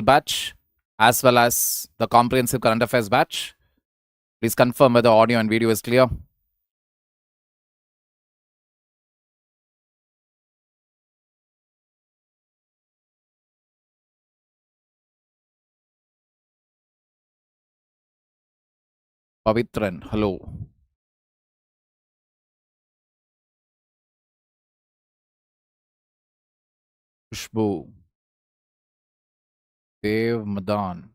batch as well as the comprehensive current affairs batch. Please confirm whether audio and video is clear. Pavitran, hello. Khushbu. Dev Madan.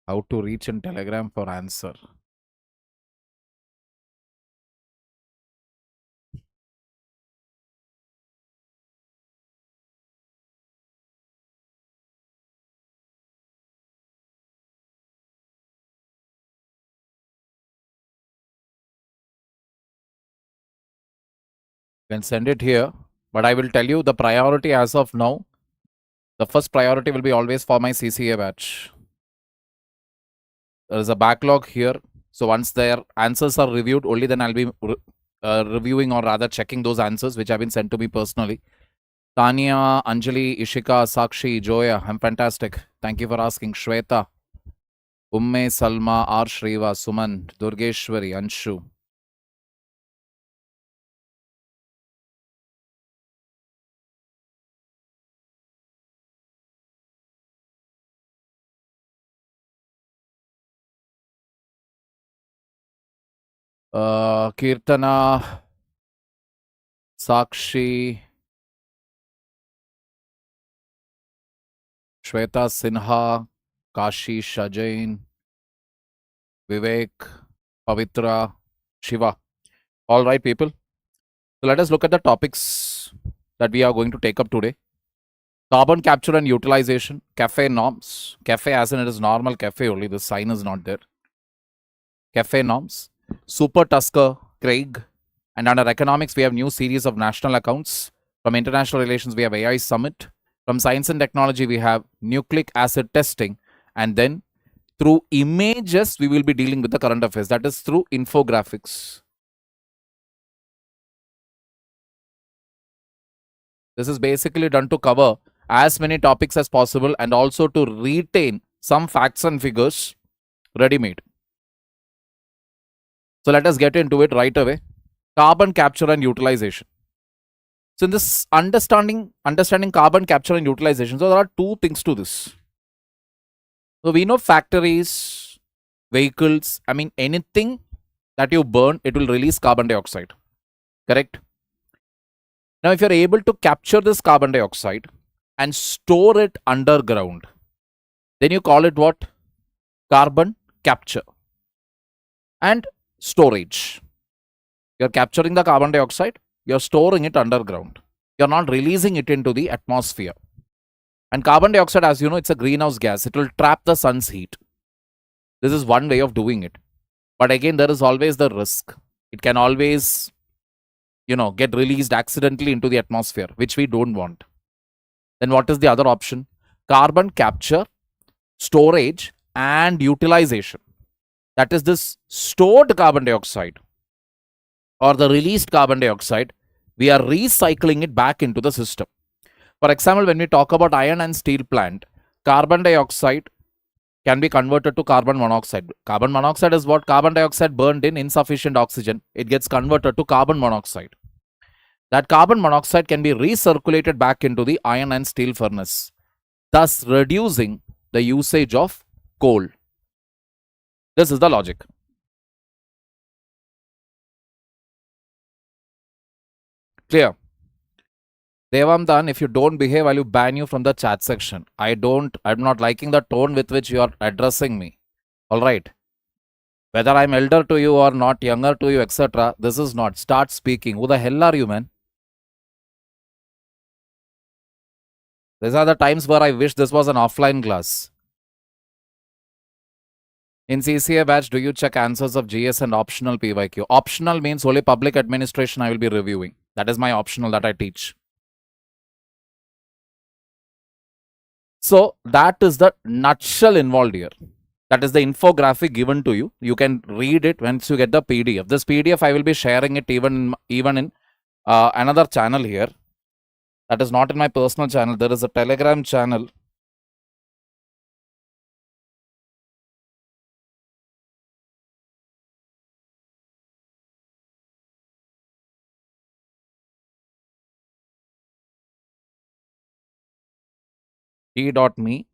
How to reach in Telegram for answer. You can send it here, but I will tell you the priority as of now. The first priority will be always for my CCA batch. There is a backlog here. So once their answers are reviewed, only then I'll be reviewing or rather checking those answers which have been sent to me personally. Tanya, Anjali, Ishika, Sakshi, Joya, I'm fantastic. Thank you for asking. Shweta, Umme, Salma, R. Shriva, Suman, Durgeshwari, Anshu. Kirtana, Sakshi, Shweta Sinha, Kashi Shajain, Vivek, Pavitra, Shiva. All right, people. So let us look at the topics that we are going to take up today. Carbon capture and utilization, CAFE norms. CAFE as in it is normal CAFE only, the sign is not there. CAFE norms. Super Tusker, Craig. And under economics, we have new series of national accounts. From international relations, we have AI summit. From science and technology, we have nucleic acid testing. And then through images, we will be dealing with the current affairs. That is through infographics. This is basically done to cover as many topics as possible and also to retain some facts and figures ready-made. So let us get into it right away. Carbon capture and utilization. So in this understanding carbon capture and utilization, so there are two things to this. So we know factories, vehicles, I mean anything that you burn, it will release carbon dioxide. Correct? Now if you're able to capture this carbon dioxide and store it underground, then you call it what? Carbon capture and storage. You're capturing the carbon dioxide, you're storing it underground. You're not releasing it into the atmosphere. And carbon dioxide, as you know, it's a greenhouse gas. It will trap the sun's heat. This is one way of doing it. But again, there is always the risk. It can always, get released accidentally into the atmosphere, which we don't want. Then what is the other option? Carbon capture, storage, and utilization. That is this stored carbon dioxide or the released carbon dioxide, we are recycling it back into the system. For example, when we talk about iron and steel plant, carbon dioxide can be converted to carbon monoxide. Carbon monoxide is what? Carbon dioxide burned in insufficient oxygen. It gets converted to carbon monoxide. That carbon monoxide can be recirculated back into the iron and steel furnace, thus reducing the usage of coal. This is the logic. Clear? Devamdan, if you don't behave, I will ban you from the chat section. I'm not liking the tone with which you are addressing me. Alright. Whether I'm elder to you or not, younger to you, etc. This is not. Start speaking. Who the hell are you, man? These are the times where I wish this was an offline class. In CCA batch, do you check answers of GS and optional PYQ? Optional means only public administration I will be reviewing. That is my optional that I teach. So that is the nutshell involved here. That is the infographic given to you. You can read it once you get the PDF. This PDF I will be sharing it even in another channel here. That is not in my personal channel. There is a Telegram channel. T.me.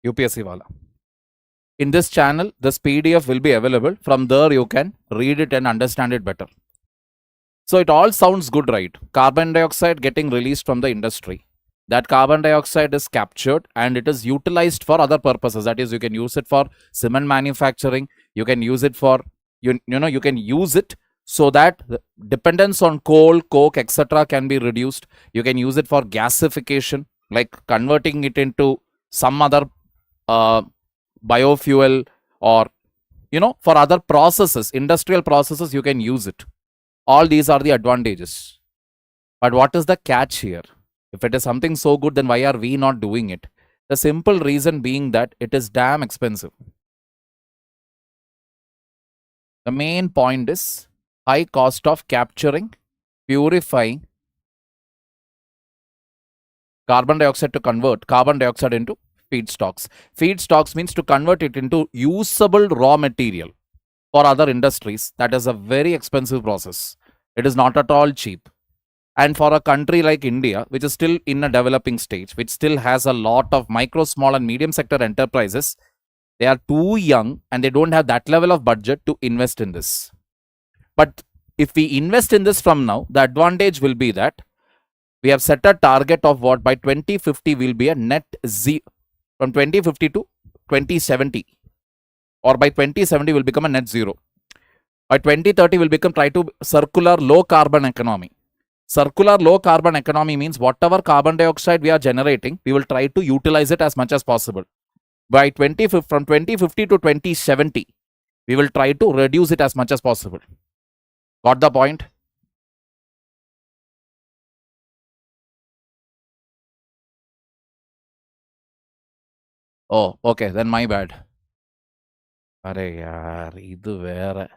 UPSC wala. In this channel, this PDF will be available. From there, you can read it and understand it better. So it all sounds good, right? Carbon dioxide getting released from the industry. That carbon dioxide is captured and it is utilized for other purposes. That is, you can use it for cement manufacturing. You can use it for, you can use it so that dependence on coal, coke, etc. can be reduced. You can use it for gasification, like converting it into some other biofuel, or for other processes, industrial processes, you can use it. All these are the advantages. But what is the catch here? If it is something so good, then why are we not doing it? The simple reason being that it is damn expensive. The main point is high cost of capturing, purifying carbon dioxide to convert carbon dioxide into feedstocks. Feedstocks means to convert it into usable raw material for other industries. That is a very expensive process. It is not at all cheap. And for a country like India, which is still in a developing stage, which still has a lot of micro, small and medium sector enterprises, they are too young and they don't have that level of budget to invest in this. But if we invest in this from now, the advantage will be that we have set a target of what by 2050 will be a net zero, from 2050 to 2070, or by 2070 will become a net zero. By 2030 will become try to circular low carbon economy. Circular low carbon economy means whatever carbon dioxide we are generating, we will try to utilize it as much as possible. By from 2050 to 2070, we will try to reduce it as much as possible. Got the point? Oh, okay, then my bad. अरे यार இது வேற.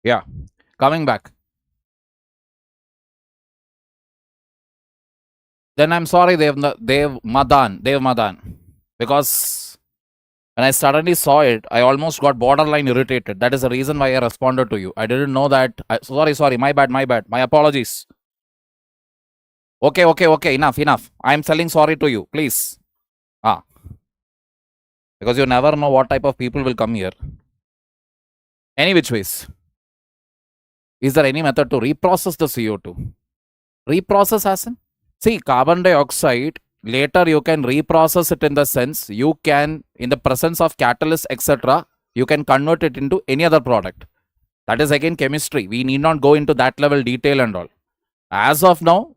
Yeah, coming back. Then I'm sorry, Dev Madan, because when I suddenly saw it, I almost got borderline irritated. That is the reason why I responded to you. I didn't know that. Sorry, my bad. My apologies. Okay, enough. I'm telling sorry to you, please. Because you never know what type of people will come here. Any which ways. Is there any method to reprocess the CO2? Reprocess as in? See, carbon dioxide, later you can reprocess it in the sense you can, in the presence of catalyst, etc., you can convert it into any other product. That is again chemistry. We need not go into that level detail and all. As of now,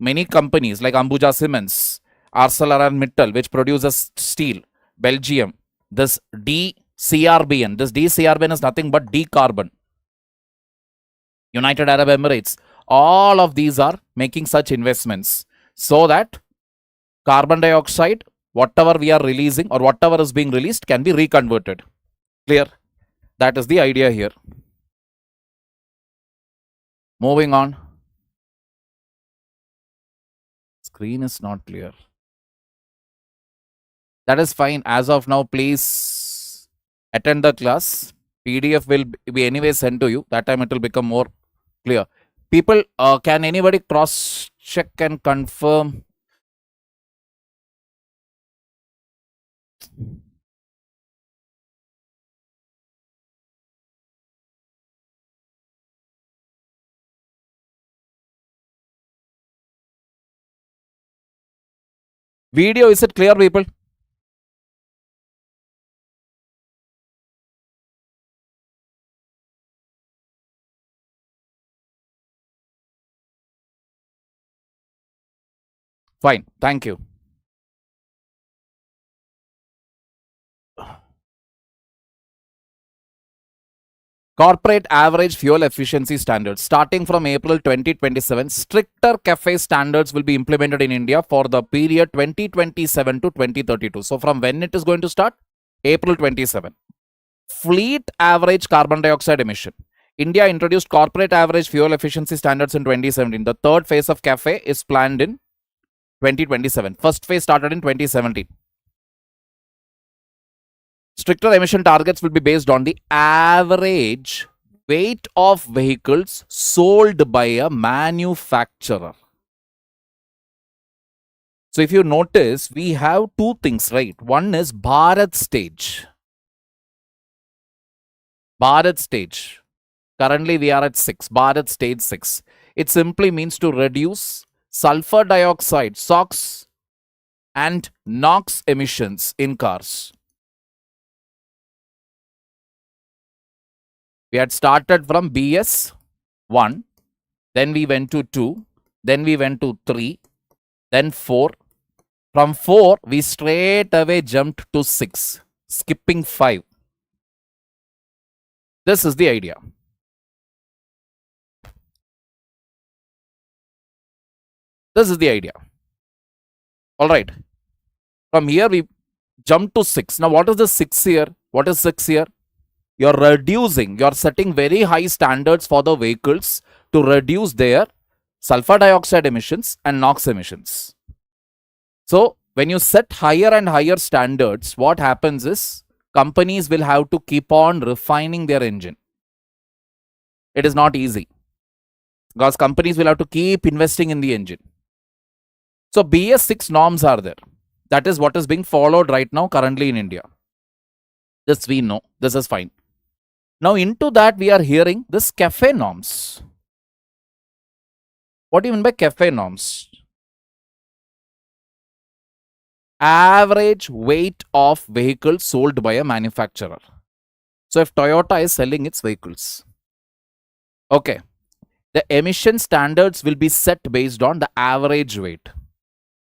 many companies like Ambuja Cements, ArcelorMittal, which produces steel, Belgium, this DCRBN. This DCRBN is nothing but decarbon. United Arab Emirates. All of these are making such investments so that carbon dioxide, whatever we are releasing or whatever is being released, can be reconverted. Clear? That is the idea here. Moving on. Screen is not clear. That is fine. As of now, please attend the class. PDF will be anyway sent to you. That time it will become more clear. People, can anybody cross check and confirm? Video, is it clear, people? Fine, thank you. Corporate average fuel efficiency standards. Starting from April 2027, stricter CAFE standards will be implemented in India for the period 2027 to 2032. So from when it is going to start? April 27. Fleet average carbon dioxide emission. India introduced corporate average fuel efficiency standards in 2017. The third phase of CAFE is planned in 2027. First phase started in 2017. Stricter emission targets will be based on the average weight of vehicles sold by a manufacturer. So if you notice, we have two things, right? One is Bharat stage. Bharat stage. Currently we are at 6. Bharat stage 6. It simply means to reduce sulfur dioxide, SOx and NOx emissions in cars. We had started from BS 1, then we went to 2, then we went to 3, then 4. From 4, we straight away jumped to 6, skipping 5. This is the idea. This is the idea. All right. From here, we jump to 6. Now, what is the 6 here? What is 6 here? You're reducing, you're setting very high standards for the vehicles to reduce their sulfur dioxide emissions and NOx emissions. So, when you set higher and higher standards, what happens is companies will have to keep on refining their engine. It is not easy because companies will have to keep investing in the engine. So, BS6 norms are there. That is what is being followed right now currently in India. This we know. This is fine. Now, into that we are hearing this CAFE norms. What do you mean by CAFE norms? Average weight of vehicles sold by a manufacturer. So, if Toyota is selling its vehicles, okay, the emission standards will be set based on the average weight.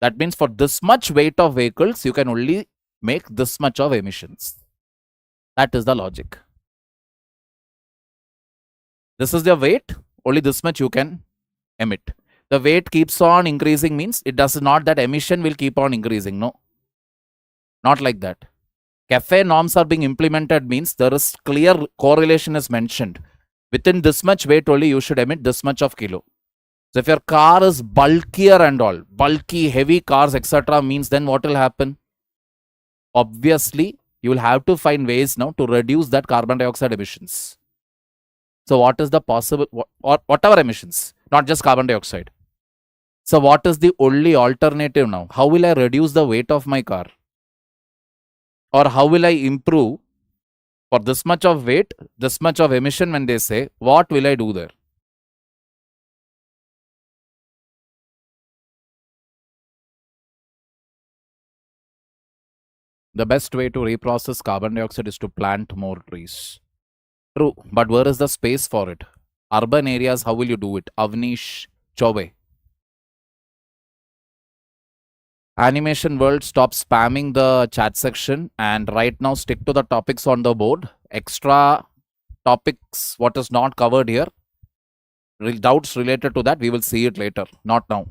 That means for this much weight of vehicles, you can only make this much of emissions. That is the logic. This is the weight, only this much you can emit. The weight keeps on increasing means it does not that emission will keep on increasing. No, not like that. CAFE norms are being implemented means there is clear correlation is mentioned. Within this much weight only you should emit this much of kilo. So if your car is bulkier and all, bulky, heavy cars, etc. means then what will happen? Obviously, you will have to find ways now to reduce that carbon dioxide emissions. So what is the possible, or whatever emissions, not just carbon dioxide. So what is the only alternative now? How will I reduce the weight of my car? Or how will I improve for this much of weight, this much of emission when they say, what will I do there? The best way to reprocess carbon dioxide is to plant more trees. True, but where is the space for it? Urban areas, how will you do it? Avnish Chaube. Animation World, stop spamming the chat section and right now stick to the topics on the board. Extra topics, what is not covered here, doubts related to that, we will see it later, not now.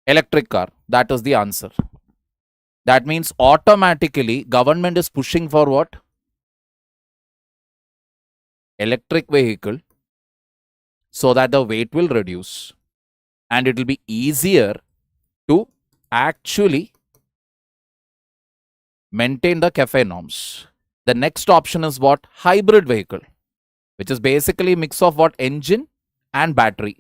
Electric car, that is the answer. That means automatically government is pushing for what? Electric vehicle, so that the weight will reduce and it will be easier to actually maintain the CAFE norms. The next option is what? Hybrid vehicle, which is basically a mix of what? Engine and battery.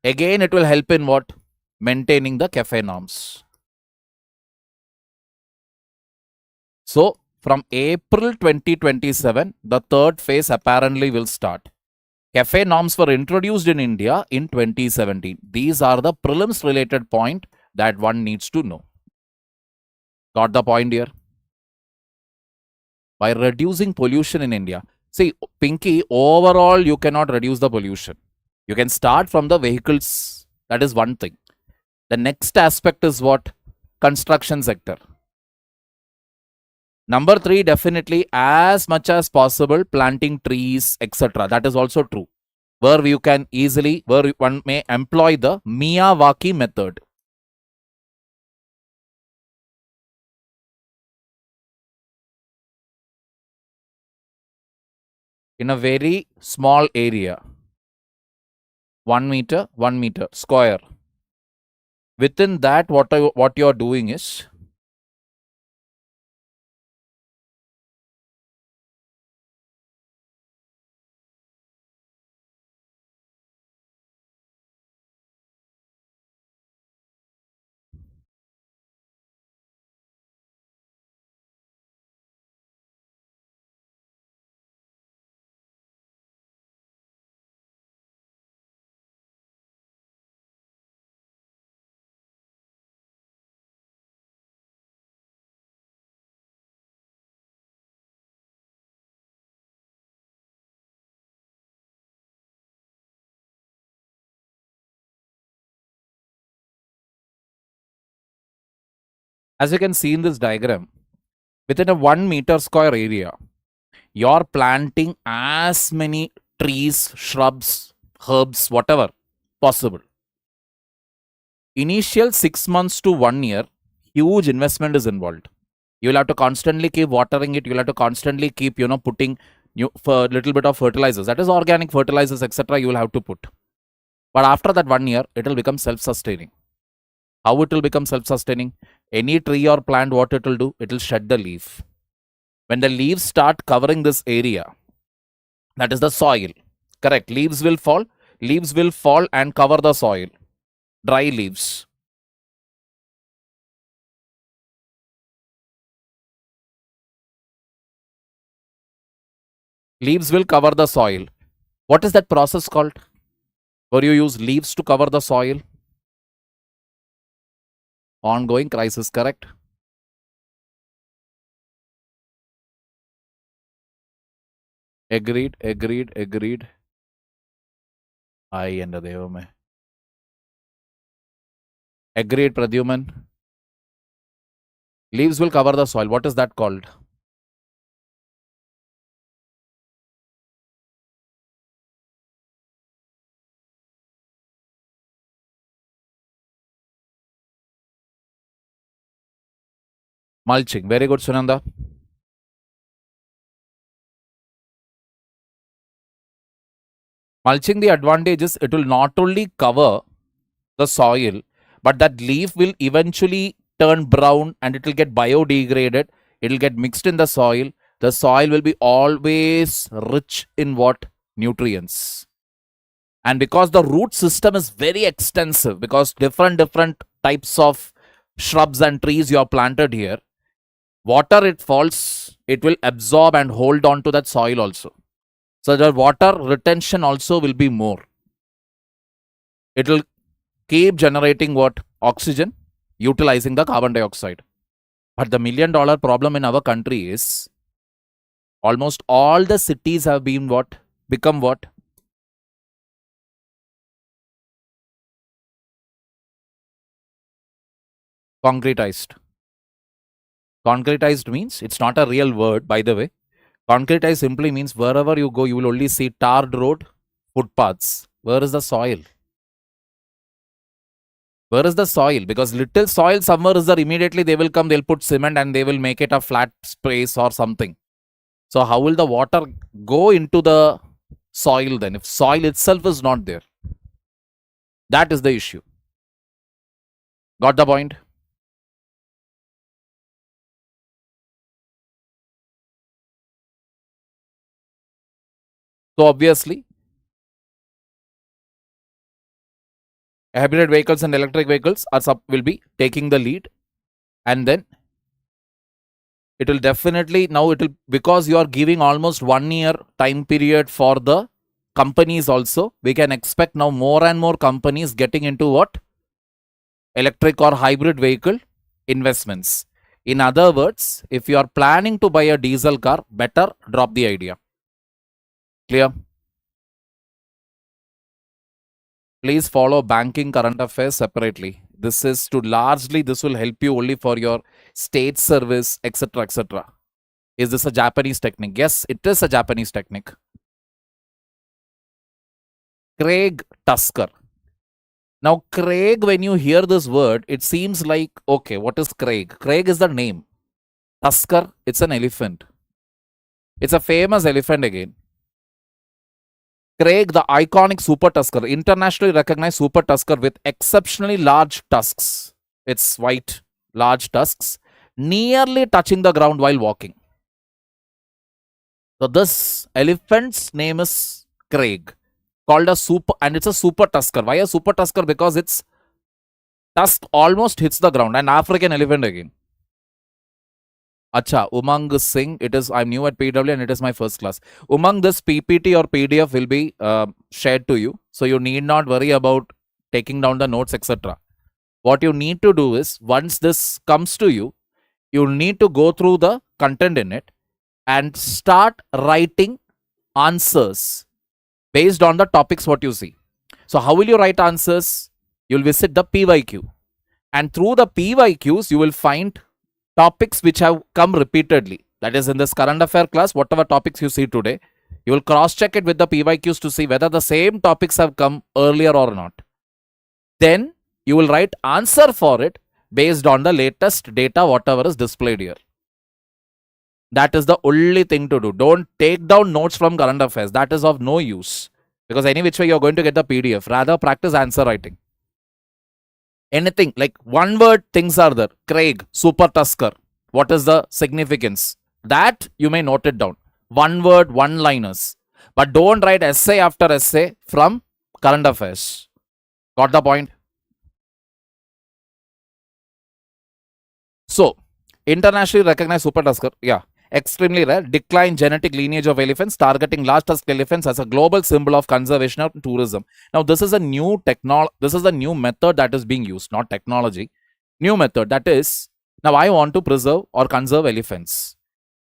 Again, it will help in what? Maintaining the CAFE norms. So, from April 2027, the third phase apparently will start. CAFE norms were introduced in India in 2017. These are the prelims related point that one needs to know. Got the point here? By reducing pollution in India. See, Pinky, overall you cannot reduce the pollution. You can start from the vehicles. That is one thing. The next aspect is what? Construction sector. Number 3, definitely as much as possible planting trees, etc. That is also true. Where you can easily, where one may employ the Miyawaki method. In a very small area. 1 meter, 1 meter square. Within that, what you are doing is, as you can see in this diagram, within a 1 meter square area, you're planting as many trees, shrubs, herbs, whatever possible. Initial 6 months to 1 year, huge investment is involved. You will have to constantly keep watering it. You will have to constantly keep, putting for little bit of fertilizers. That is organic fertilizers, etc. You will have to put. But after that 1 year, it will become self-sustaining. How it will become self-sustaining? Any tree or plant, what it will do? It will shed the leaf. When the leaves start covering this area, that is the soil. Correct. Leaves will fall. Leaves will fall and cover the soil. Dry leaves. Leaves will cover the soil. What is that process called? Where you use leaves to cover the soil? Ongoing crisis, correct? Agreed. I end the Agreed, Pradyuman. Leaves will cover the soil. What is that called? Mulching. Very good, Sunanda. Mulching, the advantage is it will not only cover the soil, but that leaf will eventually turn brown and it will get biodegraded. It will get mixed in the soil. The soil will be always rich in what? Nutrients. And because the root system is very extensive, because different types of shrubs and trees you are planted here, water it falls, it will absorb and hold on to that soil also. So the water retention also will be more. It will keep generating what? Oxygen, utilizing the carbon dioxide. But the $1 million problem in our country is almost all the cities have been what? Become what? Concretized. Concretized means, it's not a real word, by the way. Concretized simply means wherever you go, you will only see tarred road, footpaths. Where is the soil? Where is the soil? Because little soil somewhere is there, immediately they will come, they'll put cement and they will make it a flat space or something. So how will the water go into the soil then, if soil itself is not there? That is the issue. Got the point? So obviously, hybrid vehicles and electric vehicles will be taking the lead, and then it will definitely, now it will, because you are giving almost 1 year time period for the companies also, we can expect now more and more companies getting into what? Electric or hybrid vehicle investments. In other words, if you are planning to buy a diesel car, better drop the idea. Clear? Please follow banking current affairs separately. This is to largely, this will help you only for your state service, etc. etc. Is this a Japanese technique? Yes, it is a Japanese technique. Craig Tusker. Now, Craig, when you hear this word, it seems like, okay, what is Craig? Craig is the name. Tusker, it's an elephant. It's a famous elephant again. Craig, the iconic super tusker, internationally recognized super tusker with exceptionally large tusks. It's white, large tusks, nearly touching the ground while walking. So this elephant's name is Craig, called a super, and it's a super tusker. Why a super tusker? Because its tusk almost hits the ground. An African elephant again. Acha, Umang Singh, it is, I'm new at PW and it is my first class. Umang, this PPT or PDF will be shared to you. So you need not worry about taking down the notes, etc. What you need to do is, once this comes to you, you'll need to go through the content in it and start writing answers based on the topics what you see. So how will you write answers? You'll visit the PYQ. And through the PYQs, you will find topics which have come repeatedly. That is, in this current affair class, whatever topics you see today, you will cross-check it with the PYQs to see whether the same topics have come earlier or not. Then you will write answer for it based on the latest data, whatever is displayed here. That is the only thing to do. Don't take down notes from current affairs. That is of no use. Because any which way you are going to get the PDF. Rather, practice answer writing. Anything like one word things are there. Craig, super tusker. What is the significance? That you may note it down. One word, one liners. But don't write essay after essay from current affairs. Got the point? So, internationally recognized super tusker. Yeah. Extremely rare. Decline genetic lineage of elephants, targeting large tusked elephants as a global symbol of conservation and tourism. Now, this is a new this is a new method that is being used, not technology. New method, that is, now I want to preserve or conserve elephants.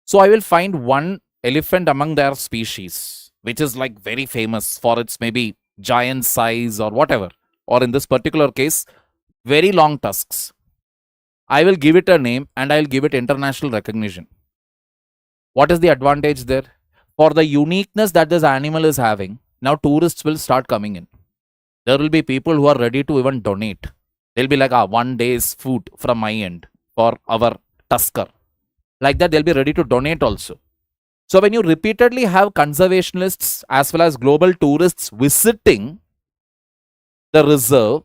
So I will find one elephant among their species, which is like very famous for its maybe giant size or whatever, or in this particular case, very long tusks. I will give it a name and I will give it international recognition. What is the advantage there? For the uniqueness that this animal is having, now tourists will start coming in. There will be people who are ready to even donate. They'll be like, 1 day's food from my end for our tusker. Like that, they'll be ready to donate also. So when you repeatedly have conservationists as well as global tourists visiting the reserve,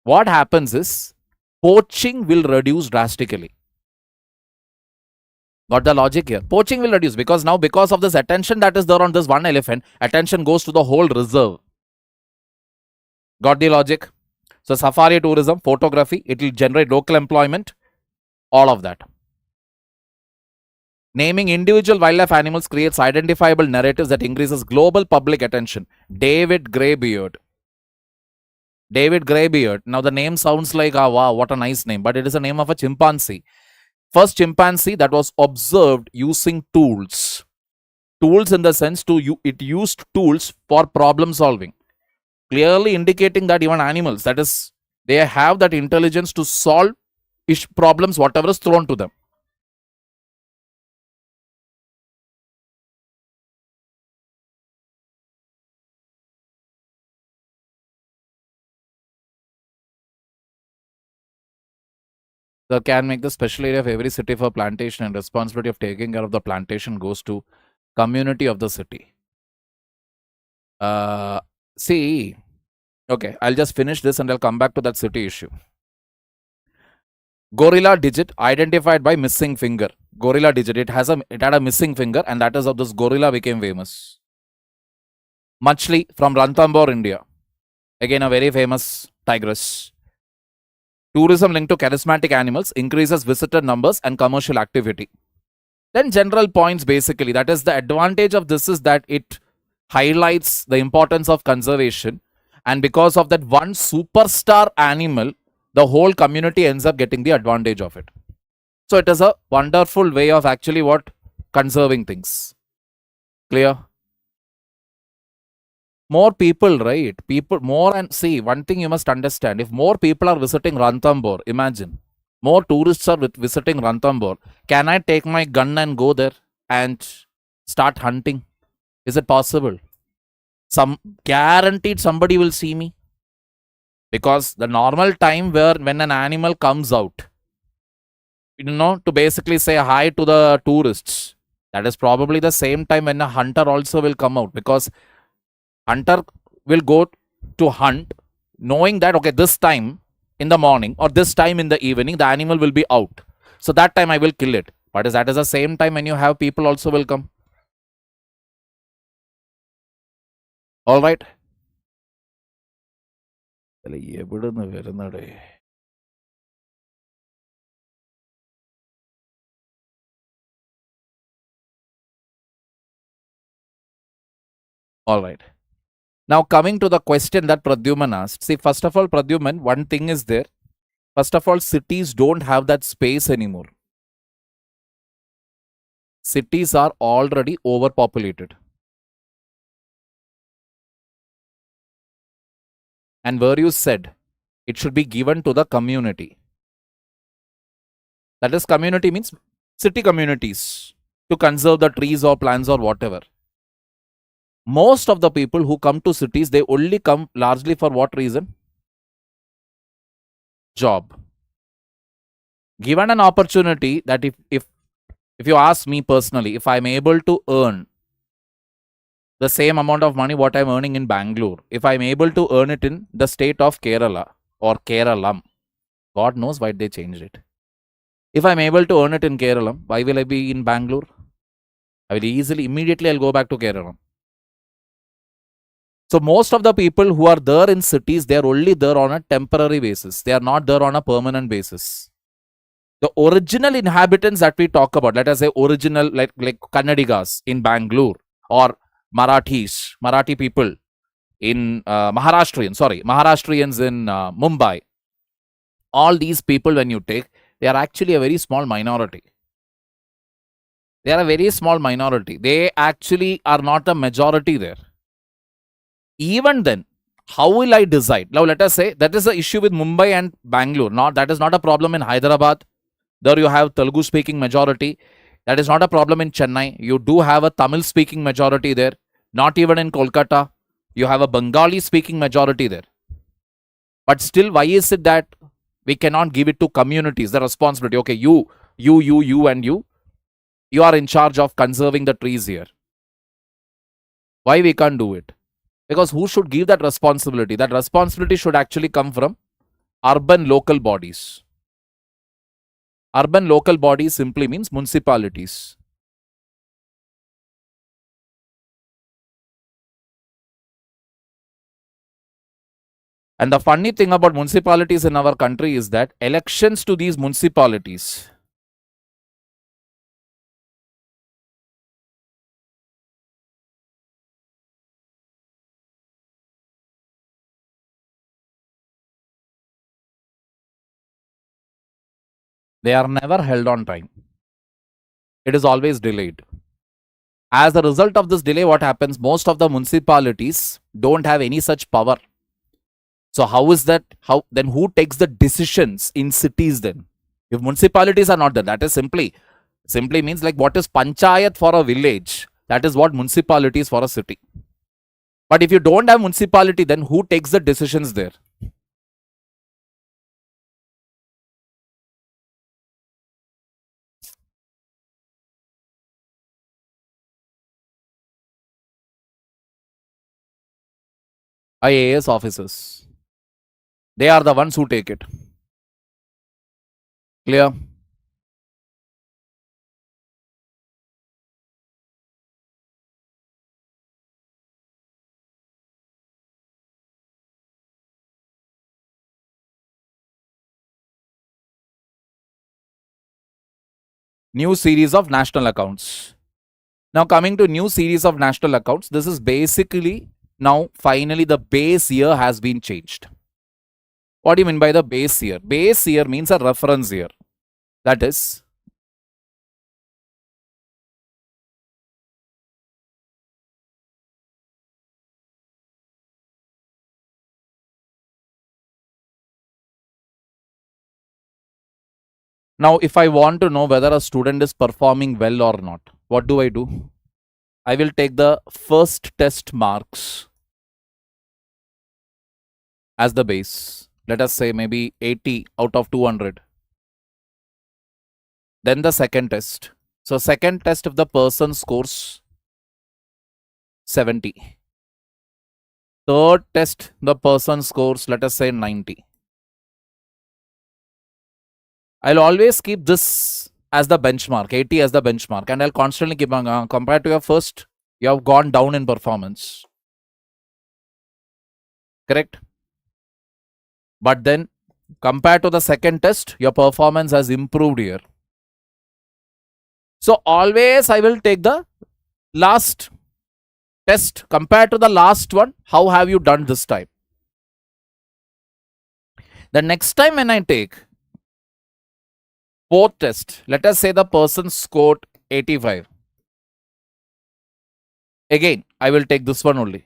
what happens is poaching will reduce drastically. Got the logic here? Poaching will reduce because now, because of this attention that is there on this one elephant, attention goes to the whole reserve. Got the logic? So safari tourism, photography, it will generate local employment, all of that. Naming individual wildlife animals creates identifiable narratives that increases global public attention. David Greybeard. David Greybeard. Now the name sounds like, wow, what a nice name, but it is the name of a chimpanzee. First chimpanzee that was observed using tools. Tools in the sense it used tools for problem solving. Clearly indicating that even animals, that is, they have that intelligence to solve problems, whatever is thrown to them. So can make the special area of every city for plantation, and responsibility of taking care of the plantation goes to community of the city. See, okay, I'll just finish this and I'll come back to that city issue. Gorilla digit identified by missing finger. Gorilla digit, it had a missing finger, and that is how this gorilla became famous. Machli from Ranthambore, India. Again, a very famous tigress. Tourism linked to charismatic animals increases visitor numbers and commercial activity. Then general points basically, that is the advantage of this is that it highlights the importance of conservation, and because of that one superstar animal, the whole community ends up getting the advantage of it. So it is a wonderful way of actually what? Conserving things. Clear? More people, right? People more, and see, one thing you must understand, if more people are visiting Ranthambore, imagine, more tourists are visiting Ranthambore, can I take my gun and go there and start hunting? Is it possible? Some guaranteed somebody will see me, because the normal time where when an animal comes out, to basically say hi to the tourists, that is probably the same time when a hunter also will come out, because hunter will go to hunt knowing that, okay, this time in the morning or this time in the evening the animal will be out, so that time I will kill it. But that is the same time when you have people also will come. All right. All right. Now coming to the question that Pradyuman asked. See, first of all, Pradyuman, one thing is there. First of all, cities don't have that space anymore. Cities are already overpopulated. And where you said it should be given to the community. That is, community means city communities, to conserve the trees or plants or whatever. Most of the people who come to cities, they only come largely for what reason? Job. Given an opportunity that if you ask me personally, if I'm able to earn the same amount of money what I'm earning in Bangalore, if I'm able to earn it in the state of Kerala or Keralam, God knows why they changed it. If I'm able to earn it in Keralam, why will I be in Bangalore? I will immediately I'll go back to Keralam. So most of the people who are there in cities, they are only there on a temporary basis. They are not there on a permanent basis. The original inhabitants that we talk about, let us say original, like Kannadigas in Bangalore, or Marathi people in Maharashtrians in Mumbai. All these people, when you take, they are actually a very small minority. They are a very small minority. They actually are not a majority there. Even then, how will I decide? Now, let us say that is the issue with Mumbai and Bangalore. That is not a problem in Hyderabad. There you have Telugu speaking majority. That is not a problem in Chennai. You do have a Tamil speaking majority there. Not even in Kolkata. You have a Bengali speaking majority there. But still, why is it that we cannot give it to communities, the responsibility? Okay, you and you are in charge of conserving the trees here. Why we can't do it? Because who should give that responsibility? That responsibility should actually come from urban local bodies. Urban local bodies simply means municipalities. And the funny thing about municipalities in our country is that elections to these municipalities, they are never held on time. It is always delayed. As a result of this delay, what happens? Most of the municipalities don't have any such power. So how is that? How then? Who takes the decisions in cities then? If municipalities are not there, that is simply means like what is panchayat for a village, that is what municipality is for a city. But if you don't have municipality, then who takes the decisions there? IAS officers. They are the ones who take it. Clear? New series of national accounts. Now coming to new series of national accounts, this is basically now finally the base year has been changed. What do you mean by the base year? Base year means a reference year. That is, now if I want to know whether a student is performing well or not, what do? I will take the first test marks as the base. Let us say maybe 80 out of 200. Then the second test. So second test, if the person scores 70. Third test, the person scores, let us say 90. I'll always keep this as the benchmark, 80 as the benchmark, and I'll constantly keep on compared to your first, you have gone down in performance. Correct? But then compared to the second test, your performance has improved here. So always I will take the last test compared to the last one. How have you done this time? The next time when I take fourth test, let us say the person scored 85. Again, I will take this one only.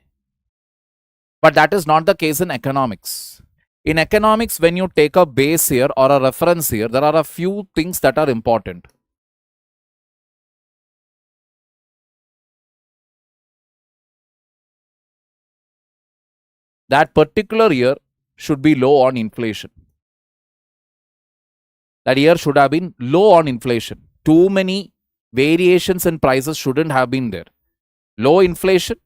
But that is not the case in economics. In economics, when you take a base year or a reference year, there are a few things that are important. That particular year should be low on inflation. That year should have been low on inflation. Too many variations in prices shouldn't have been there. Low inflation,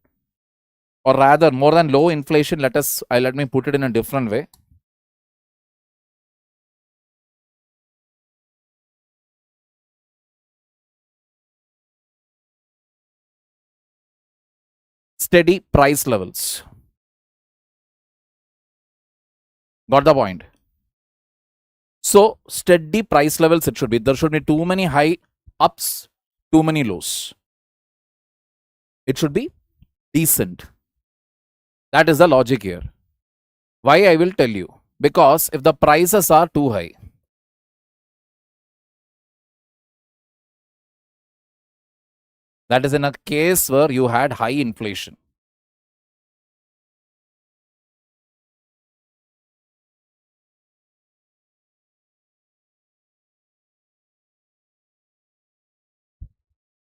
or rather more than low inflation, let me put it in a different way. Steady price levels. Got the point? So steady price levels it should be. There should be too many high ups, too many lows. It should be decent. That is the logic here. Why? I will tell you. Because if the prices are too high, that is in a case where you had high inflation.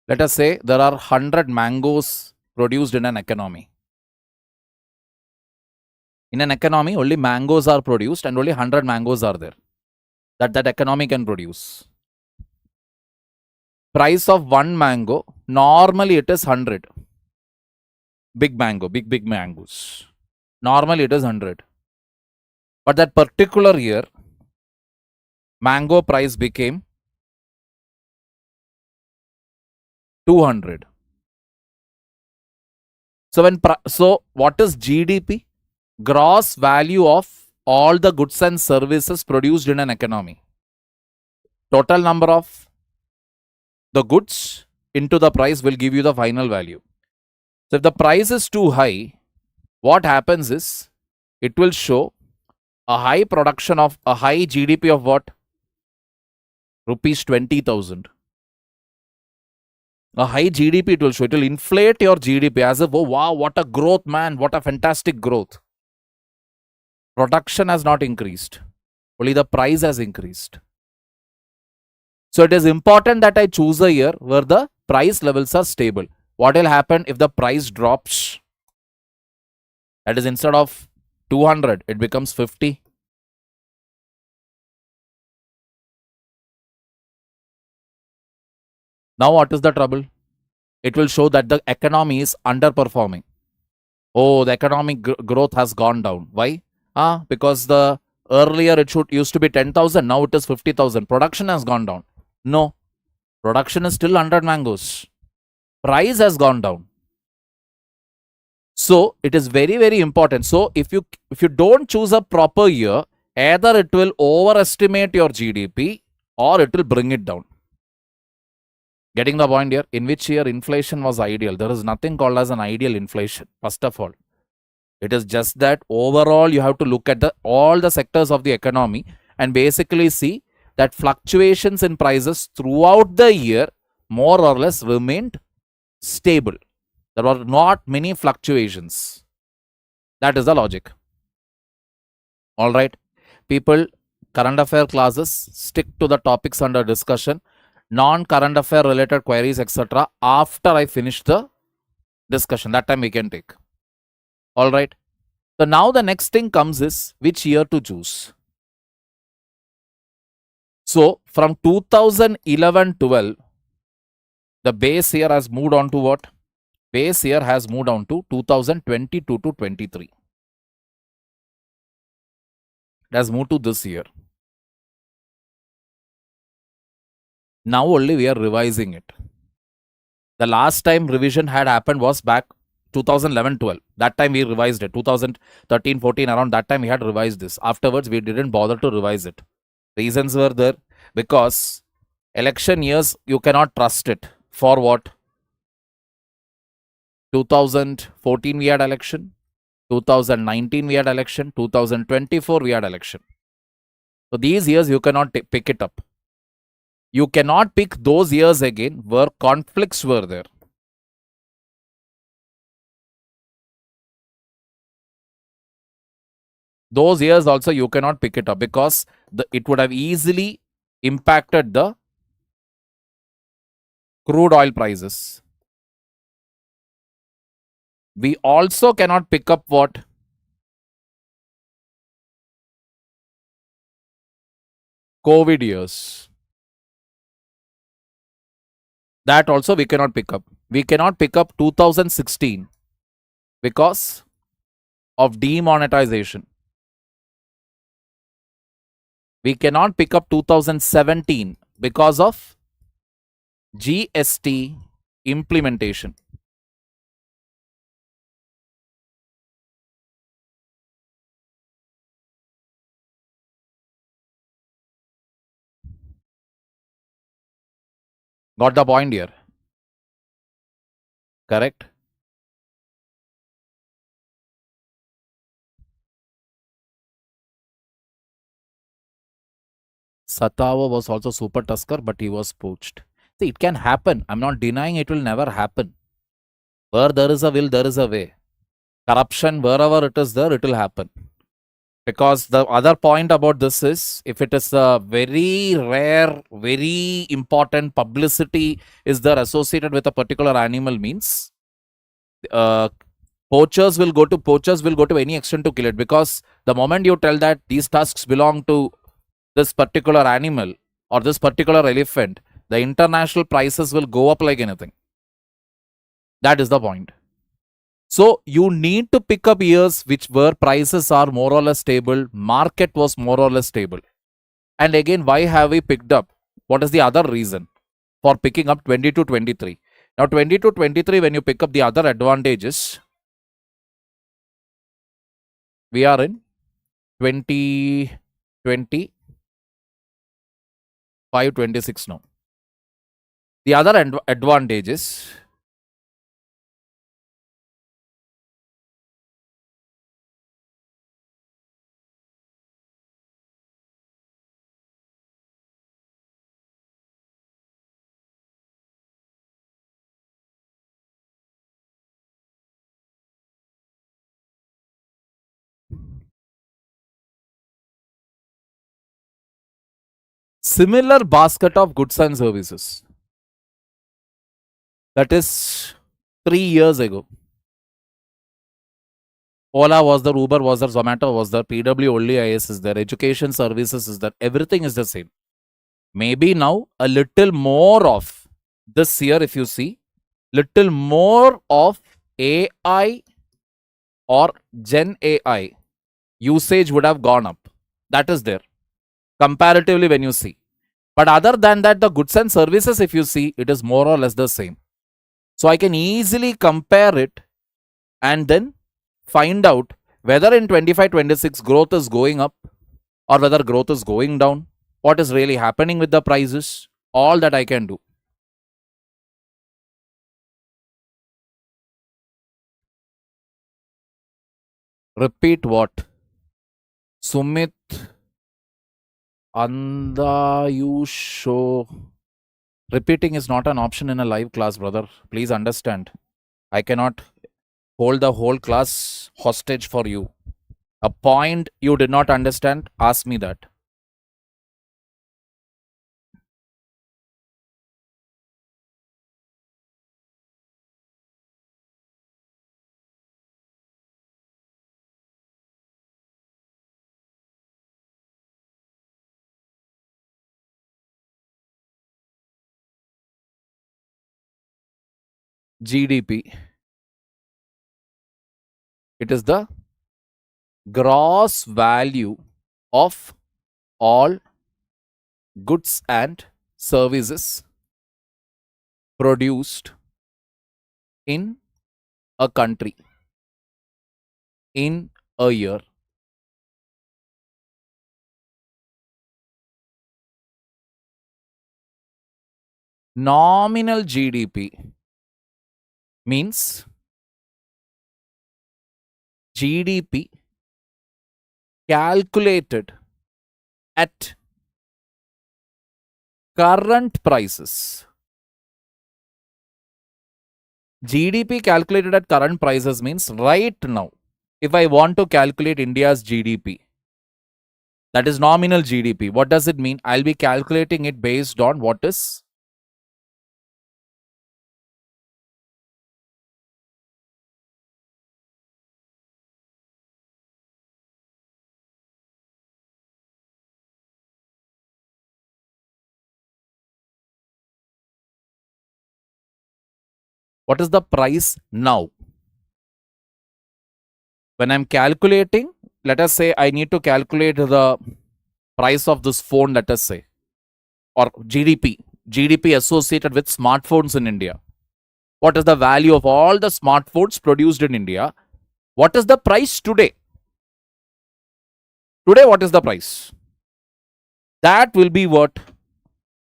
Let us say there are 100 mangoes produced in an economy. In an economy, only mangoes are produced and only 100 mangoes are there. That economy can produce. Price of one mango, normally it is 100. Big mango, big mangoes. Normally it is 100. But that particular year, mango price became 200. So what is GDP? Gross value of all the goods and services produced in an economy. Total number of the goods into the price will give you the final value. So if the price is too high, what happens is it will show a high production of a high GDP of what? Rupees 20,000. A high GDP it will show. It will inflate your GDP as if, oh wow, what a growth, man, what a fantastic growth. Production has not increased. Only the price has increased. So it is important that I choose a year where the price levels are stable. What will happen if the price drops? That is, instead of 200, it becomes 50. Now what is the trouble? It will show that the economy is underperforming. Oh, the economic growth has gone down. Why? Because the earlier it used to be 10,000, now it is 50,000. Production has gone down. No, production is still 100 mangoes. Price has gone down. So it is very, very important. So if you don't choose a proper year, either it will overestimate your GDP or it will bring it down. Getting the point here? In which year inflation was ideal? There is nothing called as an ideal inflation, first of all. It is just that overall you have to look at all the sectors of the economy and basically see that fluctuations in prices throughout the year more or less remained stable. There were not many fluctuations. That is the logic. All right. People, current affair classes, stick to the topics under discussion. Non-current affair related queries, etc. after I finish the discussion. That time we can take. All right. So now the next thing comes is which year to choose. So from 2011-12, the base year has moved on to what? Base year has moved on to 2022 to 23. It has moved to this year. Now only we are revising it. The last time revision had happened was back 2011-12. That time we revised it. 2013-14, around that time we had revised this. Afterwards, we didn't bother to revise it. Reasons were there because election years, you cannot trust it. For what? 2014 we had election. 2019 we had election. 2024 we had election. So these years you cannot pick it up. You cannot pick those years again where conflicts were there. Those years also you cannot pick it up because it would have easily impacted the crude oil prices. We also cannot pick up what? COVID years. That also we cannot pick up. We cannot pick up 2016 because of demonetization. We cannot pick up 2017 because of GST implementation. Got the point here? Correct? Satava was also super tusker, but he was poached. See, it can happen. I'm not denying it will never happen. Where there is a will, there is a way. Corruption, wherever it is there, it will happen. Because the other point about this is, if it is a very rare, very important publicity is there associated with a particular animal means, poachers will go to any extent to kill it. Because the moment you tell that these tusks belong to this particular animal or this particular elephant, the international prices will go up like anything. That is the point. So you need to pick up years where prices are more or less stable, market was more or less stable. And again, why have we picked up? What is the other reason for picking up 20-23? Now 20-23, when you pick up the other advantages, we are in 2020. 526 now. The other advantage is similar basket of goods and services. That is 3 years ago. Ola was there, Uber was there, Zomato was there, PW only IS is there, education services is there, everything is the same. Maybe now a little more of this year, if you see, little more of AI or Gen AI usage would have gone up. That is there comparatively when you see. But other than that, the goods and services, if you see, it is more or less the same. So I can easily compare it and then find out whether in 25-26 growth is going up or whether growth is going down, what is really happening with the prices, all that I can do. Repeat what? Sumit Andayusho. Repeating is not an option in a live class, brother. Please understand. I cannot hold the whole class hostage for you. A point you did not understand, ask me that. GDP. It is the gross value of all goods and services produced in a country in a year. Nominal GDP means GDP calculated at current prices. GDP calculated at current prices means right now, if I want to calculate India's GDP, that is nominal GDP. What does it mean? I'll be calculating it based on what is the price now. When I'm calculating, let us say I need to calculate the price of this phone, let us say, or GDP associated with smartphones in India. What is the value of all the smartphones produced in India? What is the price today? Today, what is the price? That will be what?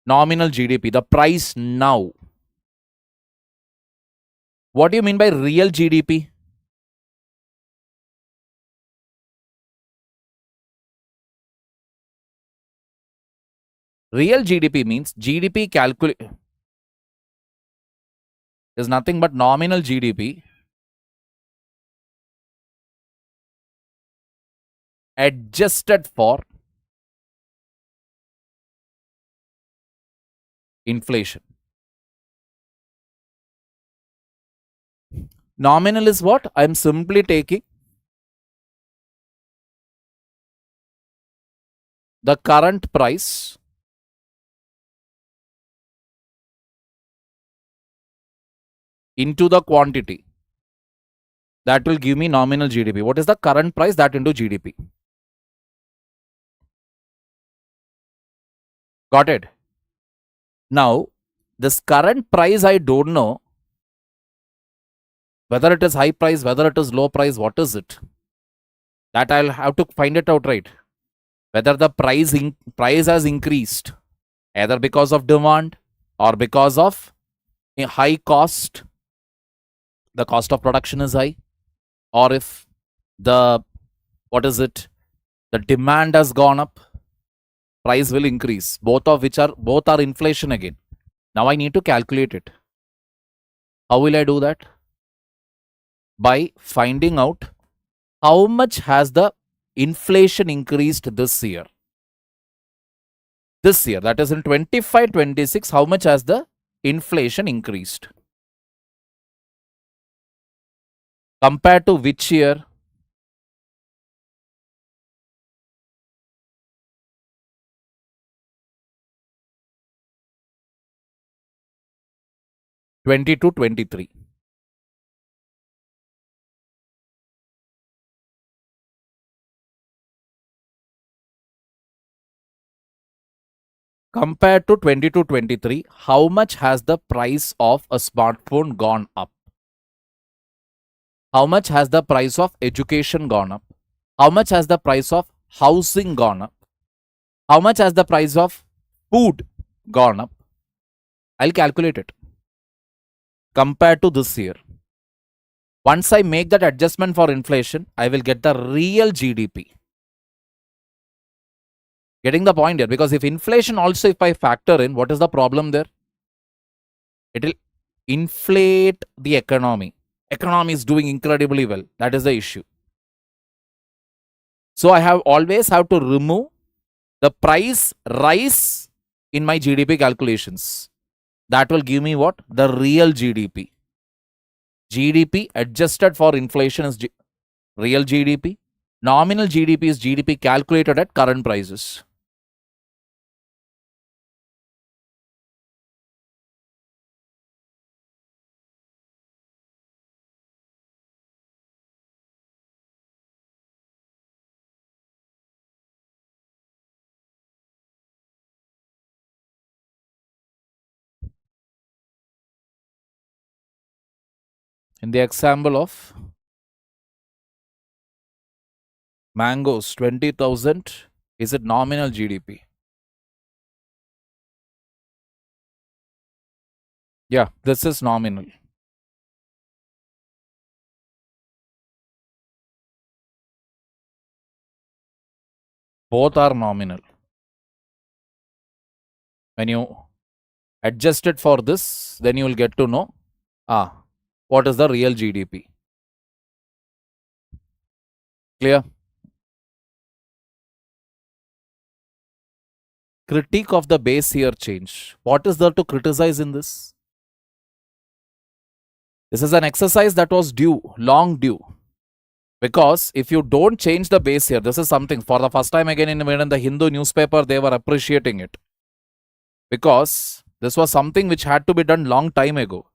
Nominal GDP, the price now. What do you mean by real GDP? Real GDP means GDP calculate is nothing but nominal GDP adjusted for inflation. Nominal is what? I am simply taking the current price into the quantity. That will give me nominal GDP. What is the current price? That into GDP. Got it? Now, this current price, I don't know whether it is high price, whether it is low price, what is it? That I'll have to find it out, right? Whether the price has increased either because of demand or because of a high cost, the cost of production is high, or if the demand has gone up, price will increase. Both are inflation again. Now I need to calculate it. How will I do that? By finding out how much has the inflation increased this year. This year, that is in 25-26, how much has the inflation increased? Compared to which year? (22-23). Compared to 22-23, how much has the price of a smartphone gone up? How much has the price of education gone up? How much has the price of housing gone up? How much has the price of food gone up? I'll calculate it. Compared to this year. Once I make that adjustment for inflation, I will get the real GDP. Getting the point here? Because if inflation also, if I factor in, what is the problem there? It will inflate the economy. Economy is doing incredibly well. That is the issue. So I always have to remove the price rise in my GDP calculations. That will give me what? The real GDP. GDP adjusted for inflation is real GDP. Nominal GDP is GDP calculated at current prices. In the example of mangoes, 20,000, is it nominal GDP? Yeah, this is nominal. Both are nominal. When you adjust it for this, then you will get to know what is the real GDP. Clear? Critique of the base year change. What is there to criticize in this? This is an exercise that was due, long due. Because if you don't change the base year, this is something for the first time again in the Hindu newspaper, they were appreciating it. Because this was something which had to be done long time ago.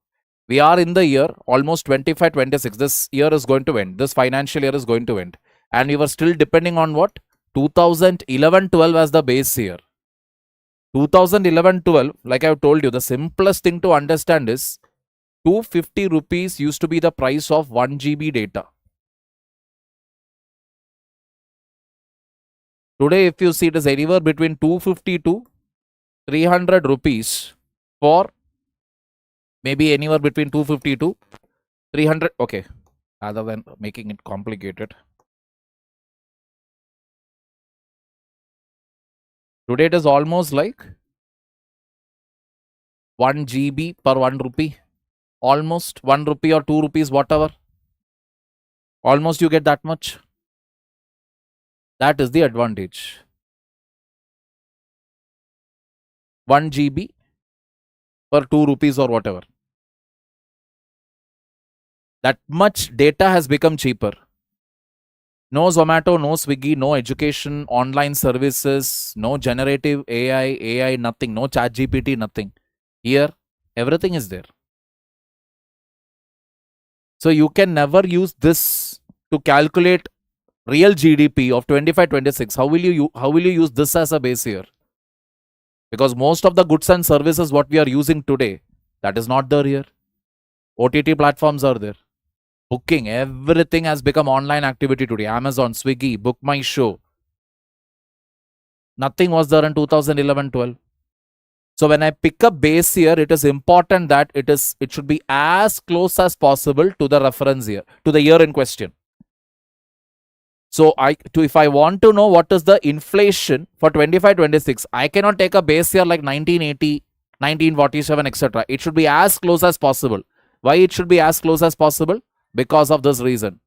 We are in the year almost 25-26. This year is going to end. This financial year is going to end. And we were still depending on what? 2011-12 as the base year. 2011-12, like I have told you, the simplest thing to understand is 250 rupees used to be the price of 1 GB data. Today, if you see, it is anywhere between 250 to 300 rupees for maybe anywhere between 250 to 300. Okay, rather than making it complicated. Today it is almost like 1 GB per 1 rupee. Almost 1 rupee or 2 rupees, whatever. Almost you get that much. That is the advantage. 1 GB per 2 rupees or whatever. That much data has become cheaper. No Zomato, no Swiggy, no education, online services, no generative AI, nothing, no ChatGPT, nothing. Here, everything is there. So you can never use this to calculate real GDP of 25-26. How will you use this as a base year? Because most of the goods and services what we are using today, that is not there here. OTT platforms are there. Booking, everything has become online activity today. Amazon, Swiggy, Book My Show. Nothing was there in 2011-12. So when I pick up base year, it is important that it should be as close as possible to the reference year, to the year in question. So if I want to know what is the inflation for 25-26, I cannot take a base year like 1980, 1947, etc. It should be as close as possible. Why it should be as close as possible? Because of this reason.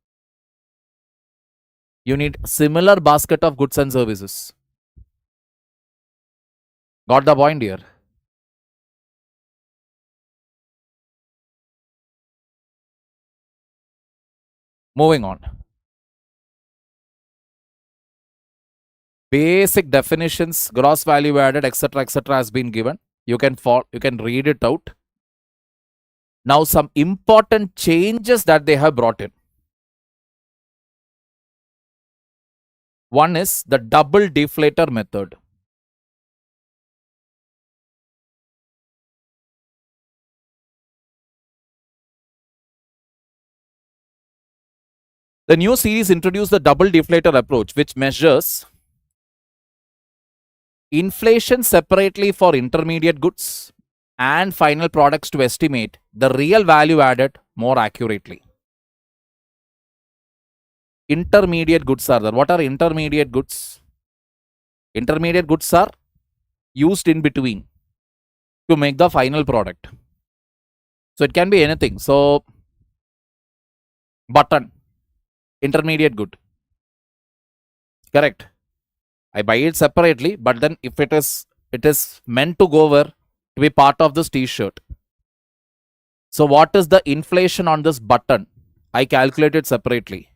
You need similar basket of goods and services. Got the point here? Moving on. Basic definitions, gross value added, etc., has been given. You can read it out. Now some important changes that they have brought in. One is the double deflator method. The new series introduced the double deflator approach, which measures inflation separately for intermediate goods and final products to estimate the real value added more accurately. intermediate goods are there. What are intermediate goods? Intermediate goods are used in between to make the final product. So it can be anything. So button, intermediate good. Correct. I buy it separately, but then if it is meant to go over to be part of this t-shirt. So what is the inflation on this button? I calculate it separately.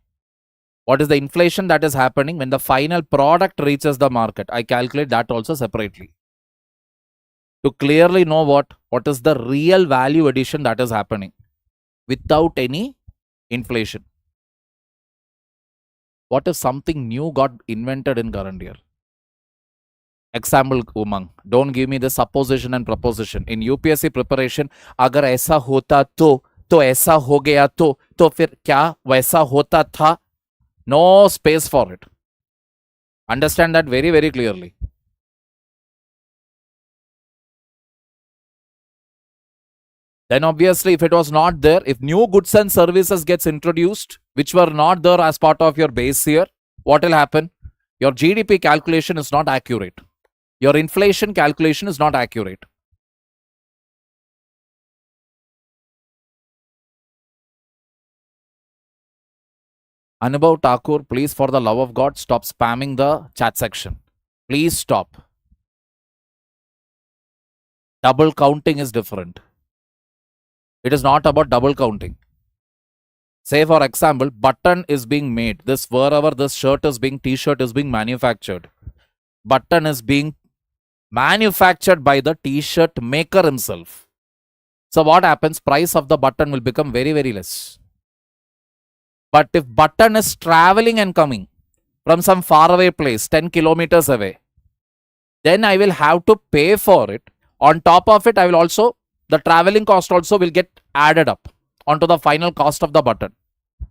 What is the inflation that is happening when the final product reaches the market? I calculate that also separately. To clearly know what is the real value addition that is happening without any inflation. What if something new got invented in current year? Example, Umang, don't give me the supposition and proposition. In UPSC preparation, अगर ऐसा होता तो ऐसा हो गया तो फिर क्या वैसा होता था? No space for it. Understand that very, very clearly. Then obviously, if it was not there, if new goods and services gets introduced, which were not there as part of your base year, what will happen? Your GDP calculation is not accurate. Your inflation calculation is not accurate. Anubhav Thakur, please, for the love of God, stop spamming the chat section. Please stop. Double counting is different. It is not about double counting. Say, for example, button is being made. This wherever this shirt is being, t-shirt is being manufactured. Button is being manufactured by the t-shirt maker himself. So what happens? Price of the button will become very, very less. But if button is traveling and coming from some faraway place, 10 kilometers away, then I will have to pay for it. On top of it, I will also, the traveling cost also will get added up onto the final cost of the button.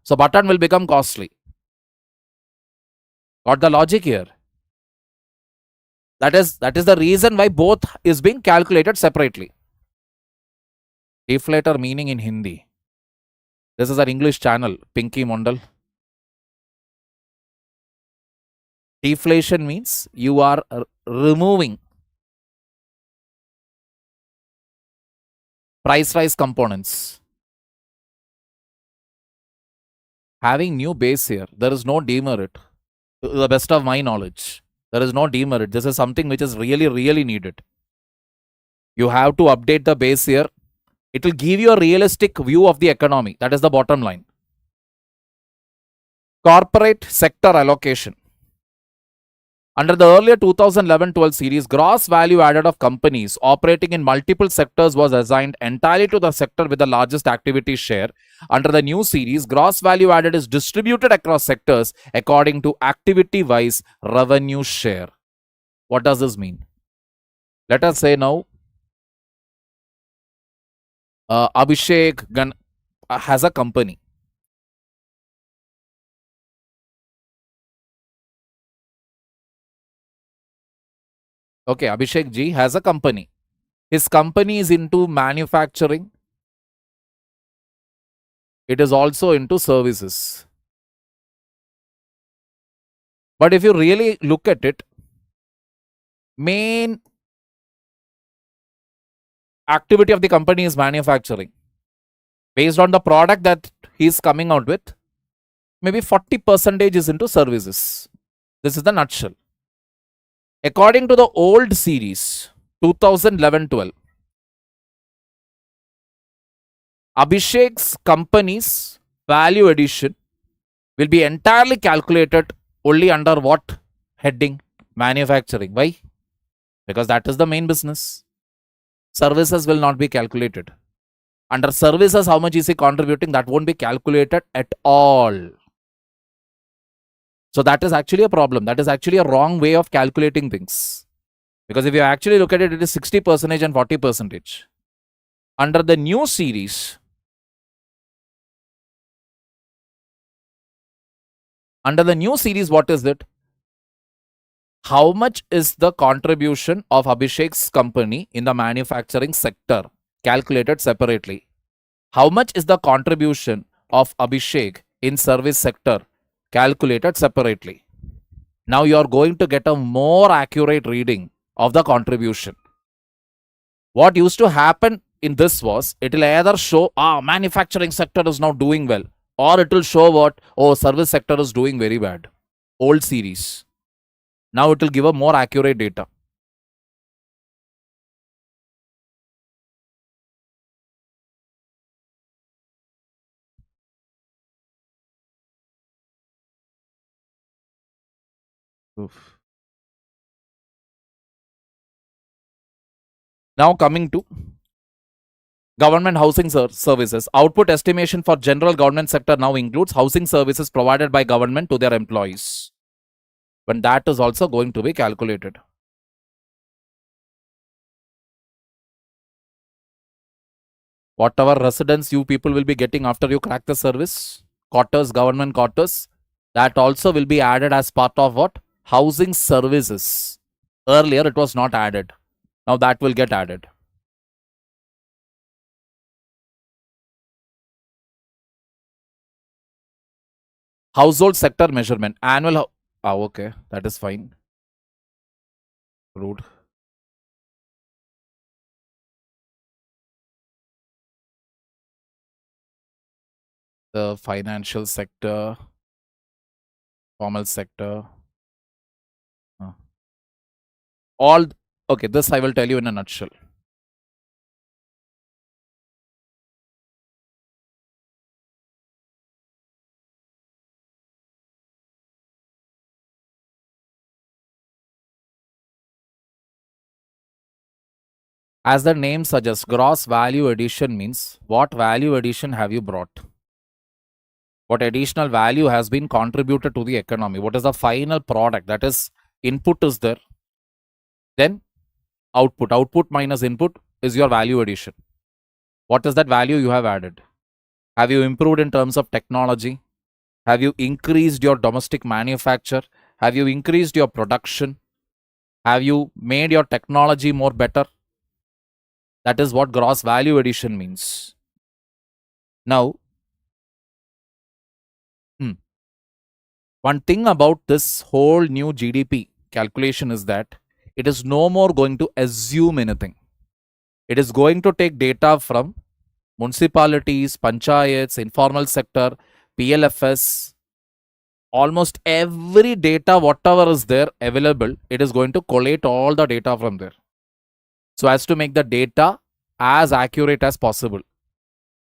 So button will become costly. Got the logic here? That is the reason why both is being calculated separately. Deflator meaning in Hindi. This is our English channel, Pinky Mondal. Deflation means you are removing price rise components. Having new base here, there is no demerit. To the best of my knowledge, there is no demerit. This is something which is really, really needed. You have to update the base here. It will give you a realistic view of the economy. That is the bottom line. Corporate sector allocation. Under the earlier 2011-12 series, gross value added of companies operating in multiple sectors was assigned entirely to the sector with the largest activity share. Under the new series, gross value added is distributed across sectors according to activity-wise revenue share. What does this mean? Let us say now, Abhishek has a company. Okay, Abhishek ji has a company. His company is into manufacturing. It is also into services. But if you really look at it, main activity of the company is manufacturing. Based on the product that he is coming out with, maybe 40% is into services. This is the nutshell. According to the old series, 2011-12, Abhishek's company's value addition will be entirely calculated only under what heading? Manufacturing. Why? Because that is the main business. Services will not be calculated. Under services, how much is he contributing? That won't be calculated at all. So that is actually a problem. That is actually a wrong way of calculating things. Because if you actually look at it, it is 60% and 40%. Under the new series, what is it? How much is the contribution of Abhishek's company in the manufacturing sector? Calculated separately. How much is the contribution of Abhishek in service sector? calculated separately. Now you are going to get a more accurate reading of the contribution. What used to happen in this was, it will either show, manufacturing sector is now doing well, or it will show what, service sector is doing very bad. Old series. Now it will give a more accurate data. Oof. Now coming to government housing services. Output estimation for general government sector now includes housing services provided by government to their employees. When that is also going to be calculated. Whatever residence you people will be getting after you crack the service, quarters, government quarters, that also will be added as part of what? Housing services. Earlier it was not added. Now that will get added. Household sector measurement. Annual. Okay. That is fine. Crude. The financial sector. Formal sector. All. Okay. This I will tell you in a nutshell. As the name suggests, gross value addition means what value addition have you brought? What additional value has been contributed to the economy? What is the final product? That is, input is there. Then output. Output minus input is your value addition. What is that value you have added? Have you improved in terms of technology? Have you increased your domestic manufacture? Have you increased your production? Have you made your technology more better? That is what gross value addition means. Now, one thing about this whole new GDP calculation is that it is no more going to assume anything. It is going to take data from municipalities, panchayats, informal sector, PLFS, almost every data, whatever is there available, it is going to collate all the data from there. So as to make the data as accurate as possible.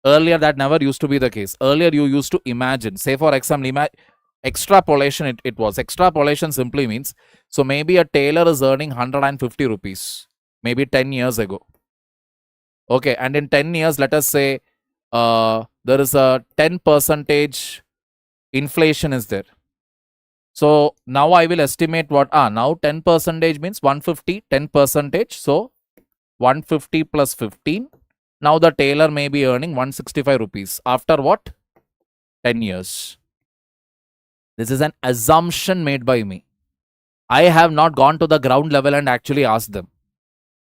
Earlier, that never used to be the case. Earlier, you used to imagine, say for example, extrapolation, it was. Extrapolation simply means, so maybe a tailor is earning 150 rupees, maybe 10 years ago. Okay, and in 10 years, let us say there is a 10% inflation is there. So now I will estimate what, now 10% means 150, 10%. So 150 plus 15. Now the tailor may be earning 165 rupees. After what? 10 years. This is an assumption made by me. I have not gone to the ground level and actually asked them.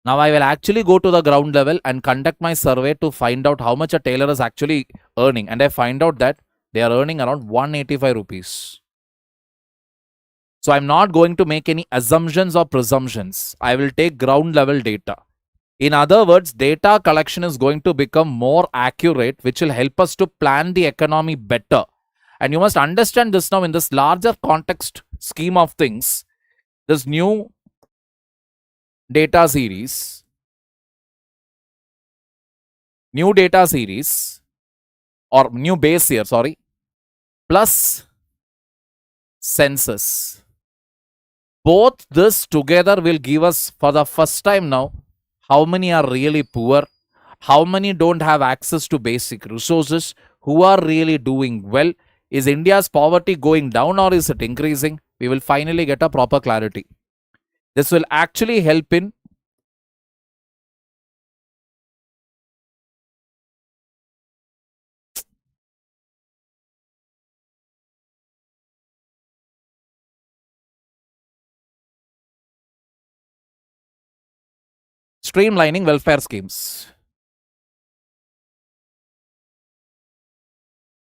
Now I will actually go to the ground level and conduct my survey to find out how much a tailor is actually earning. And I find out that they are earning around 185 rupees. So I'm not going to make any assumptions or presumptions. I will take ground level data. In other words, data collection is going to become more accurate, which will help us to plan the economy better. And you must understand this now in this larger context scheme of things. This new data series, or new base year, sorry, plus census. Both this together will give us for the first time now how many are really poor, how many don't have access to basic resources, who are really doing well. Is India's poverty going down or is it increasing? We will finally get a proper clarity. This will actually help in streamlining welfare schemes.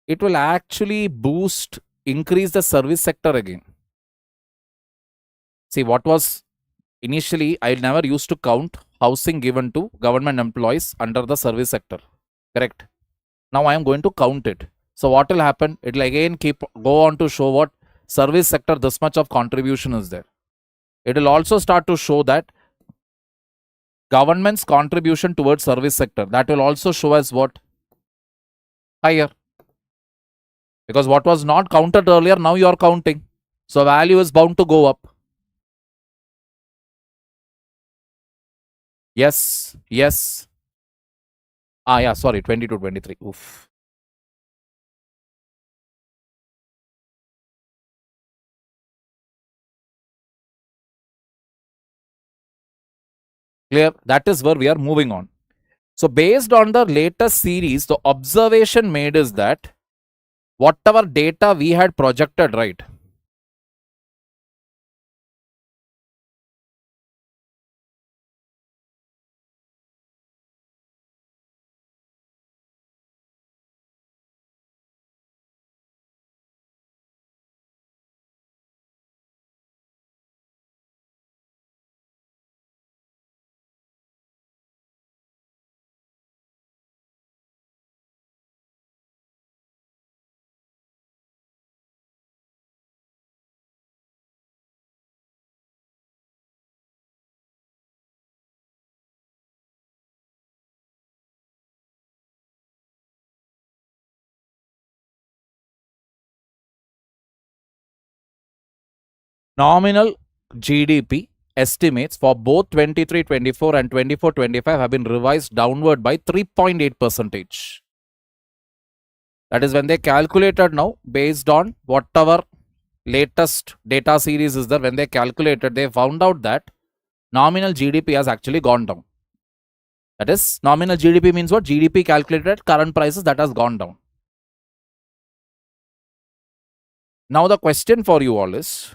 It will actually boost increase the service sector again. See, what was initially, I never used to count housing given to government employees under the service sector. Correct. Now I am going to count it. So what will happen? It will again go on to show what service sector this much of contribution is there. It will also start to show that government's contribution towards service sector, that will also show as what? Higher. Because what was not counted earlier, now you are counting. So value is bound to go up. Yes, yes. Yeah, sorry, 22, 23. Oof. Clear? That is where we are moving on. So based on the latest series, the observation made is that whatever data we had projected, right? Nominal GDP estimates for both 23-24 and 24-25 have been revised downward by 3.8 percentage. That is when they calculated now based on whatever latest data series is there. When they calculated, they found out that nominal GDP has actually gone down. That is, nominal GDP means what? GDP calculated at current prices, that has gone down. Now the question for you all is,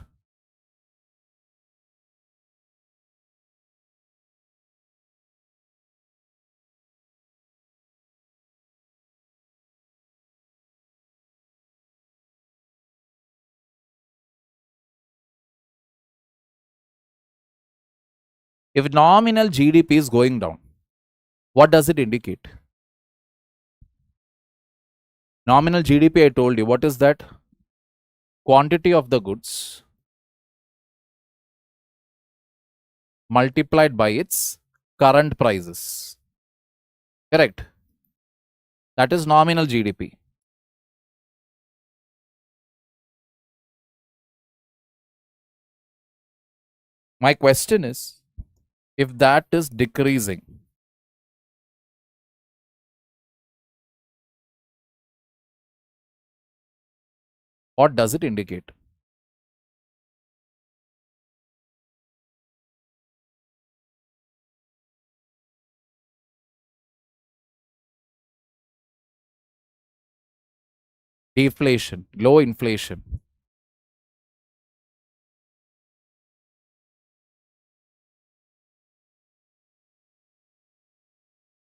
if nominal GDP is going down, what does it indicate? Nominal GDP, I told you, what is that? Quantity of the goods multiplied by its current prices. Correct. That is nominal GDP. My question is, if that is decreasing, what does it indicate? Deflation, low inflation.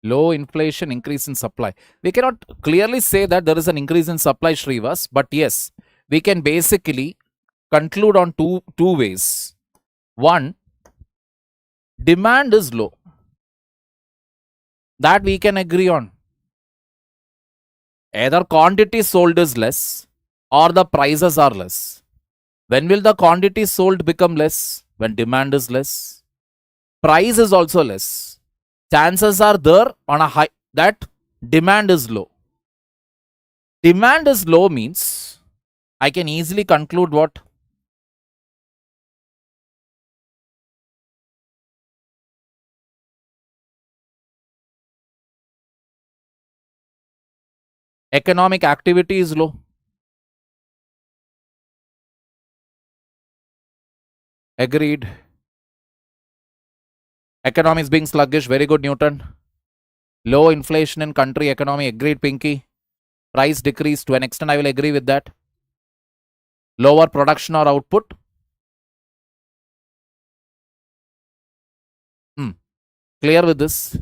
Low inflation, increase in supply. We cannot clearly say that there is an increase in supply, Shrivas, but yes, we can basically conclude on two ways. One, demand is low. That we can agree on. Either quantity sold is less or the prices are less. When will the quantity sold become less? When demand is less. Price is also less. Chances are there on a high that demand is low. Demand is low means I can easily conclude what? Economic activity is low. Agreed. Economy is being sluggish. Very good, Newton. Low inflation in country economy. Agreed, Pinky. Price decrease to an extent. I will agree with that. Lower production or output. Clear with this?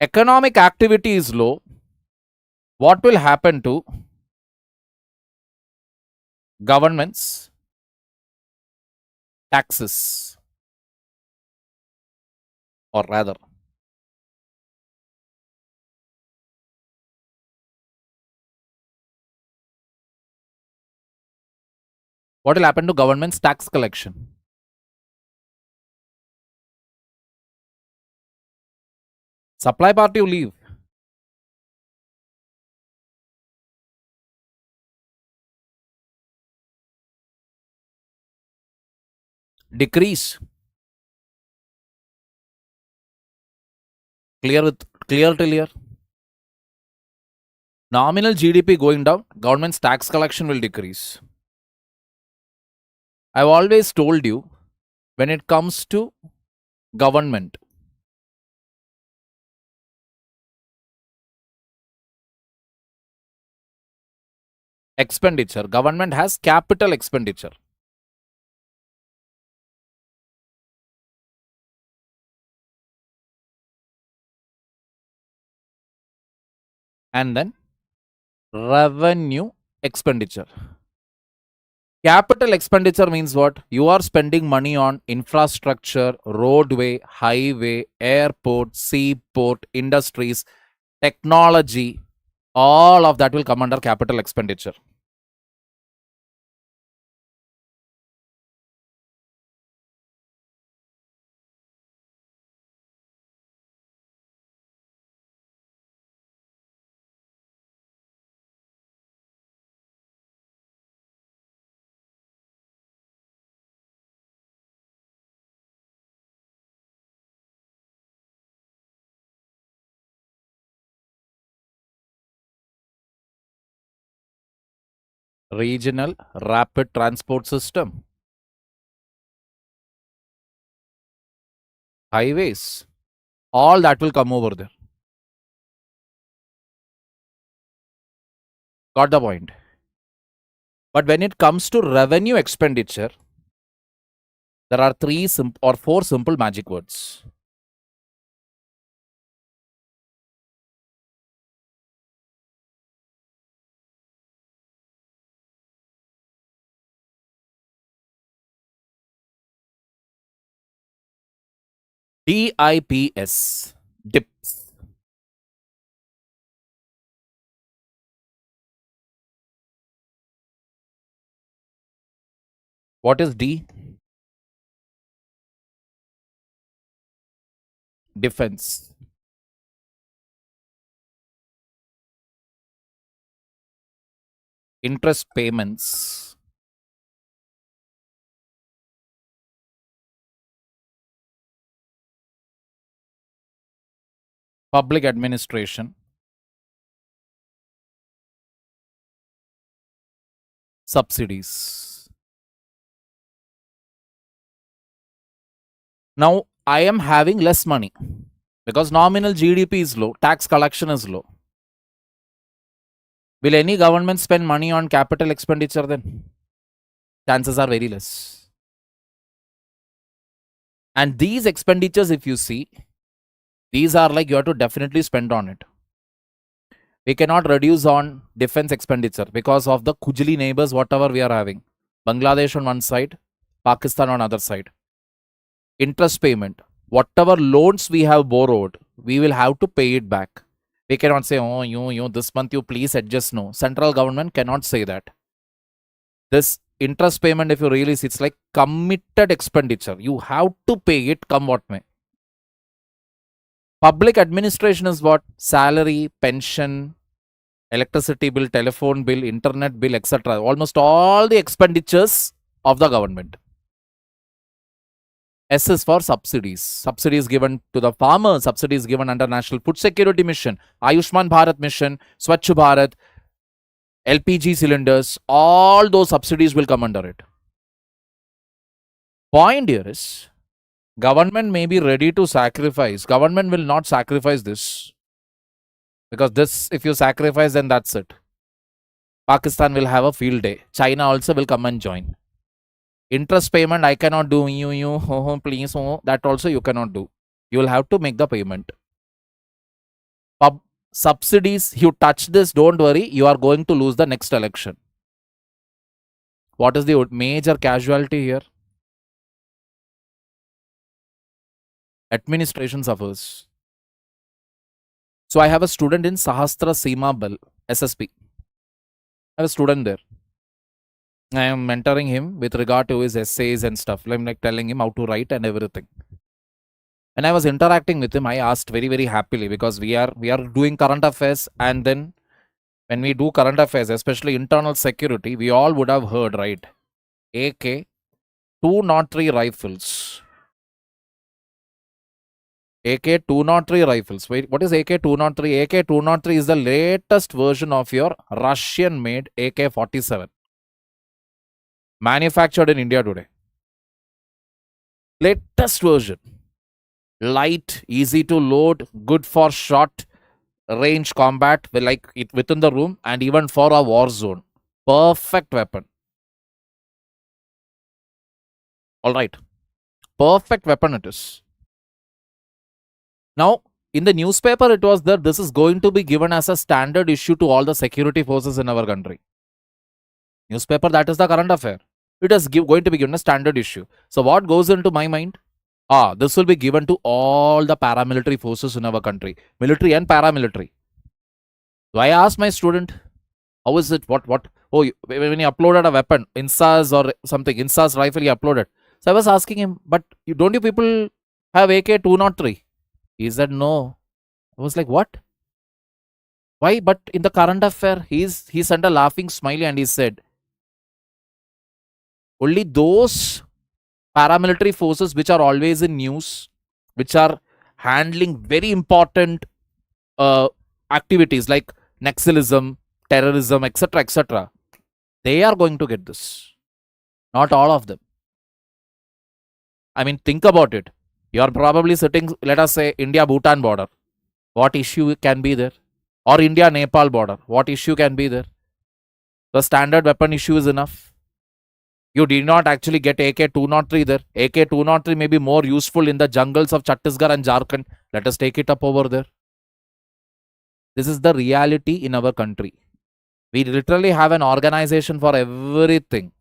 Economic activity is low. What will happen to governments, taxes, or rather, what will happen to government's tax collection? Supply party will leave. Decrease. Clear till here. Nominal GDP going down, government's tax collection will decrease. I've always told you, when it comes to government, expenditure, government has capital expenditure. And then revenue expenditure. Capital expenditure means what? You are spending money on infrastructure, roadway, highway, airport, seaport, industries, technology. All of that will come under capital expenditure. Regional rapid transport system, highways, all that will come over there. Got the point? But when it comes to revenue expenditure, there are four simple magic words. DIPS, dips. What is D? Defense. Interest payments. Public administration. Subsidies. Now, I am having less money because nominal GDP is low, tax collection is low. Will any government spend money on capital expenditure then? Chances are very less. And these expenditures, if you see, these are like you have to definitely spend on it. We cannot reduce on defense expenditure because of the Kujli neighbors, whatever we are having. Bangladesh on one side, Pakistan on other side. Interest payment. Whatever loans we have borrowed, we will have to pay it back. We cannot say, oh, you, this month you please adjust. No. Central government cannot say that. This interest payment, if you really see, it's like committed expenditure. You have to pay it come what may. Public administration is what? Salary, pension, electricity bill, telephone bill, internet bill, etc. Almost all the expenditures of the government. S is for subsidies. Subsidies given to the farmers, subsidies given under National Food Security Mission, Ayushman Bharat Mission, Swachh Bharat, LPG cylinders, all those subsidies will come under it. Point here is, government may be ready to sacrifice. Government will not sacrifice this. Because this, if you sacrifice, then that's it. Pakistan will have a field day. China also will come and join. Interest payment, I cannot do. Please, that also you cannot do. You will have to make the payment. Subsidies, you touch this, don't worry, you are going to lose the next election. What is the major casualty here? Administration suffers. So I have a student in Sahastra Seema Bal, SSP. I have a student there. I am mentoring him with regard to his essays and stuff. I'm like telling him how to write and everything. When I was interacting with him, I asked very, very happily, because we are doing current affairs, and then when we do current affairs, especially internal security, we all would have heard, right? AK 203 rifles. AK 203 rifles. Wait, what is AK 203? AK 203 is the latest version of your Russian made AK 47. Manufactured in India today. Latest version. Light, easy to load, good for short range combat, like it within the room, and even for a war zone. Perfect weapon. Alright. Perfect weapon it is. Now, in the newspaper, it was that this is going to be given as a standard issue to all the security forces in our country. Newspaper, that is the current affair. It is going to be given a standard issue. So what goes into my mind? This will be given to all the paramilitary forces in our country. Military and paramilitary. So I asked my student, how is it? What? Oh, when he uploaded a weapon, INSAS or something, INSAS rifle he uploaded. So I was asking him, but don't you people have AK 203? He said, no. I was like, what? Why? But in the current affair, he sent a laughing smiley and he said, only those paramilitary forces which are always in news, which are handling very important activities like Naxalism, terrorism, etc., they are going to get this. Not all of them. I mean, think about it. You are probably sitting, let us say, India-Bhutan border. What issue can be there? Or India-Nepal border. What issue can be there? The standard weapon issue is enough. You did not actually get AK 203 there. AK 203 may be more useful in the jungles of Chhattisgarh and Jharkhand. Let us take it up over there. This is the reality in our country. We literally have an organization for everything.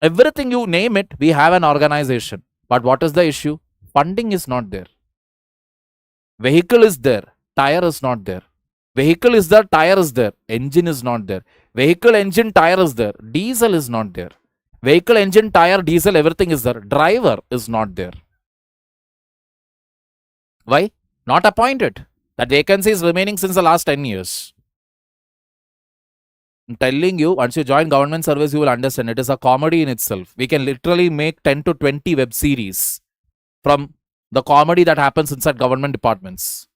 Everything you name it, we have an organization. But what is the issue? Funding is not there. Vehicle is there. Tire is not there. Vehicle is there. Tire is there. Engine is not there. Vehicle, engine, tire is there. Diesel is not there. Vehicle, engine, tire, diesel, everything is there. Driver is not there. Why? Not appointed. That vacancy is remaining since the last 10 years. I'm telling you, once you join government service, you will understand. It is a comedy in itself. We can literally make 10 to 20 web series from the comedy that happens inside government departments.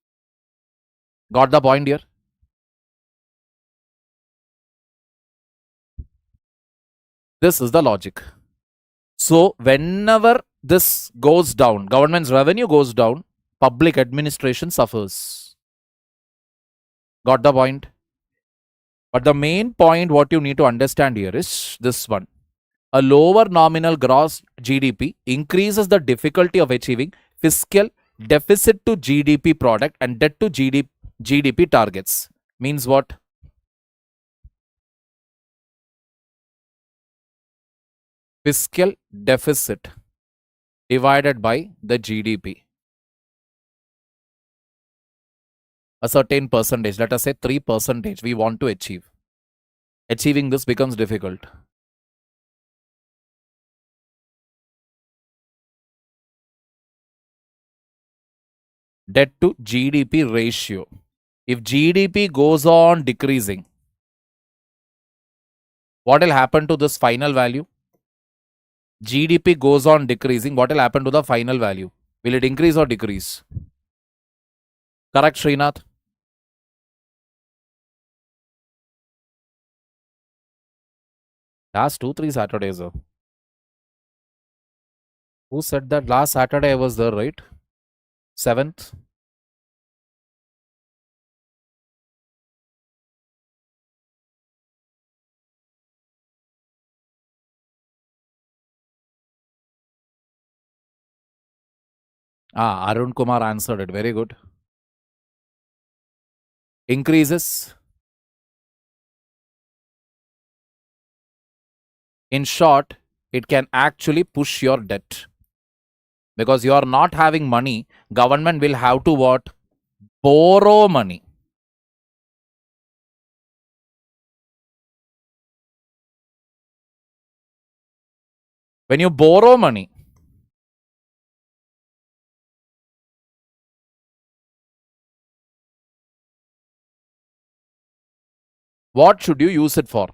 Got the point here? This is the logic. So, whenever this goes down, government's revenue goes down, public administration suffers. Got the point? But the main point what you need to understand here is this one. A lower nominal gross GDP increases the difficulty of achieving fiscal deficit to GDP product and debt to GDP targets. Means what? Fiscal deficit divided by the GDP. A certain percentage, let us say 3% we want to achieve. Achieving this becomes difficult. Debt to GDP ratio. If GDP goes on decreasing, what will happen to this final value? GDP goes on decreasing, what will happen to the final value? Will it increase or decrease? Correct, Srinath? Last 2-3 Saturdays. Who said that? Last Saturday I was there, right? 7th. Arun Kumar answered it. Very good. Increases. In short, it can actually push your debt. Because you are not having money, government will have to what? Borrow money. When you borrow money, what should you use it for?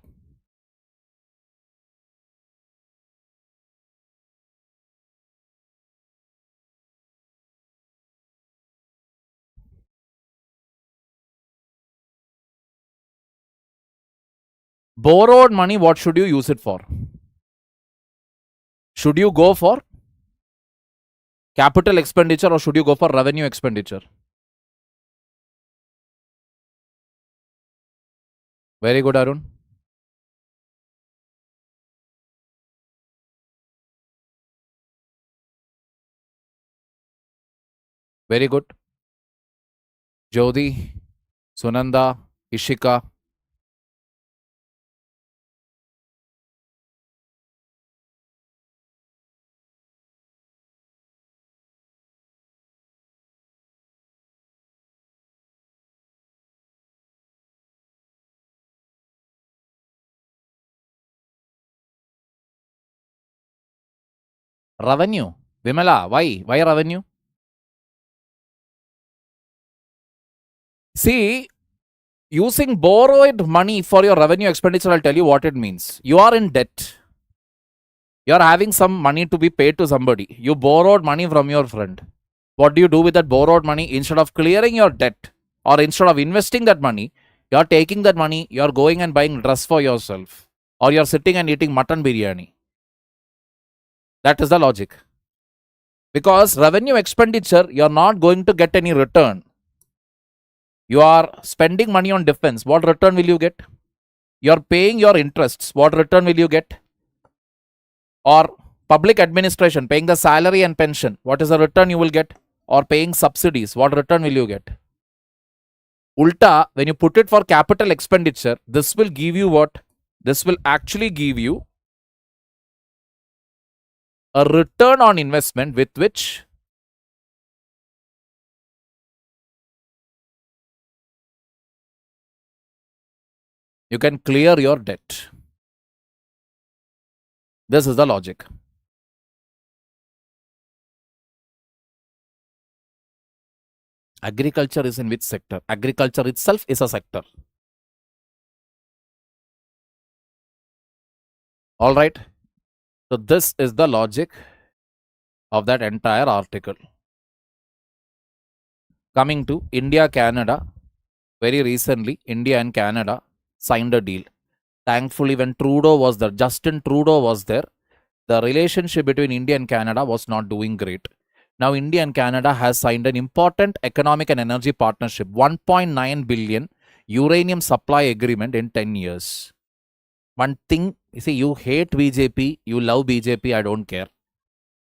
Borrowed money, what should you use it for? Should you go for capital expenditure or should you go for revenue expenditure? Very good, Arun. Very good. Jyoti, Sunanda, Ishika. Revenue. Vimala, why? Why revenue? See, using borrowed money for your revenue expenditure, I'll tell you what it means. You are in debt. You are having some money to be paid to somebody. You borrowed money from your friend. What do you do with that borrowed money? Instead of clearing your debt or instead of investing that money, you are taking that money, you are going and buying dress for yourself, or you are sitting and eating mutton biryani. That is the logic. Because revenue expenditure, you are not going to get any return. You are spending money on defense. What return will you get? You are paying your interests. What return will you get? Or public administration, paying the salary and pension. What is the return you will get? Or paying subsidies. What return will you get? Ulta, when you put it for capital expenditure, this will give you what? This will actually give you a return on investment with which you can clear your debt. This is the logic. Agriculture is in which sector? Agriculture itself is a sector. All right. So this is the logic of that entire article. Coming to India, Canada. Very recently, India and Canada signed a deal. Thankfully, when Trudeau was there, Justin Trudeau was there, the relationship between India and Canada was not doing great. Now, India and Canada has signed an important economic and energy partnership, 1.9 billion uranium supply agreement in 10 years. One thing, you see, you hate BJP, you love BJP, I don't care.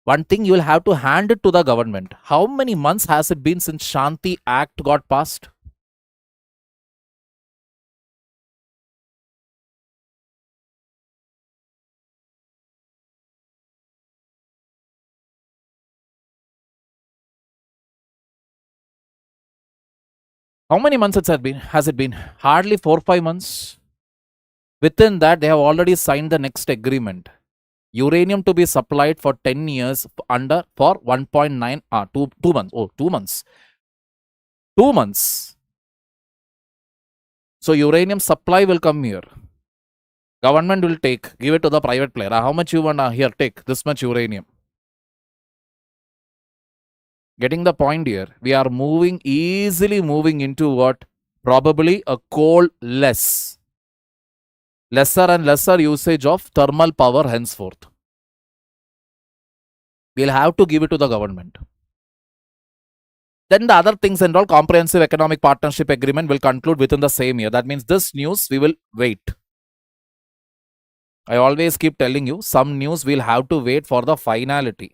One thing you will have to hand it to the government. How many months has it been since Shanti Act got passed? How many months has it been? Hardly 4-5 months. Within that, they have already signed the next agreement. Uranium to be supplied for 10 years under for 1.9 2 months. Oh, 2 months. 2 months. So uranium supply will come here. Government will give it to the private player. How much you want? Here, take this much uranium. Getting the point here. We are easily moving into what? Probably a coal less. Lesser and lesser usage of thermal power henceforth. We'll have to give it to the government. Then the other things and all, comprehensive economic partnership agreement will conclude within the same year. That means this news we will wait. I always keep telling you, some news we'll have to wait for the finality.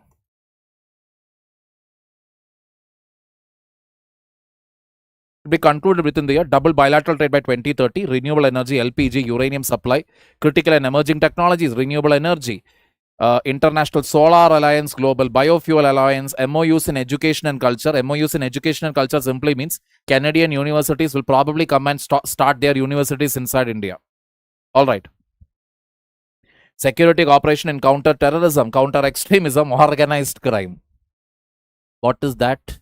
be concluded within the year. Double bilateral trade by 2030. Renewable energy, LPG, uranium supply, critical and emerging technologies, renewable energy, International Solar Alliance, Global Biofuel Alliance, MOUs in education and culture. MOUs in education and culture simply means Canadian universities will probably come and start their universities inside India. All right. Security cooperation in counter terrorism, counter extremism, organized crime. What is that?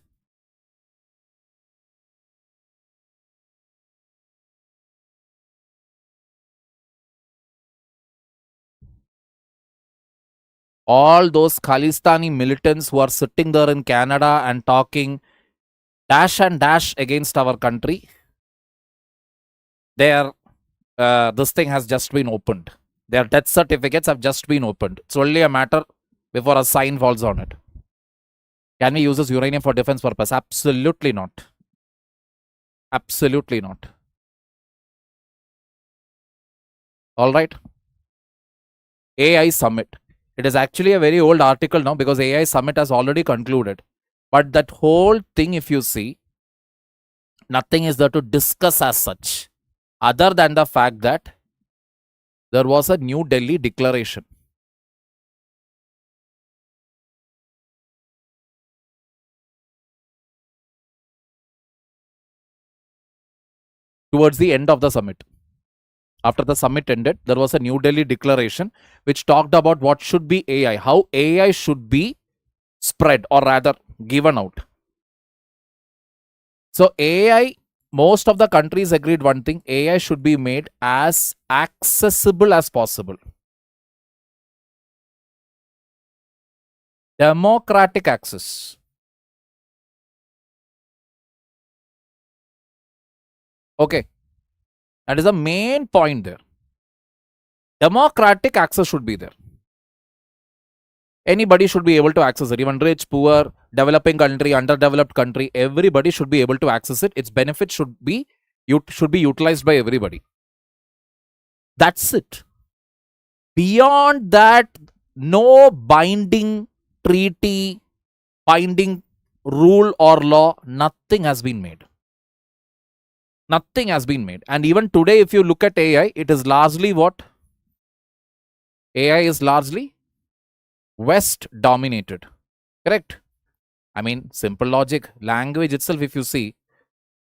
All those Khalistani militants who are sitting there in Canada and talking dash and dash against our country, their this thing has just been opened. Their death certificates have just been opened. It's only a matter before a sign falls on it. Can we use this uranium for defense purpose? Absolutely not. Absolutely not. All right. AI Summit. It is actually a very old article now because AI Summit has already concluded. But that whole thing, if you see, nothing is there to discuss as such, other than the fact that there was a New Delhi declaration. Towards the end of the summit. After the summit ended, there was a New Delhi declaration which talked about what should be AI, how AI should be spread or rather given out. So AI, most of the countries agreed one thing, AI should be made as accessible as possible. Democratic access. Okay. That is the main point there. Democratic access should be there. Anybody should be able to access it. Even rich, poor, developing country, underdeveloped country, everybody should be able to access it. Its benefits should be utilized by everybody. That's it. Beyond that, no binding treaty, binding rule or law, nothing has been made. Nothing has been made. And even today, if you look at AI, it is largely what? AI is largely West dominated. Correct? I mean, simple logic. Language itself, if you see,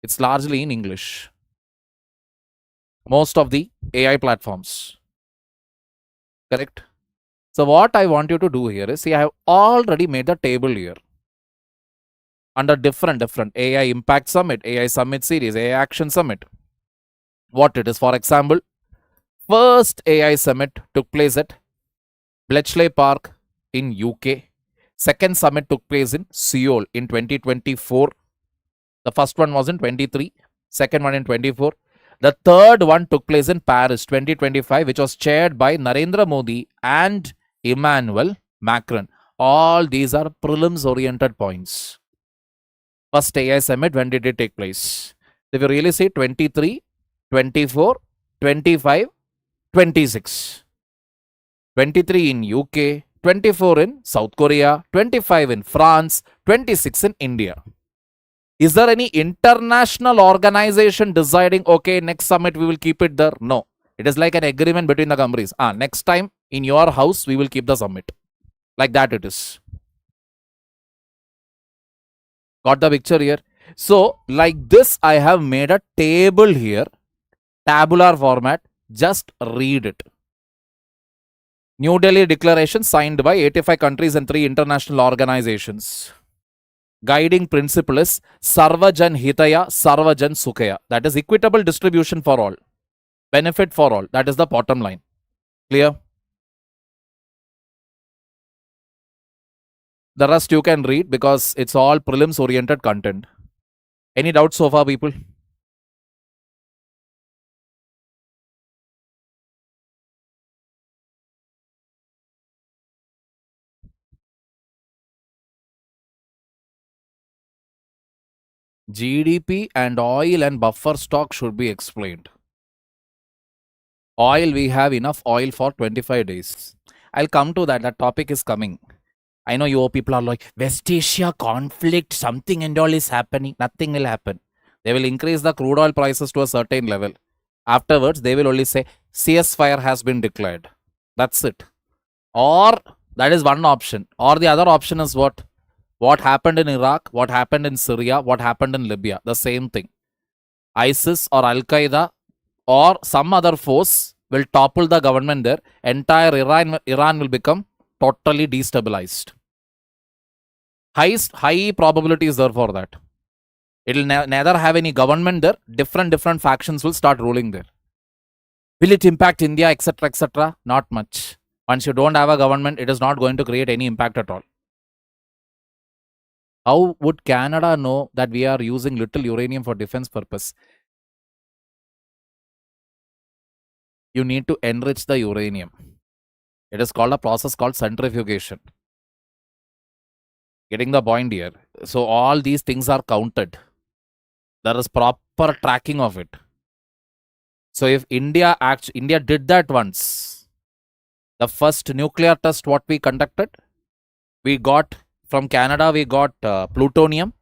it's largely in English. Most of the AI platforms. Correct? So what I want you to do here is, see, I have already made the table here. Under different AI Impact Summit, AI Summit Series, AI Action Summit. What it is, for example, first AI Summit took place at Bletchley Park in UK. Second summit took place in Seoul in 2024. The first one was in 23, second one in 24. The third one took place in Paris 2025, which was chaired by Narendra Modi and Emmanuel Macron. All these are prelims oriented points. First AI Summit, when did it take place? If you really see 23, 24, 25, 26. 23 in UK, 24 in South Korea, 25 in France, 26 in India. Is there any international organization deciding, okay, next summit we will keep it there? No. It is like an agreement between the countries. Next time in your house we will keep the summit. Like that it is. Got the picture here? So, like this, I have made a table here, tabular format. Just read it. New Delhi Declaration signed by 85 countries and 3 international organizations. Guiding principle is Sarvajan Hitaya, Sarvajan Sukhaya. That is equitable distribution for all. Benefit for all. That is the bottom line. Clear? The rest you can read because it's all prelims oriented content. Any doubts so far, people? GDP and oil and buffer stock should be explained. Oil, we have enough oil for 25 days. I'll come to that. That topic is coming. I know you people are like, West Asia conflict, something and all is happening. Nothing will happen. They will increase the crude oil prices to a certain level. Afterwards, they will only say ceasefire has been declared. That's it. Or that is one option. Or the other option is what? What happened in Iraq, what happened in Syria, what happened in Libya. The same thing. ISIS or Al Qaeda or some other force will topple the government there. Entire Iran will become totally destabilized. High probability is there for that. It will neither have any government there. Different factions will start ruling there. Will it impact India, etc., etc.? Not much. Once you don't have a government, it is not going to create any impact at all. How would Canada know that we are using little uranium for defense purpose? You need to enrich the uranium. It is called a process called centrifugation. Getting the point here. So all these things are counted. There is proper tracking of it. So if India did that once, the first nuclear test what we conducted, we got from Canada, we got plutonium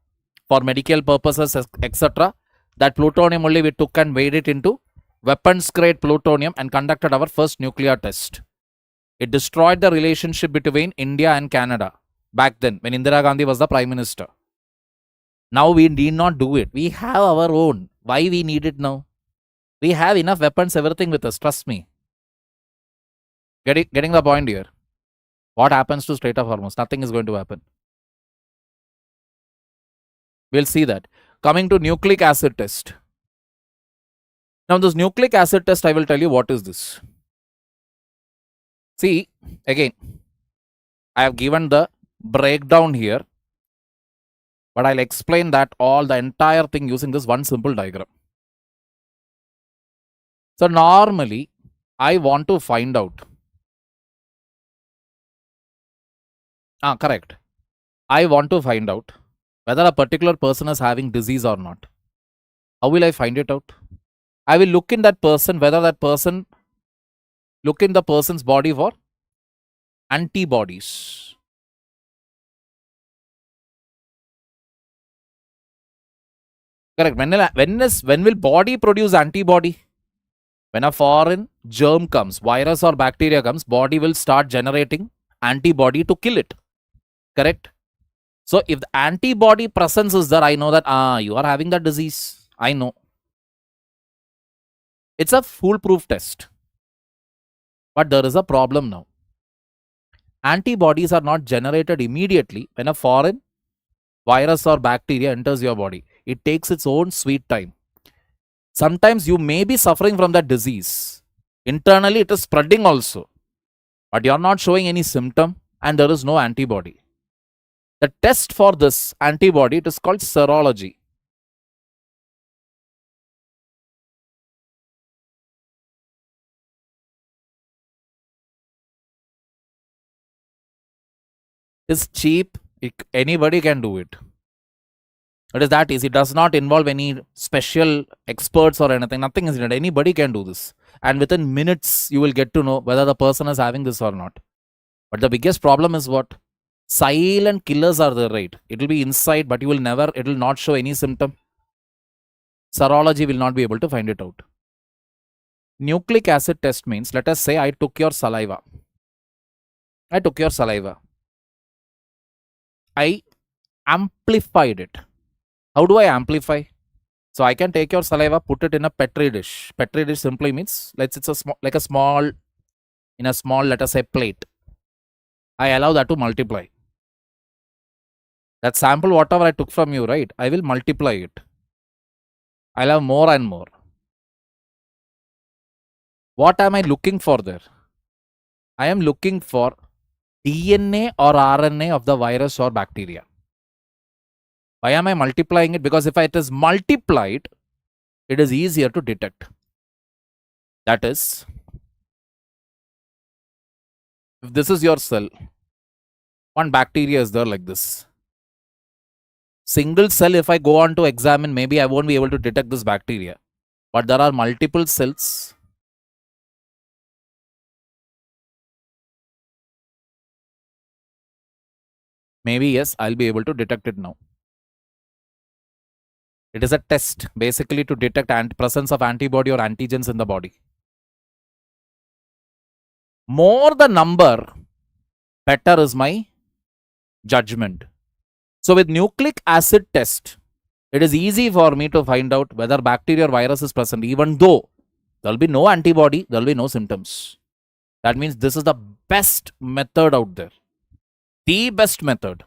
for medical purposes, etc. That plutonium only we took and made it into weapons grade plutonium and conducted our first nuclear test. It destroyed the relationship between India and Canada back then when Indira Gandhi was the Prime Minister. Now we need not do it. We have our own. Why we need it now? We have enough weapons, everything with us. Trust me. Getting the point here. What happens to Strait of Hormuz? Nothing is going to happen. We'll see that. Coming to nucleic acid test. Now this nucleic acid test, I will tell you what is this. See, again, I have given the breakdown here, but I'll explain that all the entire thing using this one simple diagram. So normally, I want to find out. Correct. I want to find out whether a particular person is having disease or not. How will I find it out? I will look in that person, whether that person, look in the person's body for antibodies. Correct. When will body produce antibody? When a foreign germ comes, virus or bacteria comes, body will start generating antibody to kill it. Correct? So if the antibody presence is there, I know that you are having that disease. I know. It's a foolproof test. But there is a problem now. Antibodies are not generated immediately when a foreign virus or bacteria enters your body. It takes its own sweet time. Sometimes you may be suffering from that disease. Internally, it is spreading also. But you are not showing any symptom and there is no antibody. The test for this antibody, it is called serology. It's cheap. Anybody can do it. It is that easy. It does not involve any special experts or anything. Nothing is needed. Anybody can do this. And within minutes, you will get to know whether the person is having this or not. But the biggest problem is what? Silent killers are there, right? It will be inside, but it will not show any symptom. Serology will not be able to find it out. Nucleic acid test means, let us say I took your saliva. I amplified it. How do I amplify? So I can take your saliva, put it in a petri dish. Petri dish simply means, let's it's a small, in a small, let us say, plate. I allow that to multiply. That sample, whatever I took from you, right? I will multiply it. I'll have more and more. What am I looking for there? I am looking for DNA or RNA of the virus or bacteria. Why am I multiplying it? Because if it is multiplied, it is easier to detect. That is, if this is your cell, one bacteria is there like this. Single cell, if I go on to examine, maybe I won't be able to detect this bacteria. But there are multiple cells. Maybe yes, I'll be able to detect it now. It is a test basically to detect presence of antibody or antigens in the body. More the number, better is my judgment. So with nucleic acid test, it is easy for me to find out whether bacteria or virus is present, even though there will be no antibody, there will be no symptoms. That means this is the best method out there. The best method.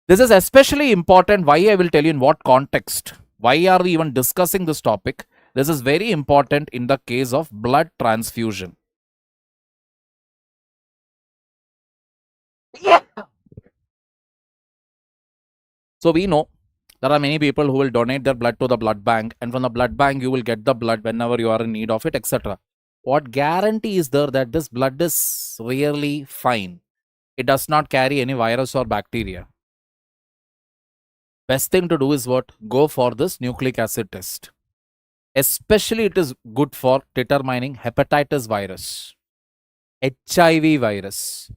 This is especially important. Why? I will tell you in what context. Why are we even discussing this topic? This is very important in the case of blood transfusion. So we know there are many people who will donate their blood to the blood bank, and from the blood bank you will get the blood whenever you are in need of it, etc. What guarantee is there that this blood is really fine? It does not carry any virus or bacteria. Best thing to do is what? Go for this nucleic acid test. Especially it is good for determining hepatitis virus, HIV virus,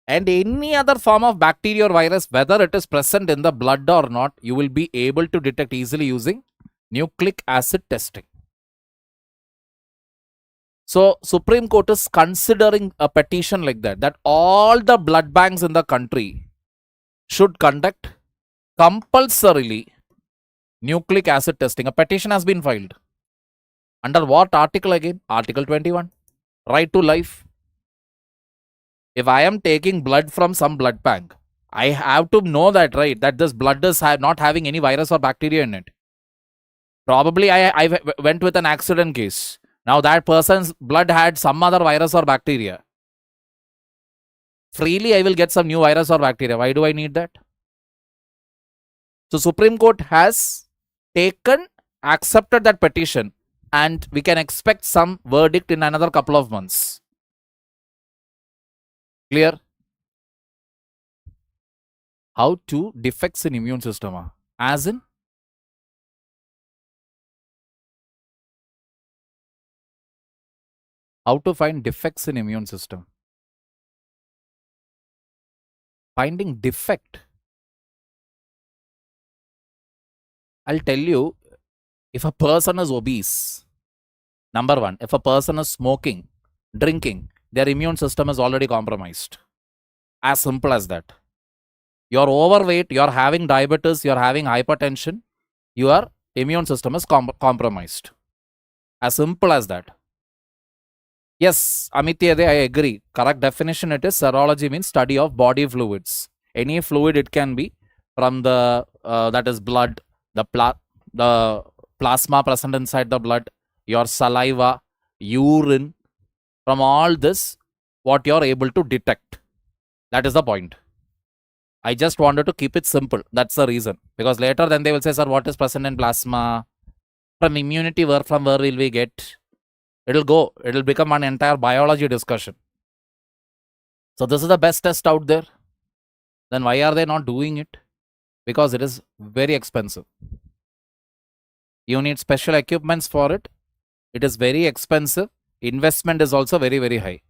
and any other form of bacteria or virus, whether it is present in the blood or not, you will be able to detect easily using nucleic acid testing. So Supreme Court is considering a petition like that all the blood banks in the country should conduct compulsorily nucleic acid testing. A petition has been filed. Under what article again? Article 21. Right to life. If I am taking blood from some blood bank, I have to know that, right, that this blood is not having any virus or bacteria in it. Probably I went with an accident case. Now that person's blood had some other virus or bacteria. Freely I will get some new virus or bacteria. Why do I need that? So Supreme Court has accepted that petition, and we can expect some verdict in another couple of months. Clear? How to defects in immune system? As in? How to find defects in immune system? Finding defect. I'll tell you, if a person is obese, number one, if a person is smoking, drinking, their immune system is already compromised. As simple as that. You're overweight, you're having diabetes, you're having hypertension, your immune system is compromised. As simple as that. Yes, Amitya, I agree. Correct definition it is serology means study of body fluids. Any fluid it can be from the, that is blood, the plasma present inside the blood, your saliva, urine, from all this, what you're able to detect. That is the point. I just wanted to keep it simple. That's the reason. Because later then they will say, sir, what is present in plasma? From immunity, from where will we get? It'll go. It'll become an entire biology discussion. So this is the best test out there. Then why are they not doing it? Because it is very expensive. You need special equipments for it. It is very expensive. Investment is also very, very high.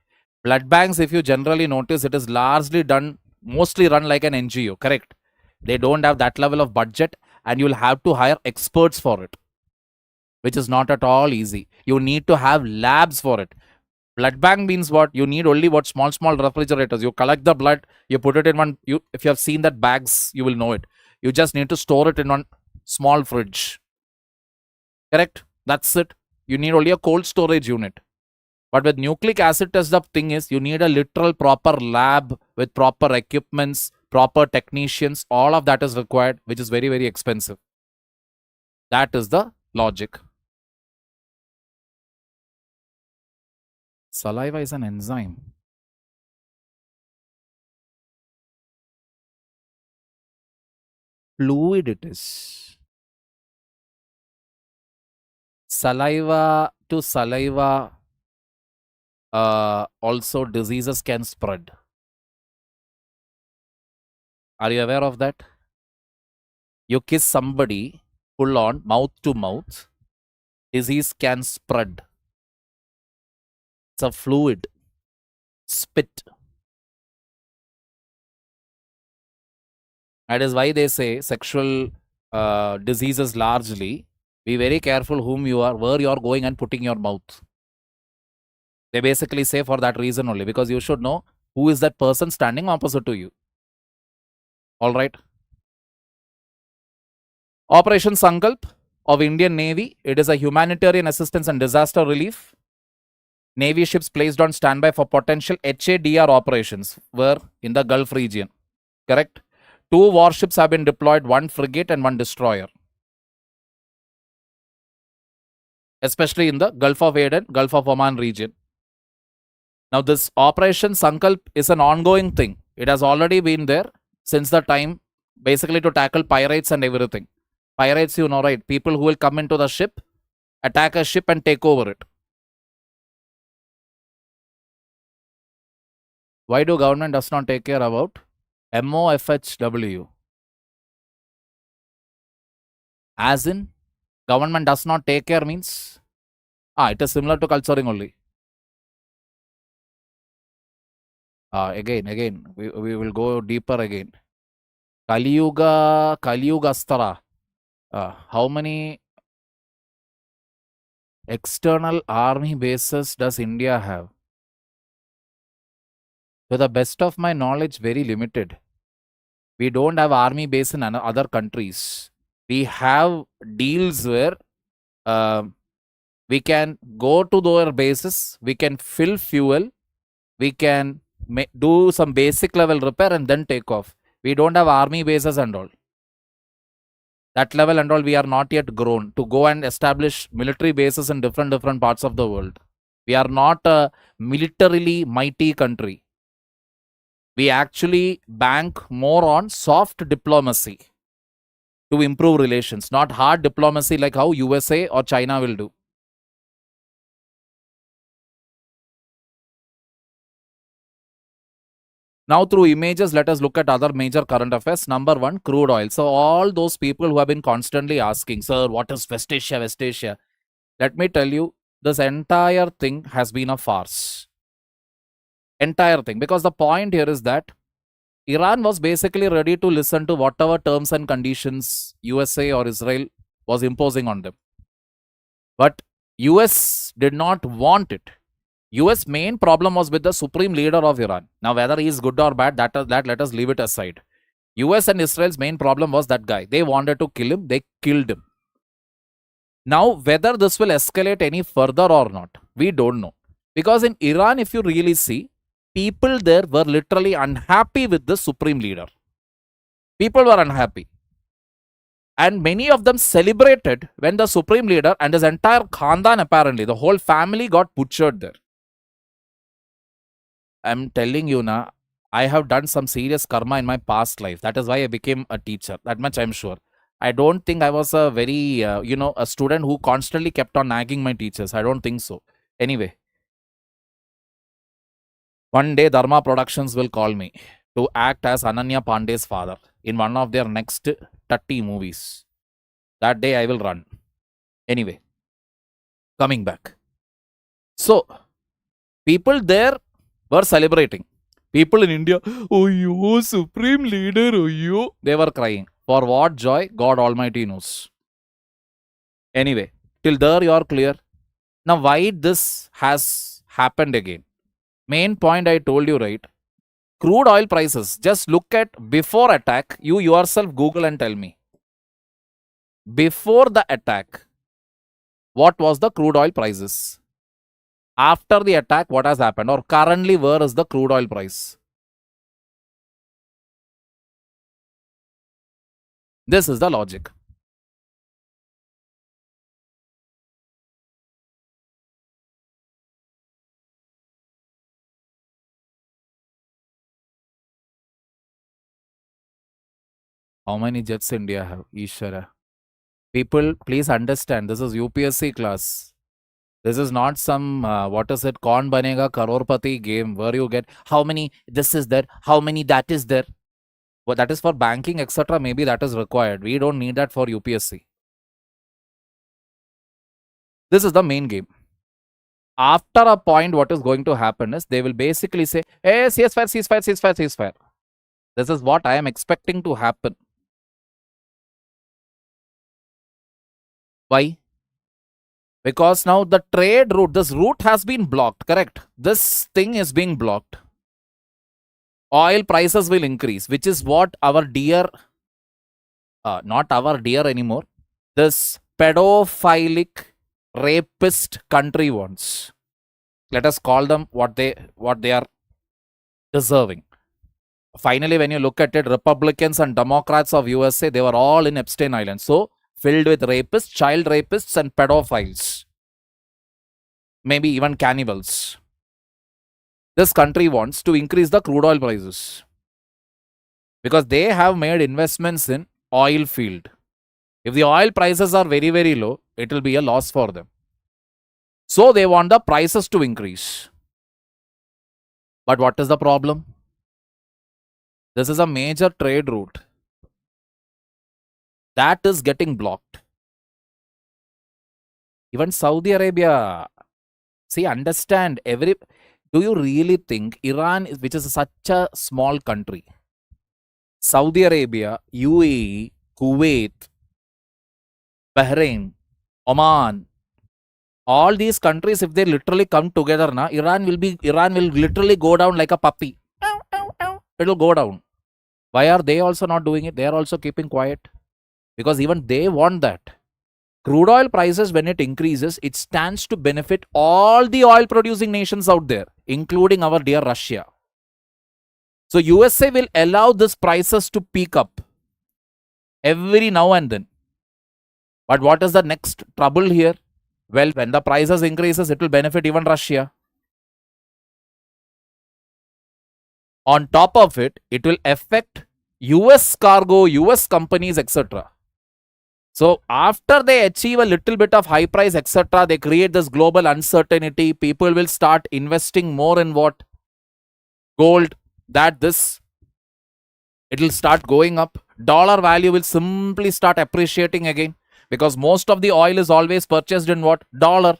Blood banks, if you generally notice, it is largely done, mostly run like an NGO, correct? They don't have that level of budget, and you'll have to hire experts for it, which is not at all easy. You need to have labs for it. Blood bank means what? You need only what? Small refrigerators. You collect the blood, you put it in one, if you have seen that bags, you will know it. You just need to store it in one small fridge. Correct? That's it. You need only a cold storage unit. But with nucleic acid test, the thing is, you need a literal proper lab with proper equipments, proper technicians. All of that is required, which is very, very expensive. That is the logic. Saliva is an enzyme. Fluid it is. Saliva to saliva, also diseases can spread. Are you aware of that? You kiss somebody full on, mouth to mouth, disease can spread. It's a fluid. Spit. That is why they say sexual diseases largely, be very careful whom you are, where you are going and putting your mouth. They basically say for that reason only, because you should know who is that person standing opposite to you. All right. Operation Sankalp of Indian Navy. It is a humanitarian assistance and disaster relief. Navy ships placed on standby for potential HADR operations were in the Gulf region. Correct? 2 warships have been deployed, 1 frigate and 1 destroyer. Especially in the Gulf of Aden, Gulf of Oman region. Now, this Operation Sankalp is an ongoing thing. It has already been there since the time, basically to tackle pirates and everything. Pirates, you know, right? People who will come into the ship, attack a ship and take over it. Why do government does not take care about MOFHW? As in, government does not take care means? It is similar to culturing only. Again, we will go deeper again. Kaliyugastara. How many external army bases does India have? To the best of my knowledge, very limited. We don't have army base in other countries. We have deals where we can go to their bases, we can fill fuel, we can do some basic level repair and then take off. We don't have army bases and all. That level and all, we are not yet grown to go and establish military bases in different parts of the world. We are not a militarily mighty country. We actually bank more on soft diplomacy to improve relations, not hard diplomacy like how USA or China will do. Now, through images, let us look at other major current affairs. Number 1, crude oil. So, all those people who have been constantly asking, sir, what is West Asia, West Asia? Let me tell you, this entire thing has been a farce. Entire thing. Because the point here is that Iran was basically ready to listen to whatever terms and conditions USA or Israel was imposing on them. But US did not want it. US main problem was with the supreme leader of Iran. Now, whether he is good or bad, that let us leave it aside. US and Israel's main problem was that guy. They wanted to kill him. They killed him. Now, whether this will escalate any further or not, we don't know. Because in Iran, if you really see, people there were literally unhappy with the supreme leader. People were unhappy. And many of them celebrated when the supreme leader and his entire Khandan, apparently, the whole family got butchered there. I'm telling you now, I have done some serious karma in my past life. That is why I became a teacher. That much I'm sure. I don't think I was a very, a student who constantly kept on nagging my teachers. I don't think so. Anyway, one day Dharma Productions will call me to act as Ananya Pandey's father in one of their next 30 movies. That day I will run. Anyway, coming back. So, people there were celebrating. People in India, oh, you supreme leader, oh, you. They were crying. For what joy, God Almighty knows. Anyway, till there you are clear. Now, why this has happened again? Main point I told you, right? Crude oil prices. Just look at before attack. You yourself Google and tell me. Before the attack, what was the crude oil prices? After the attack, what has happened? Or currently, where is the crude oil price? This is the logic. How many jets India have? Ishara. People, please understand, this is UPSC class. This is not some, what is it, Kaun Banega Karorpati game where you get how many this is there, how many that is there. Well, that is for banking, etc. Maybe that is required. We don't need that for UPSC. This is the main game. After a point, what is going to happen is they will basically say, hey, ceasefire, ceasefire, ceasefire, ceasefire. This is what I am expecting to happen. Why? Because now the trade route, this route has been blocked, correct? This thing is being blocked. Oil prices will increase, which is what our dear, not our dear anymore, this pedophilic rapist country wants. Let us call them what they are deserving. Finally, when you look at it, Republicans and Democrats of USA, they were all in Epstein Island. So, filled with rapists, child rapists and pedophiles. Maybe even cannibals. This country wants to increase the crude oil prices. Because they have made investments in oil field. If the oil prices are very, very low, it will be a loss for them. So, they want the prices to increase. But what is the problem? This is a major trade route that is getting blocked. Even Saudi Arabia, see, understand do you really think Iran, which is such a small country, Saudi Arabia, UAE, Kuwait, Bahrain, Oman, all these countries, if they literally come together, Iran will literally go down like a puppy. It will go down. Why are they also not doing it? They are also keeping quiet. Because even they want that. Crude oil prices, when it increases, it stands to benefit all the oil producing nations out there, including our dear Russia. So USA will allow these prices to peak up every now and then. But what is the next trouble here? Well, when the prices increases, it will benefit even Russia. On top of it, it will affect US cargo, US companies, etc. So after they achieve a little bit of high price, etc., they create this global uncertainty. People will start investing more in what? Gold. It will start going up. Dollar value will simply start appreciating again. Because most of the oil is always purchased in what? Dollar.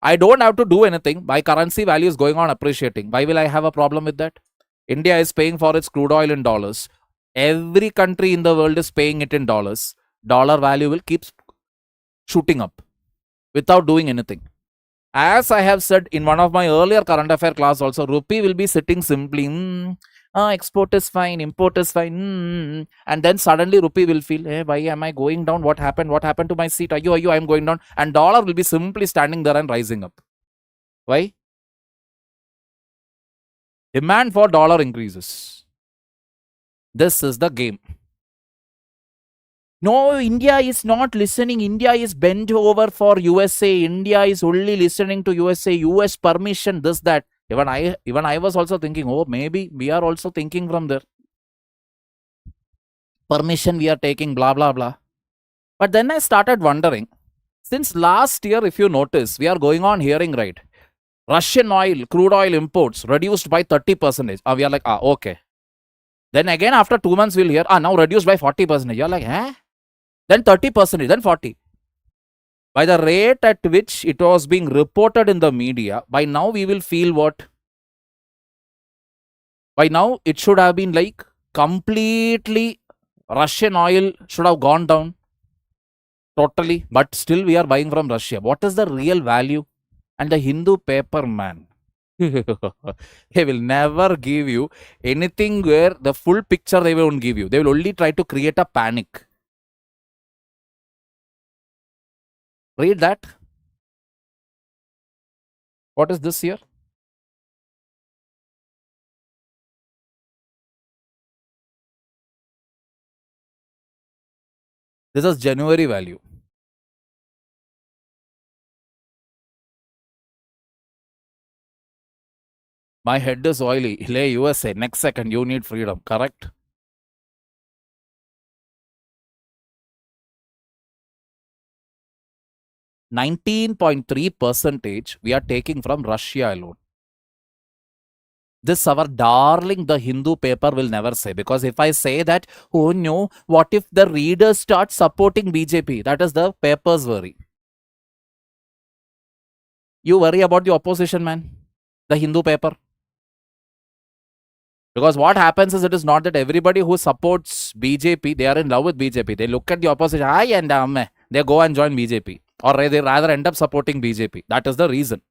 I don't have to do anything. My currency value is going on appreciating. Why will I have a problem with that? India is paying for its crude oil in dollars. Every country in the world is paying it in dollars. Dollar value will keep shooting up without doing anything. As I have said in one of my earlier current affair class also, rupee will be sitting simply, export is fine, import is fine, and then suddenly rupee will feel, hey, why am I going down? What happened? What happened to my seat? I am going down. And dollar will be simply standing there and rising up. Why? Demand for dollar increases. This is the game. No, India is not listening. India is bent over for USA. India is only listening to USA. US permission, this, that. Even I was also thinking, oh, maybe we are also thinking from there. Permission we are taking, blah, blah, blah. But then I started wondering, since last year, if you notice, we are going on hearing, right? Russian oil, crude oil imports reduced by 30%. We are like, okay. Then again, after 2 months, we'll hear, now reduced by 40%. You're like, Then 30%, then 40%. By the rate at which it was being reported in the media, by now we will feel what? By now, it should have been like completely Russian oil should have gone down totally, but still we are buying from Russia. What is the real value? And the Hindu paper, man, they will never give you anything where the full picture they won't give you. They will only try to create a panic. Read that. What is this here? This is January value. My head is oily. Lay USA. Next second, you need freedom. Correct? %19.3% we are taking from Russia alone. This our darling, the Hindu paper will never say. Because if I say that, oh no, what if the readers start supporting BJP? That is the paper's worry. You worry about the opposition, man. The Hindu paper. Because what happens is, it is not that everybody who supports BJP, they are in love with BJP. They look at the opposition, and they go and join BJP. Or they rather end up supporting BJP. That is the reason.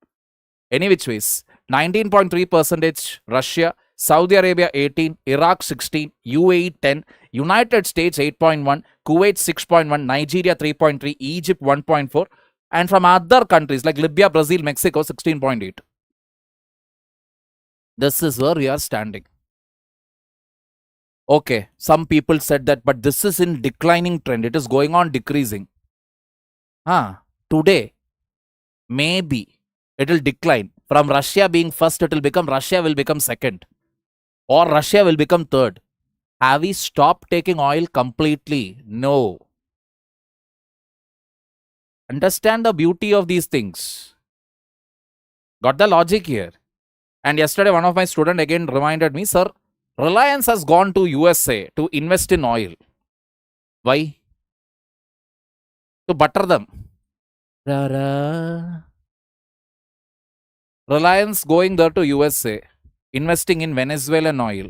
Any which ways, 19.3% Russia, Saudi Arabia 18, Iraq 16, UAE 10, United States 8.1, Kuwait 6.1, Nigeria 3.3, Egypt 1.4, and from other countries like Libya, Brazil, Mexico 16.8. This is where we are standing. Okay, some people said that, but this is in declining trend. It is going on decreasing. Today, maybe it will decline. From Russia being first, it will become Russia will become second. Or Russia will become third. Have we stopped taking oil completely? No. Understand the beauty of these things. Got the logic here? And yesterday, one of my students again reminded me, sir, Reliance has gone to USA to invest in oil. Why? To butter them. Reliance going there to USA, investing in Venezuelan oil.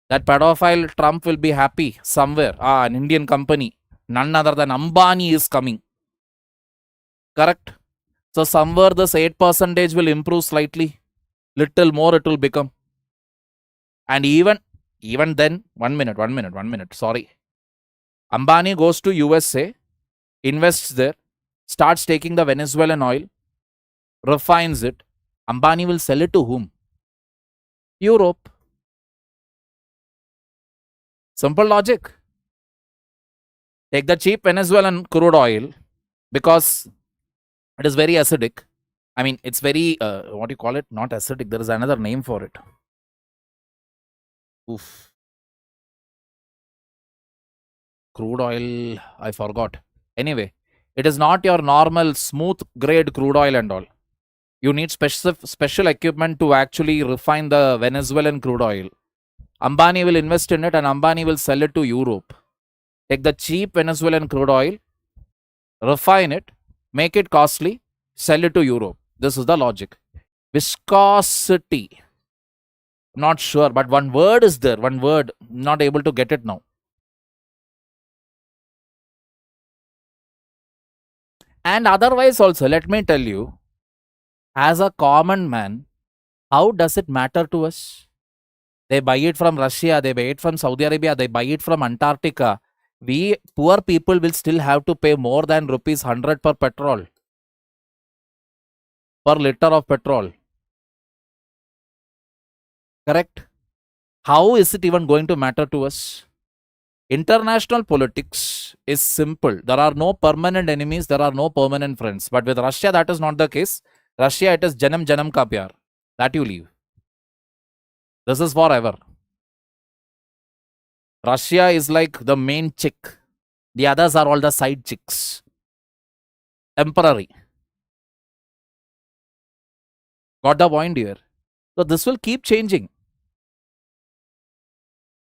That pedophile Trump will be happy somewhere. An Indian company, none other than Ambani is coming. Correct? So somewhere this 8% will improve slightly. Little more it will become. And even then, one minute, sorry. Ambani goes to USA, invests there, starts taking the Venezuelan oil, refines it. Ambani will sell it to whom? Europe. Simple logic. Take the cheap Venezuelan crude oil because it is very acidic. I mean, it's very, what do you call it? Not acidic. There is another name for it. Oof. Crude oil, I forgot. Anyway, it is not your normal smooth grade crude oil and all. You need special equipment to actually refine the Venezuelan crude oil. Ambani will invest in it and Ambani will sell it to Europe. Take the cheap Venezuelan crude oil, refine it, make it costly, sell it to Europe. This is the logic. Viscosity. Not sure, but one word is there. One word, not able to get it now. And otherwise also, let me tell you, as a common man, how does it matter to us? They buy it from Russia, they buy it from Saudi Arabia, they buy it from Antarctica. We poor people will still have to pay more than rupees 100 per petrol. Per liter of petrol. Correct? How is it even going to matter to us? International politics is simple. There are no permanent enemies, there are no permanent friends. But with Russia, that is not the case. Russia, it is janam janam ka pyar. That you leave. This is forever. Russia is like the main chick. The others are all the side chicks. Temporary. Got the point here? So this will keep changing.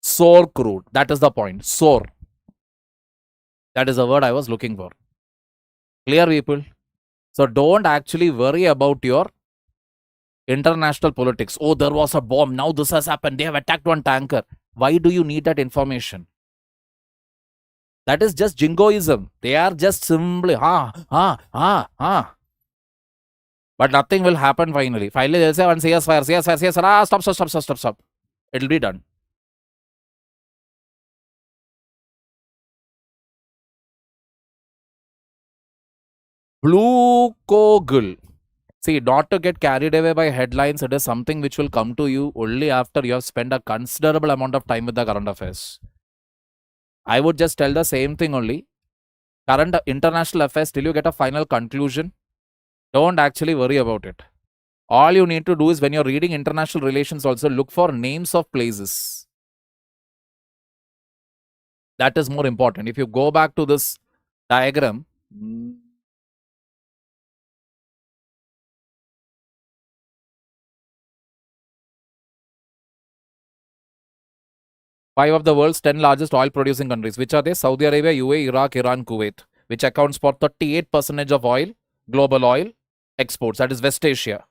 Soar crude. That is the point. Soar. That is the word I was looking for. Clear, people? So don't actually worry about your international politics. Oh, there was a bomb. Now this has happened. They have attacked one tanker. Why do you need that information? That is just jingoism. They are just simply, But nothing will happen finally. Finally, they'll say, ceasefire, stop. It'll be done. Blue Kogel. See, not to get carried away by headlines, it is something which will come to you only after you have spent a considerable amount of time with the current affairs. I would just tell the same thing only. Current international affairs, till you get a final conclusion, don't actually worry about it. All you need to do is when you're reading international relations also, look for names of places. That is more important. If you go back to this diagram, five of the world's 10 largest oil producing countries. Which are they? Saudi Arabia, UAE, Iraq, Iran, Kuwait, which accounts for 38% of oil, global oil exports. That is West Asia.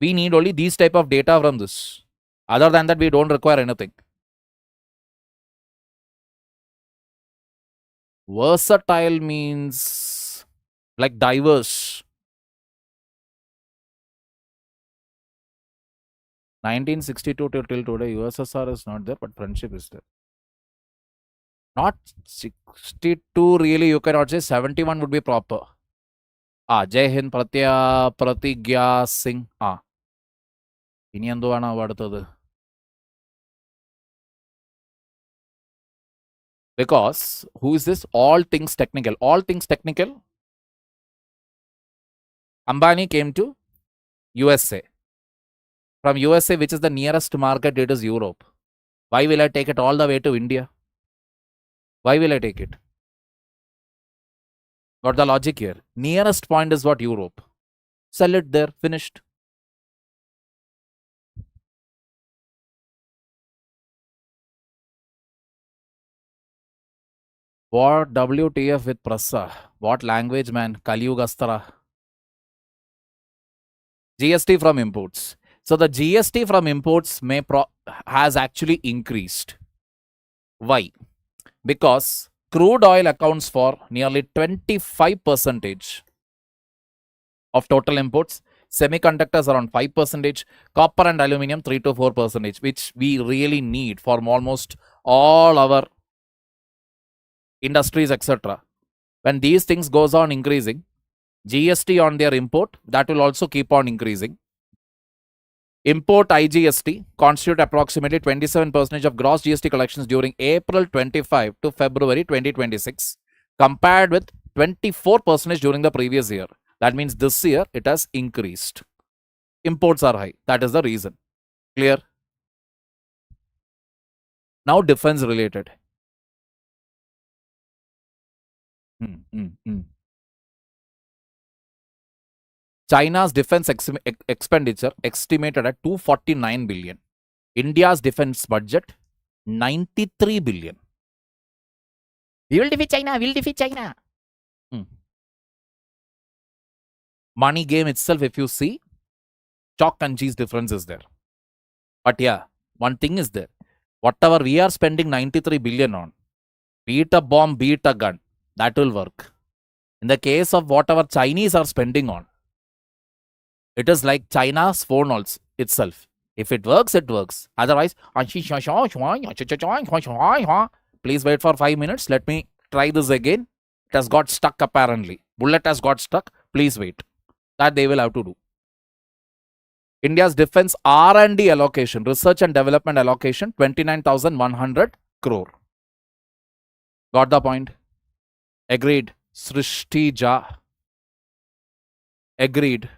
We need only these type of data from this. Other than that, we don't require anything. Versatile means like diverse. 1962 till today, USSR is not there, but friendship is there. Not 62 really, you cannot say. 71 would be proper. Jai Hind, Pratigya Singh. ഇനി എന്തുവാണ് അടുത്തത്? Because who is this? All things technical. All things technical. Ambani came to USA. From USA, which is the nearest market, it is Europe. Why will I take it all the way to India? Why will I take it? Got the logic here. Nearest point is what? Europe. Sell it there. Finished. What WTF with Prasa? What language, man? Kaliyugastara. GST from imports. So the GST from imports has actually increased. Why? Because crude oil accounts for nearly 25% of total imports. Semiconductors around 5%. Copper and aluminium 3 to 4%, which we really need for almost all our industries, etc. When these things goes on increasing, GST on their import, that will also keep on increasing. Import IGST constitute approximately 27% of gross GST collections during April 25 to February 2026, compared with 24% during the previous year. That means this year it has increased. Imports are high. That is the reason. Clear? Now defense related. China's defense expenditure estimated at 249 billion. India's defense budget 93 billion. We will defeat China. We will defeat China. Money game itself, if you see, chalk and cheese difference is there. But yeah, one thing is there. Whatever we are spending 93 billion on, be it a bomb, be it a gun, that will work. In the case of whatever Chinese are spending on, it is like China's phone also itself. If it works, it works. Otherwise, please wait for 5 minutes. Let me try this again. It has got stuck apparently. Bullet has got stuck. Please wait. That they will have to do. India's defense R&D allocation, research and development allocation, 29,100 crore. Got the point? Agreed. Srishtija. Agreed.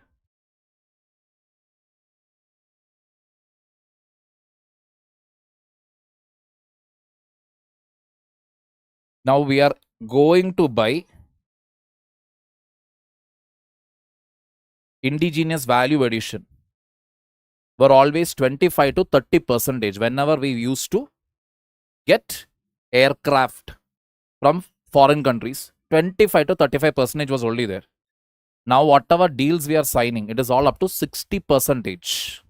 Now we are going to buy indigenous value addition. Were always 25 to 30% whenever we used to get aircraft from foreign countries. 25 to 35% was only there. Now whatever deals we are signing, it is all up to 60%.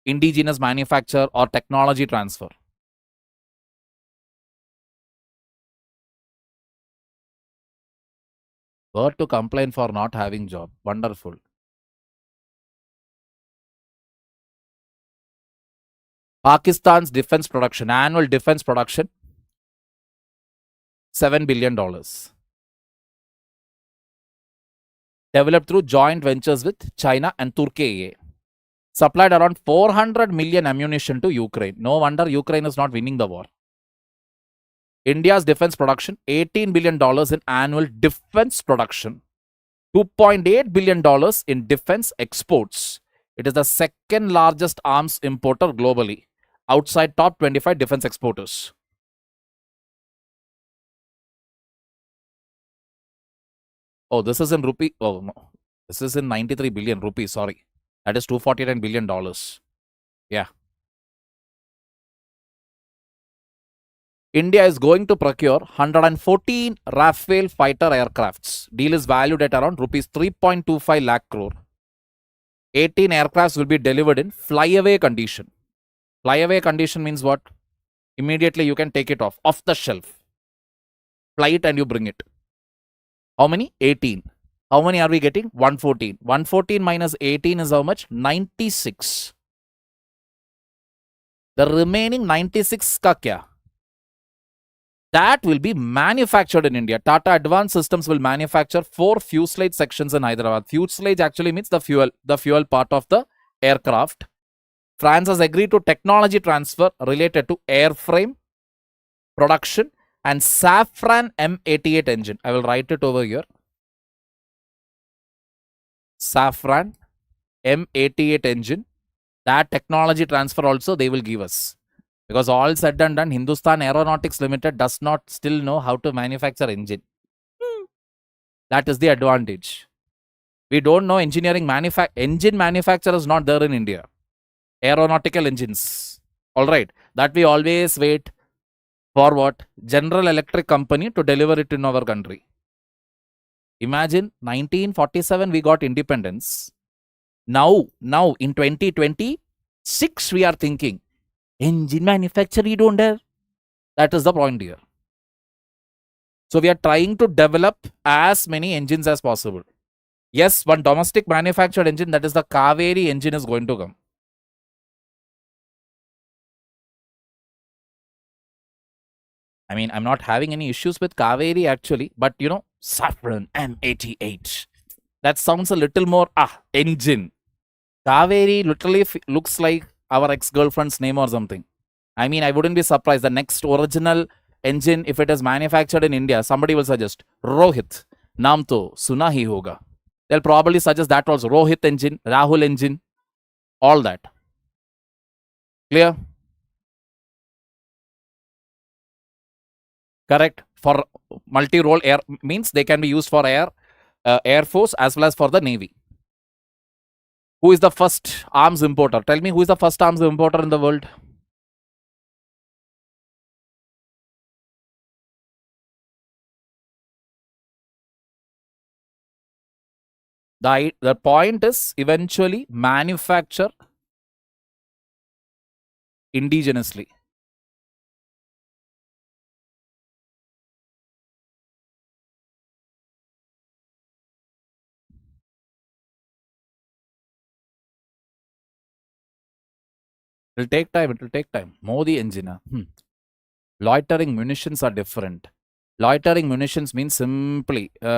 Indigenous manufacture or technology transfer. Were to complain for not having job. Wonderful. Pakistan's defense production, annual defense production, $7 billion. Developed through joint ventures with China and Turkey. Supplied around 400 million ammunition to Ukraine. No wonder Ukraine is not winning the war. India's defense production, $18 billion in annual defense production. $2.8 billion in defense exports. It is the second largest arms importer globally, outside top 25 defense exporters. Oh, this is in rupee. Oh, no. This is in 93 billion rupees. Sorry. That is $249 billion. Yeah. India is going to procure 114 Rafale fighter aircrafts. Deal is valued at around rupees 3.25 lakh crore. 18 aircrafts will be delivered in flyaway condition. Flyaway condition means what? Immediately you can take it off the shelf. Fly it and you bring it. How many? 18. How many are we getting? 114. 114 minus 18 is how much? 96. The remaining 96 ka kya? That will be manufactured in India. Tata Advanced Systems will manufacture 4 fuselage sections in Hyderabad. Fuselage actually means the fuel part of the aircraft. France has agreed to technology transfer related to airframe production and Safran M88 engine. I will write it over here. Safran M88 engine. That technology transfer also they will give us. Because all said and done, Hindustan Aeronautics Limited does not still know how to manufacture engine. That is the advantage. We don't know engineering engine manufacturer is not there in India. Aeronautical engines. Alright. That we always wait for what? General Electric Company to deliver it in our country. Imagine 1947 we got independence. Now in 2026 we are thinking engine manufacturer you don't have. That is the point here. So we are trying to develop as many engines as possible. Yes, one domestic manufactured engine, that is the Kaveri engine, is going to come. I mean, I'm not having any issues with Kaveri actually, but you know, Safran M88. That sounds a little more engine. Kaveri literally looks like our ex-girlfriend's name or something. I mean, I wouldn't be surprised. The next original engine, if it is manufactured in India, somebody will suggest Rohit. Naam to suna hi hoga. They'll probably suggest that also. Rohit engine, Rahul engine, all that. Clear? Correct. For multi-role air means they can be used for air force as well as for the navy. Who is the first arms importer? Tell me, who is the first arms importer in the world? The point is eventually manufacture indigenously. It will take time. It will take time. Modi engine. Loitering munitions are different. Loitering munitions means simply, you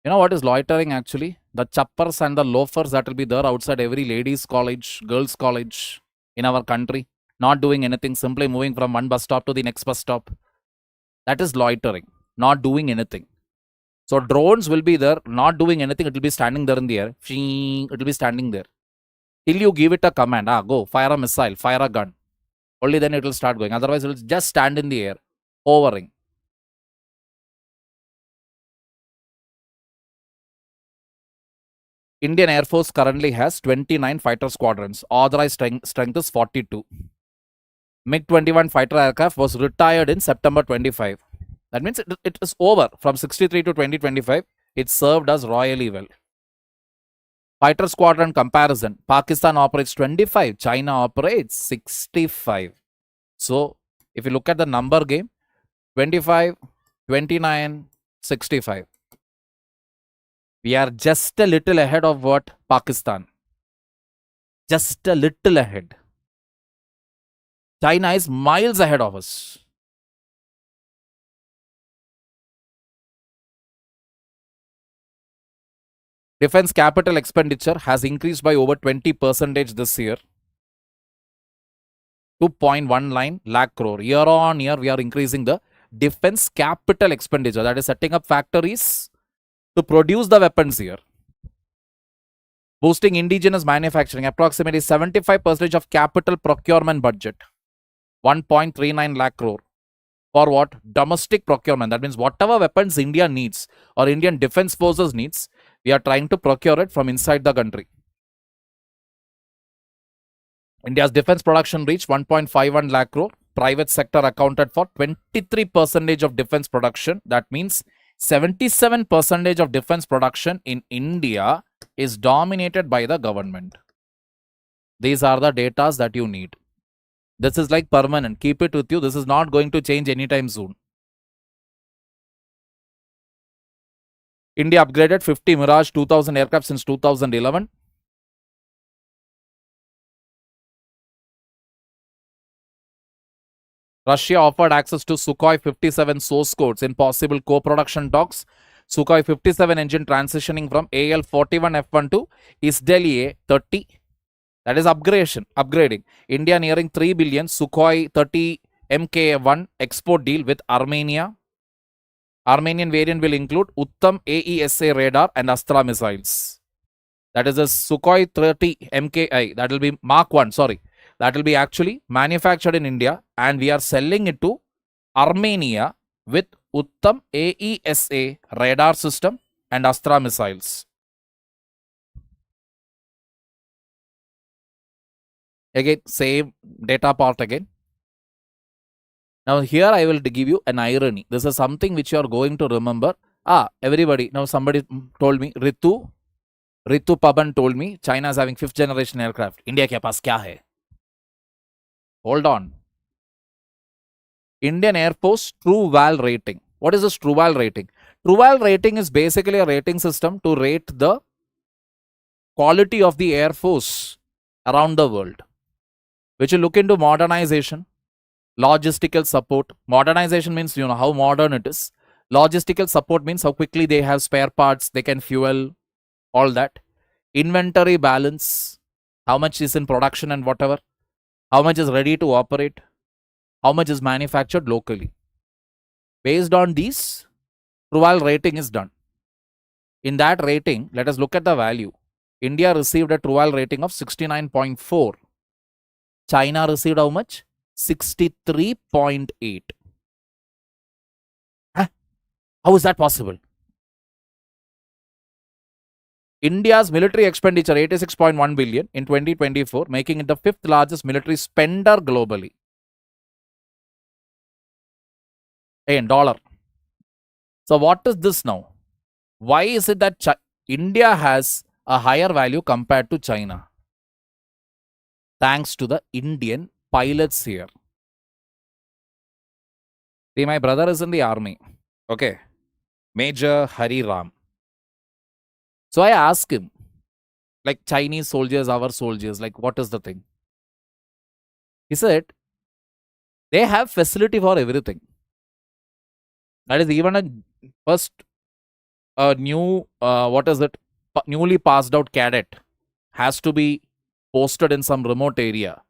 know what is loitering actually? The chappers and the loafers that will be there outside every ladies' college, girls' college in our country, not doing anything, simply moving from one bus stop to the next bus stop. That is loitering, not doing anything. So drones will be there, not doing anything. It will be standing there in the air. It will be standing there. Till you give it a command, go, fire a missile, fire a gun. Only then it will start going. Otherwise, it will just stand in the air, hovering. Indian Air Force currently has 29 fighter squadrons. Authorized strength is 42. MiG-21 fighter aircraft was retired in September 25. That means it is over. From 63 to 2025, it served us royally well. Fighter squadron comparison. Pakistan operates 25. China operates 65. So, if you look at the number game, 25, 29, 65. We are just a little ahead of what? Pakistan. Just a little ahead. China is miles ahead of us. Defense capital expenditure has increased by over 20% this year. 2.19 lakh crore. Year on year, we are increasing the defense capital expenditure. That is setting up factories to produce the weapons here. Boosting indigenous manufacturing. Approximately 75% of capital procurement budget. 1.39 lakh crore. For what? Domestic procurement. That means whatever weapons India needs or Indian defense forces needs, we are trying to procure it from inside the country. India's defense production reached 1.51 lakh crore. Private sector accounted for 23% of defense production. That means 77% of defense production in India is dominated by the government. These are the datas that you need. This is like permanent. Keep it with you. This is not going to change anytime soon. India upgraded 50 Mirage 2000 aircraft since 2011. Russia offered access to Sukhoi 57 source codes in possible co-production talks. Sukhoi 57 engine transitioning from AL-41 F1 to Isdeli A-30. That is upgrading. India nearing 3 billion Sukhoi 30 Mk1 export deal with Armenia. Armenian variant will include Uttam AESA radar and Astra missiles. That is a Sukhoi 30 MKI. That will be Mark 1, sorry. That will be actually manufactured in India and we are selling it to Armenia with Uttam AESA radar system and Astra missiles. Again, same data part again. Now here I will give you an irony. This is something which you are going to remember. Everybody, now somebody told me, Ritu Paban told me, China is having 5th generation aircraft. India ke paas kya hai? Hold on. Indian Air Force True Val rating. What is this True Val rating? True Val rating is basically a rating system to rate the quality of the Air Force around the world, which will look into modernization, logistical support. Modernization means, you know, how modern it is. Logistical support means how quickly they have spare parts, they can fuel, all that. Inventory balance, how much is in production and whatever. How much is ready to operate. How much is manufactured locally. Based on these, True Val rating is done. In that rating, let us look at the value. India received a True Val rating of 69.4. China received how much? 63.8. How is that possible? India's military expenditure 86.1 billion in 2024, making it the 5th largest military spender globally. In dollar. So what is this now? Why is it that India has a higher value compared to China? Thanks to the Indian pilots here. See, my brother is in the army. Okay. Major Hari Ram. So I asked him, like Chinese soldiers, our soldiers, like what is the thing? He said, they have facility for everything. That is even a newly passed out cadet has to be posted in some remote area.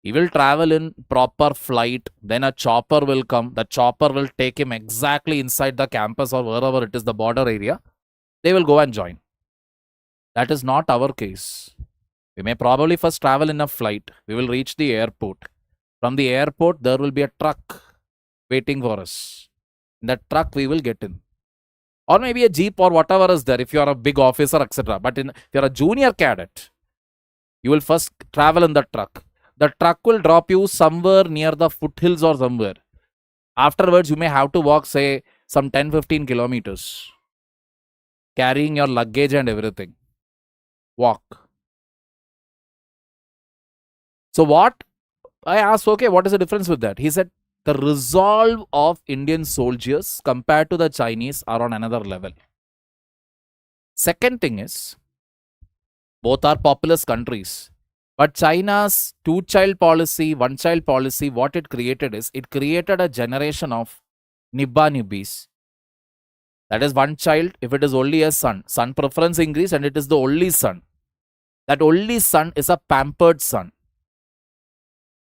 He will travel in proper flight, then a chopper will come. The chopper will take him exactly inside the campus or wherever it is, the border area. They will go and join. That is not our case. We may probably first travel in a flight. We will reach the airport. From the airport, there will be a truck waiting for us. In that truck, we will get in. Or maybe a jeep or whatever is there if you are a big officer, etc. But if you are a junior cadet, you will first travel in the truck. The truck will drop you somewhere near the foothills or somewhere. Afterwards, you may have to walk, say, some 10-15 kilometers. Carrying your luggage and everything. Walk. So what? I asked, okay, what is the difference with that? He said, the resolve of Indian soldiers compared to the Chinese are on another level. Second thing is, both are populous countries. But China's two-child policy, one-child policy, what it created is, it created a generation of nibba-nibbis. That is one child, if it is only a son, son preference increase and it is the only son. That only son is a pampered son.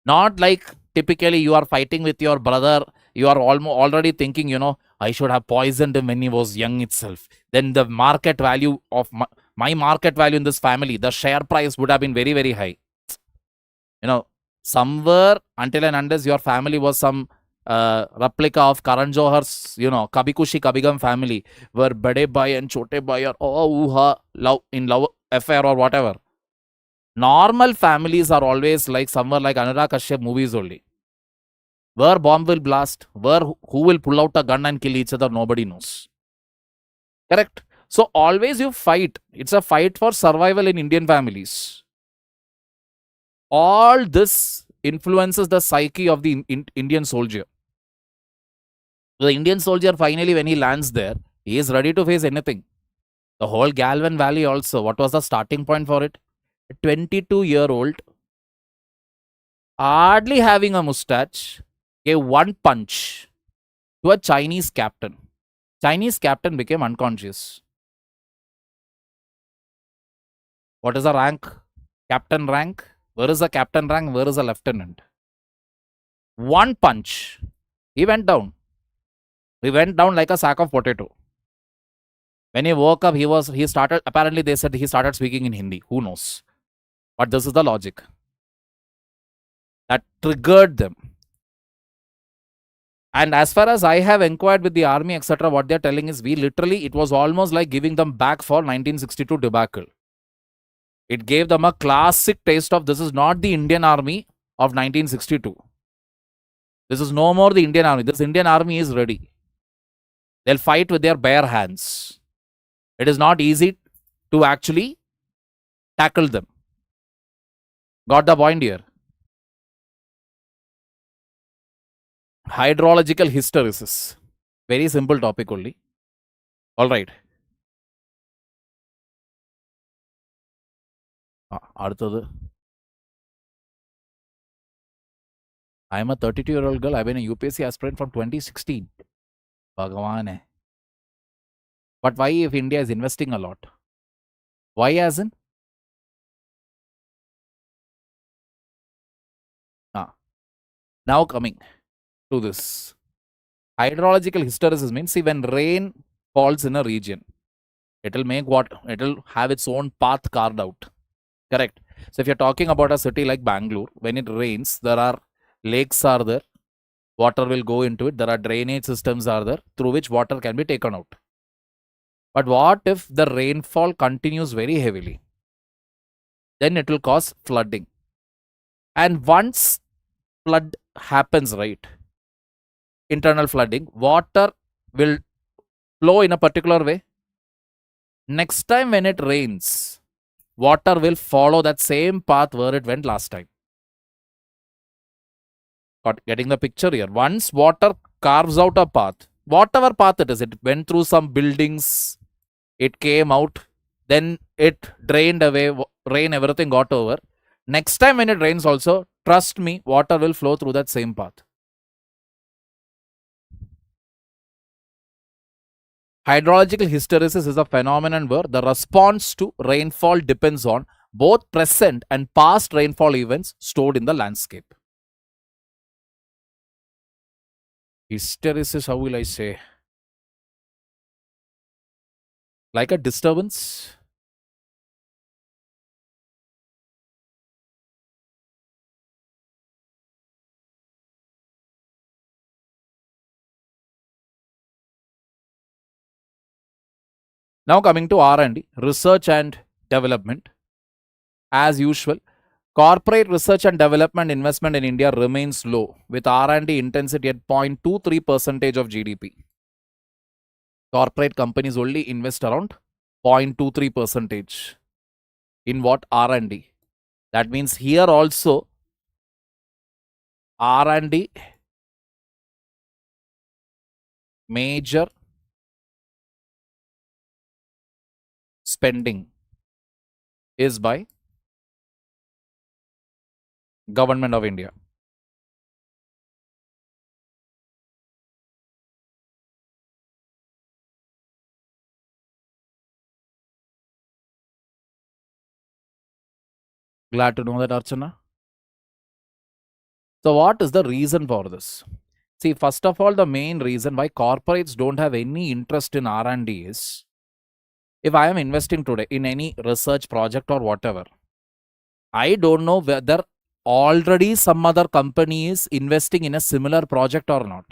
Not like typically you are fighting with your brother, you are already thinking, you know, I should have poisoned him when he was young itself. Then the market value of my market value in this family, the share price would have been very, very high. You know, somewhere until and unless your family was some replica of Karan Johar's, you know, Kabhi Khushi Kabhi Gham family, where Bade Bhai and Chote Bhai are love affair or whatever. Normal families are always like somewhere like Anurag Kashyap movies only. Where bomb will blast, who will pull out a gun and kill each other, nobody knows. Correct? So always you fight. It's a fight for survival in Indian families. All this influences the psyche of the Indian soldier. The Indian soldier finally, when he lands there, he is ready to face anything. The whole Galvan Valley also, what was the starting point for it? A 22-year-old, hardly having a mustache, gave one punch to a Chinese captain. Chinese captain became unconscious. What is the rank? Captain rank? Where is the captain rank? Where is the lieutenant? One punch. He went down. He went down like a sack of potato. When he woke up, he started, apparently they said he started speaking in Hindi. Who knows? But this is the logic. That triggered them. And as far as I have inquired with the army, etc., what they're telling is it was almost like giving them back for 1962 debacle. It gave them a classic taste of this is not the Indian army of 1962. This is no more the Indian army. This Indian army is ready. They'll fight with their bare hands. It is not easy to actually tackle them. Got the point here? Hydrological hysteresis. Very simple topic only. All right. I am a 32-year-old girl. I've been a UPSC aspirant from 2016. Bhagavan hai. But why if India is investing a lot? Why as in? Now coming to this. Hydrological hysteresis means, see, when rain falls in a region, it will make what? It will have its own path carved out. Correct. So if you're talking about a city like Bangalore, when it rains, there are lakes are there, water will go into it, there are drainage systems are there, through which water can be taken out. But what if the rainfall continues very heavily? Then it will cause flooding. And once flood happens, right, internal flooding, water will flow in a particular way. Next time when it rains, water will follow that same path where it went last time. Getting the picture here. Once water carves out a path, whatever path it is, it went through some buildings, it came out, then it drained away, rain, everything got over. Next time when it rains also, trust me, water will flow through that same path. Hydrological hysteresis is a phenomenon where the response to rainfall depends on both present and past rainfall events stored in the landscape. Hysteresis, how will I say? Like a disturbance. Now coming to R&D, research and development. As usual, corporate research and development investment in India remains low, with R&D intensity at 0.23% of GDP. Corporate companies only invest around 0.23% in what? R&D. That means here also R&D major spending is by Government of India. Glad to know that, Archana. So what is the reason for this? See, first of all, the main reason why corporates don't have any interest in R&D is, if I am investing today in any research project or whatever, I don't know whether already some other company is investing in a similar project or not.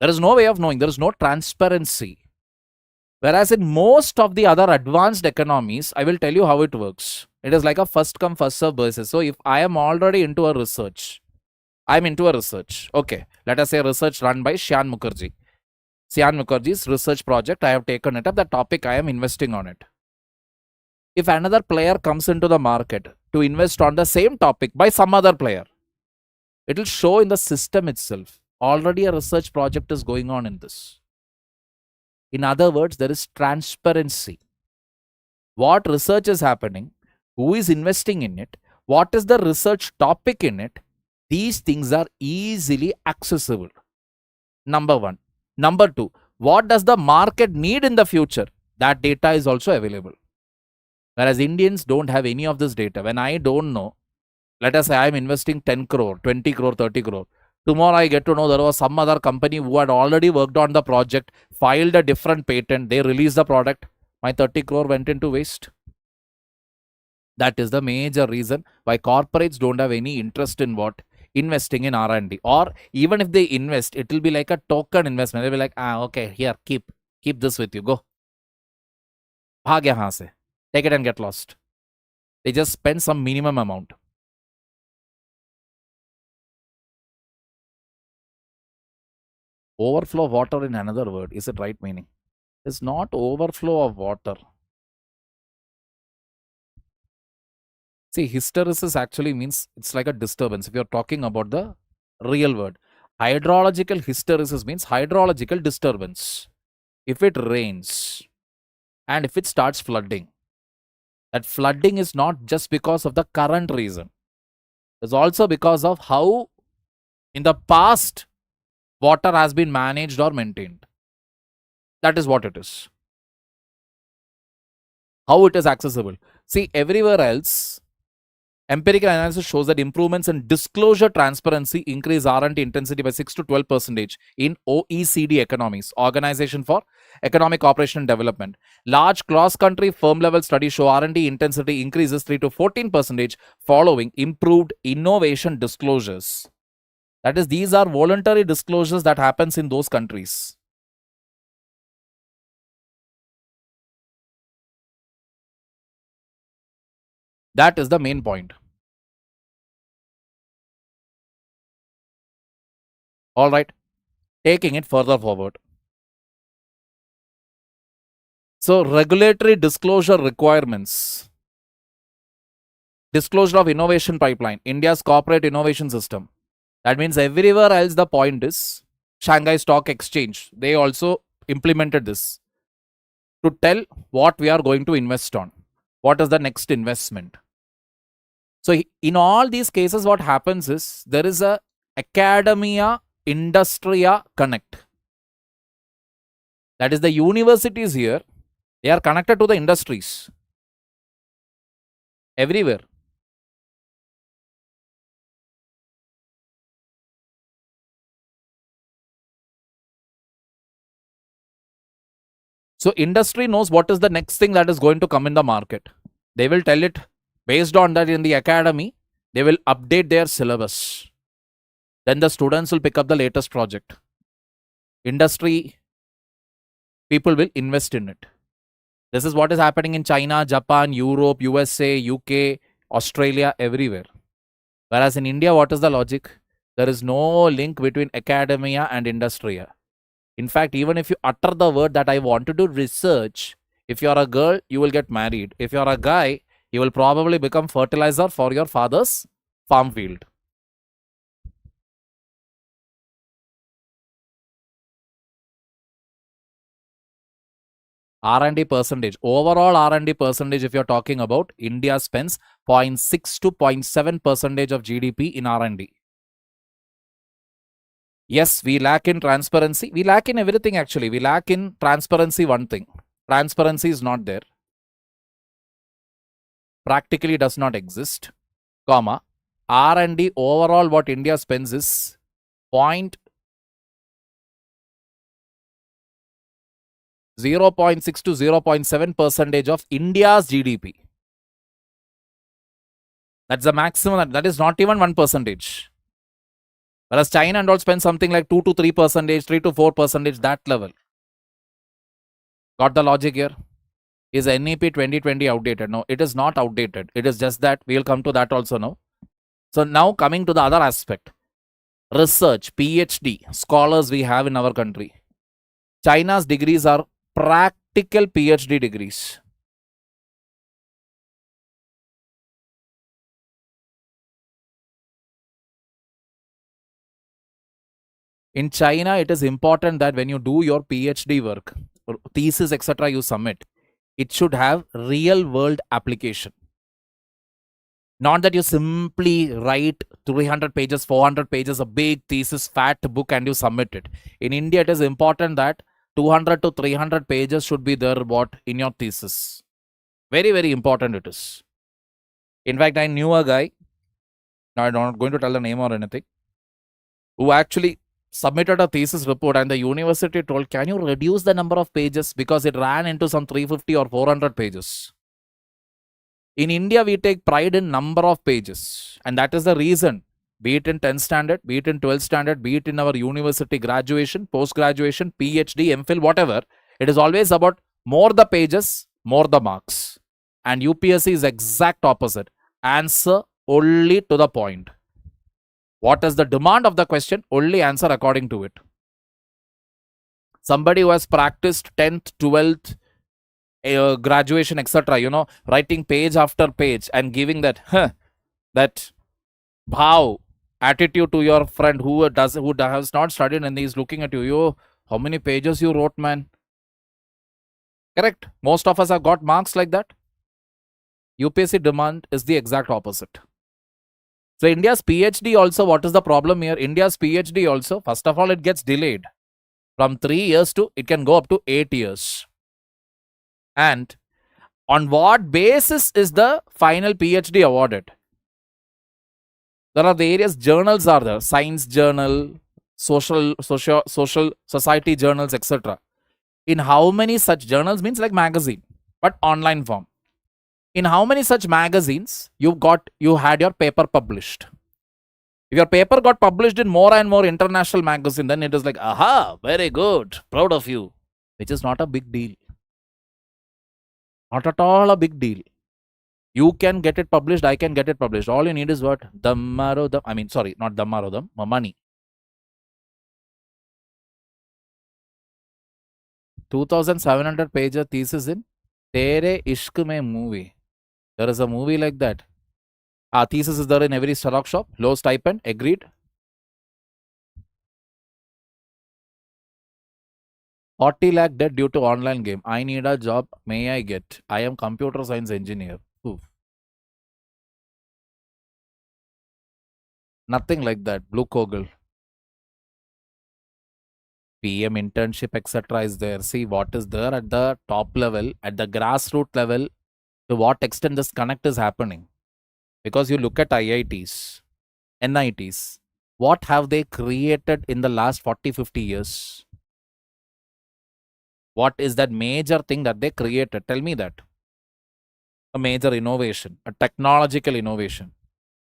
There is no way of knowing. There is no transparency. Whereas in most of the other advanced economies, I will tell you how it works. It is like a first come, first serve basis. So if I am already into a research, I'm into a research. Okay, let us say research run by Shyam Mukherjee. Sian Mukherjee's research project. I have taken it up. The topic I am investing on it. If another player comes into the market to invest on the same topic by some other player, it will show in the system itself. Already a research project is going on in this. In other words, there is transparency. What research is happening, who is investing in it, what is the research topic in it, these things are easily accessible. Number one. Number two, what does the market need in the future? That data is also available. Whereas Indians don't have any of this data. When I don't know, let us say I am investing 10 crore, 20 crore, 30 crore. Tomorrow I get to know there was some other company who had already worked on the project, filed a different patent, they released the product. My 30 crore went into waste. That is the major reason why corporates don't have any interest in what? Investing in R&D. Or even if they invest, it will be like a token investment. They'll be like, okay, here, keep this with you, go. Bhag yahan se. Take it and get lost. They just spend some minimum amount. Overflow of water in another word. Is it right meaning? It's not overflow of water. See, hysteresis actually means it's like a disturbance. If you're talking about the real word. Hydrological hysteresis means hydrological disturbance. If it rains and if it starts flooding, that flooding is not just because of the current reason. It's also because of how in the past water has been managed or maintained. That is what it is. How it is accessible. See, everywhere else, empirical analysis shows that improvements in disclosure transparency increase R&D intensity by 6 to 12% in OECD economies, Organization for Economic Cooperation and Development. Large cross-country firm-level studies show R&D intensity increases 3 to 14% following improved innovation disclosures. That is, these are voluntary disclosures that happens in those countries. That is the main point. All right, taking it further forward. So, regulatory disclosure requirements. Disclosure of innovation pipeline, India's corporate innovation system. That means everywhere else the point is Shanghai Stock Exchange. They also implemented this to tell what we are going to invest on. What is the next investment? So, in all these cases, what happens is there is a academia industria connect. That is, the universities here, they are connected to the industries everywhere. So, industry knows what is the next thing that is going to come in the market. They will tell it based on that in the academy. They will update their syllabus. Then the students will pick up the latest project. Industry people will invest in it. This is what is happening in China, Japan, Europe, USA, UK, Australia, everywhere. Whereas in India, what is the logic? There is no link between academia and industria. In fact, even if you utter the word that I want to do research, if you are a girl, you will get married. If you are a guy, you will probably become fertilizer for your father's farm field. R&D percentage, overall R&D percentage, if you're talking about, India spends 0.6 to 0.7% of GDP in R&D. Yes, we lack in transparency. We lack in everything actually. We lack in transparency, one thing. Transparency is not there. Practically does not exist. Comma. R&D overall what India spends is 0.6 to 0.7% of India's GDP. That's the maximum. That is not even 1%. Whereas China and all spend something like 2 to 3%, 3 to 4%, that level. Got the logic here? Is NEP 2020 outdated? No, it is not outdated. It is just that we will come to that also now. So now coming to the other aspect. Research, PhD, scholars we have in our country. China's degrees are practical PhD degrees. In China, it is important that when you do your PhD work, or thesis, etc., you submit, it should have real world application. Not that you simply write 300 pages, 400 pages, a big thesis, fat book, and you submit it. In India, it is important that 200 to 300 pages should be there in your thesis. Very, very important it is. In fact, I knew a guy, now I'm not going to tell the name or anything, who actually submitted a thesis report, and the university told, can you reduce the number of pages, because it ran into some 350 or 400 pages. In India, we take pride in number of pages, and that is the reason, be it in 10th standard, be it in 12th standard, be it in our university graduation, post-graduation, PhD, MPhil, whatever, it is always about more the pages, more the marks. And UPSC is exact opposite. Answer only to the point. What is the demand of the question? Only answer according to it. Somebody who has practiced 10th, 12th, graduation, etc., writing page after page and giving that bhav attitude to your friend who has not studied, and he's looking at you, yo, how many pages you wrote, man? Correct. Most of us have got marks like that. UPSC demand is the exact opposite. So India's PhD also, what is the problem here? India's PhD also, first of all, it gets delayed from 3 years to, it can go up to 8 years. And on what basis is the final PhD awarded? There are various journals are there, science journal, social society journals, etc. In how many such journals, means like magazine, but online form. In how many such magazines you had your paper published? If your paper got published in more and more international magazine, then it is like, aha, very good, proud of you, which is not a big deal. Not at all a big deal. You can get it published, I can get it published. All you need is what? Dammarodam. I mean, sorry, not Dammarodam, money. 2,700 page thesis in Tere Ishq Mein movie. There is a movie like that. Thesis is there in every Xerox shop. Low stipend, agreed. 40 lakh debt due to online game. I need a job. May I get? I am computer science engineer. Oof. Nothing like that. Blue Kogel. PM internship, etc. is there. See what is there at the top level, at the grassroots level, to what extent this connect is happening. Because you look at IITs, NITs, what have they created in the last 40-50 years? What is that major thing that they created? Tell me that. A major innovation, a technological innovation.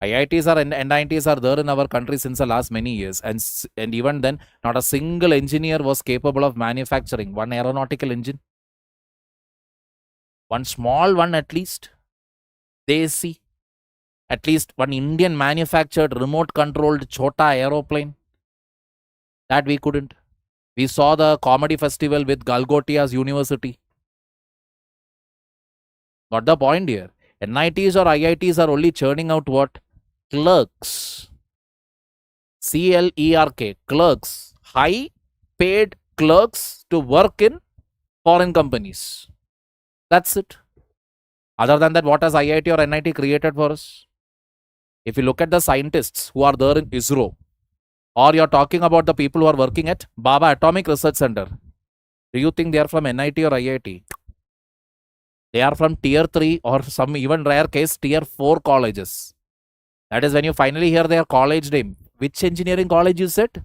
IITs and NITs are there in our country since the last many years. And even then, not a single engineer was capable of manufacturing one aeronautical engine. One small one at least. They see. At least one Indian manufactured remote controlled chota aeroplane. That we couldn't. We saw the comedy festival with Galgotia's university. Got the point here. NITs or IITs are only churning out what? Clerks. CLERK. Clerks. High paid clerks to work in foreign companies. That's it. Other than that, what has IIT or NIT created for us? If you look at the scientists who are there in ISRO, or you're talking about the people who are working at Baba Atomic Research Center, do you think they are from NIT or IIT? They are from tier 3 or some even rare case tier 4 colleges. That is when you finally hear their college name. Which engineering college is it?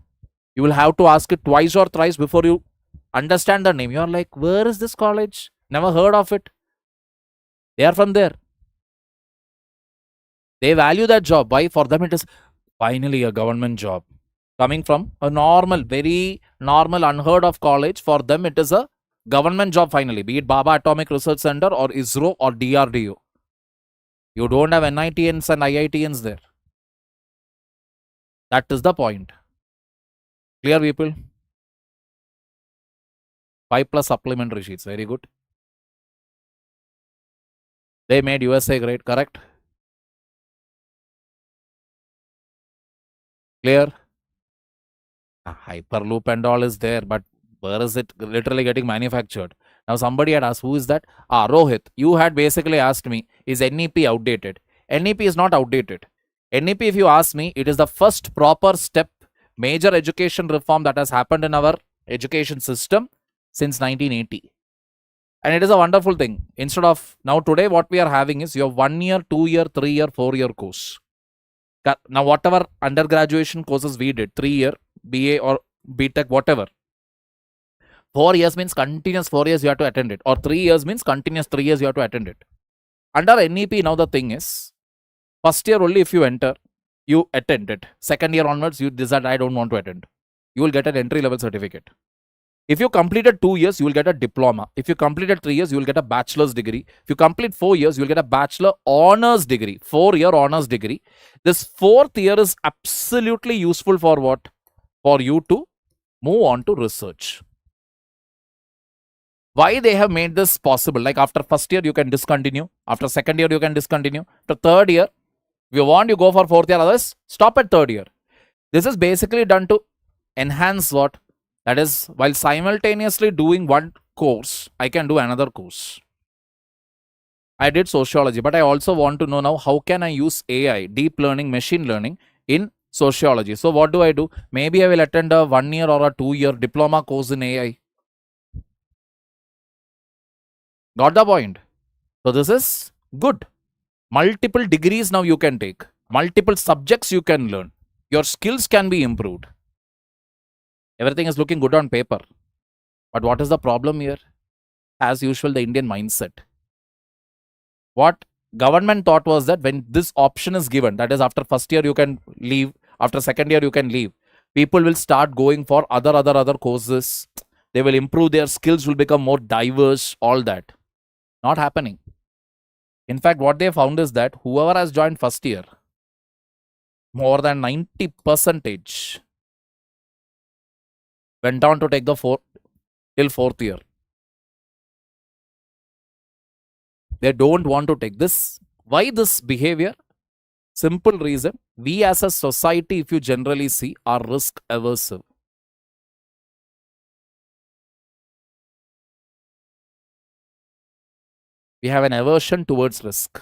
You will have to ask it twice or thrice before you understand the name. You are like, where is this college? Never heard of it. They are from there. They value that job. Why? For them it is finally a government job. Coming from a normal, very normal, unheard of college, for them it is a government job finally. Be it Baba Atomic Research Center or ISRO or DRDO. You don't have NITians and IITians there. That is the point. Clear, people? 5 plus supplementary sheets. Very good. They made USA grade, correct? Clear? Hyperloop and all is there, but where is it literally getting manufactured? Now somebody had asked, who is that? Rohit, you had basically asked me, is NEP outdated? NEP is not outdated. NEP, if you ask me, it is the first proper step, major education reform that has happened in our education system since 1980. And it is a wonderful thing. Instead of, now today what we are having is your 1 year, 2 year, 3 year, 4 year course. Now whatever undergraduation courses we did, 3 year, BA or BTech, whatever. 4 years means continuous 4 years you have to attend it. Or 3 years means continuous 3 years you have to attend it. Under NEP, now the thing is, first year only if you enter, you attend it. Second year onwards, you decide, I don't want to attend. You will get an entry level certificate. If you completed 2 years, you will get a diploma. If you completed 3 years, you will get a bachelor's degree. If you complete 4 years, you will get a bachelor honors degree. 4-year honors degree. This 4th year is absolutely useful for what? For you to move on to research. Why they have made this possible? Like after first year, you can discontinue. After second year, you can discontinue. After third year, if you want, you go for 4th year. Otherwise, stop at 3rd year. This is basically done to enhance what? That is, while simultaneously doing one course, I can do another course. I did sociology, but I also want to know now how can I use AI, deep learning, machine learning in sociology. So what do? Maybe I will attend a 1 year or a 2 year diploma course in AI. Got the point? So this is good. Multiple degrees now you can take. Multiple subjects you can learn. Your skills can be improved. Everything is looking good on paper. But what is the problem here? As usual, the Indian mindset. What government thought was that when this option is given, that is after first year you can leave, after second year you can leave, people will start going for other courses. They will improve their skills, will become more diverse, all that. Not happening. In fact, what they found is that whoever has joined first year, more than 90% went on to take the till 4th year. They don't want to take this. Why this behavior? Simple reason. We as a society, if you generally see, are risk aversive. We have an aversion towards risk.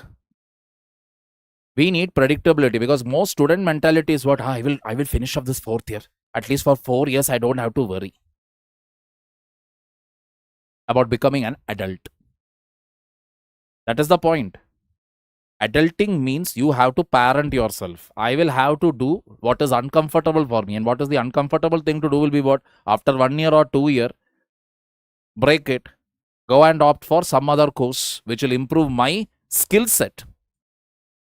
We need predictability because most student mentality is what? I will finish up this 4th year. At least for 4 years, I don't have to worry about becoming an adult. That is the point. Adulting means you have to parent yourself. I will have to do what is uncomfortable for me. And what is the uncomfortable thing to do will be what? After 1 year or 2 year, break it. Go and opt for some other course which will improve my skill set.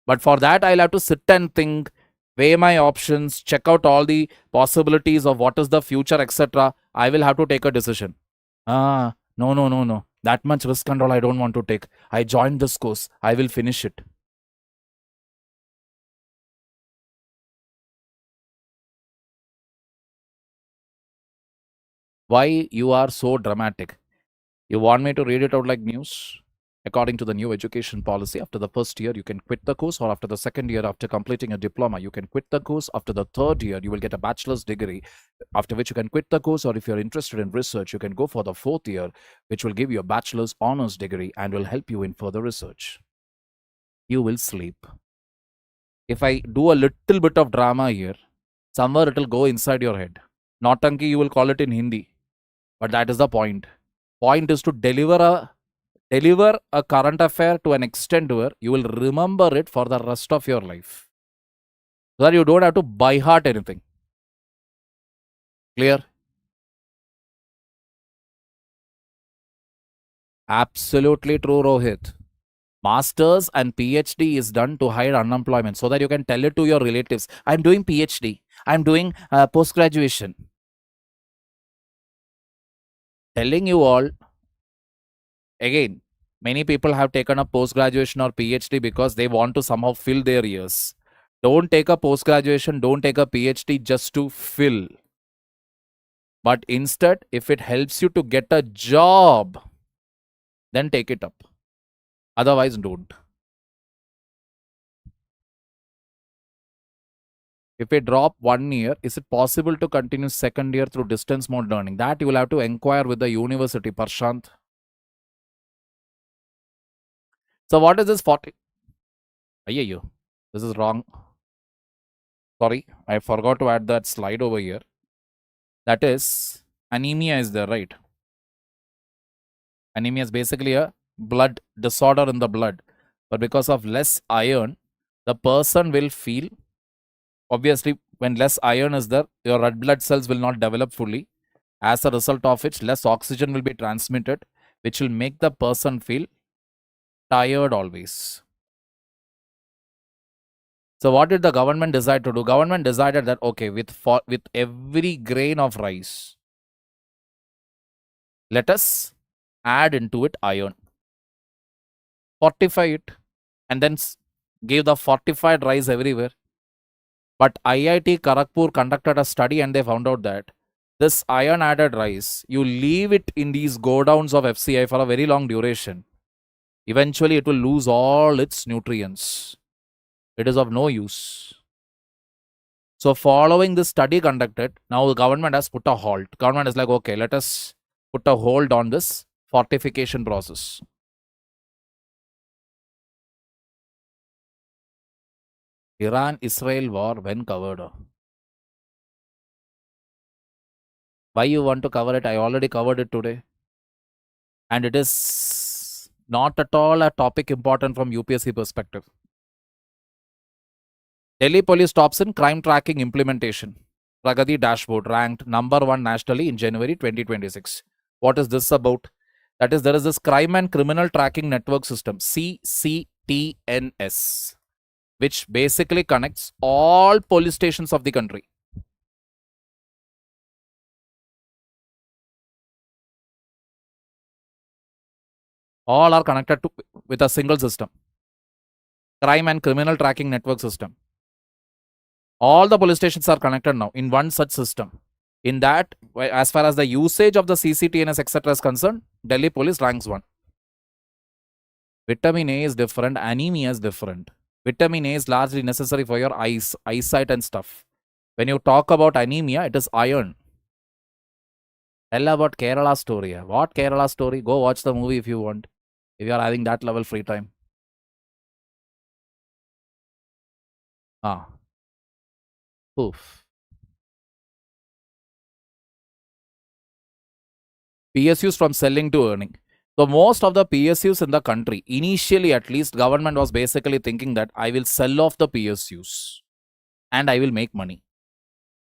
But for that, I'll have to sit and think, weigh my options, check out all the possibilities of what is the future, etc. I will have to take a decision. No. That much risk control I don't want to take. I joined this course. I will finish it. Why you are so dramatic? You want me to read it out like news? According to the new education policy, after the first year, you can quit the course, or after the second year, after completing a diploma, you can quit the course. After the 3rd year, you will get a bachelor's degree, after which you can quit the course, or if you're interested in research, you can go for the 4th year, which will give you a bachelor's honors degree and will help you in further research. You will sleep. If I do a little bit of drama here, somewhere it will go inside your head. Nautanki, you will call it in Hindi. But that is the point. Point is to deliver a current affair to an extent where you will remember it for the rest of your life. So that you don't have to by heart anything. Clear? Absolutely true, Rohit. Masters and PhD is done to hide unemployment so that you can tell it to your relatives. I'm doing PhD. I'm doing post-graduation. Telling you all, again, many people have taken up post-graduation or PhD because they want to somehow fill their years. Don't take a post-graduation, don't take a PhD just to fill. But instead, if it helps you to get a job, then take it up. Otherwise, don't. If we drop 1 year, is it possible to continue second year through distance mode learning? That you will have to inquire with the university, Parshant. So what is this 40? Ayyo, this is wrong. Sorry, I forgot to add that slide over here. That is, anemia is there, right? Anemia is basically a blood disorder in the blood. But because of less iron, the person will feel, obviously, when less iron is there, your red blood cells will not develop fully. As a result of which, less oxygen will be transmitted, which will make the person feel tired always. So what did the government decide to do? Government decided that, okay, with every grain of rice, let us add into it iron, fortify it, and then give the fortified rice everywhere. But IIT Kharagpur conducted a study and they found out that this iron added rice, you leave it in these godowns of FCI for a very long duration. Eventually, it will lose all its nutrients. It is of no use. So following this study conducted, now the government has put a halt. Government is like, okay, let us put a hold on this fortification process. Iran-Israel war when covered? Why you want to cover it? I already covered it today. And it is not at all a topic important from UPSC perspective. Delhi police tops in crime tracking implementation. Pragati dashboard ranked number 1 nationally in January 2026. What is this about? That is, there is this crime and criminal tracking network system, CCTNS, which basically connects all police stations of the country. All are connected to with a single system. Crime and criminal tracking network system. All the police stations are connected now in one such system. In that, as far as the usage of the CCTNS etc. is concerned, Delhi police ranks 1. Vitamin A is different, anemia is different. Vitamin A is largely necessary for your eyesight and stuff. When you talk about anemia, it is iron. Tell about Kerala story. What Kerala story? Go watch the movie if you want. If you are having that level free time. Oof. PSUs from selling to earning. So most of the PSUs in the country, initially at least, government was basically thinking that I will sell off the PSUs and I will make money.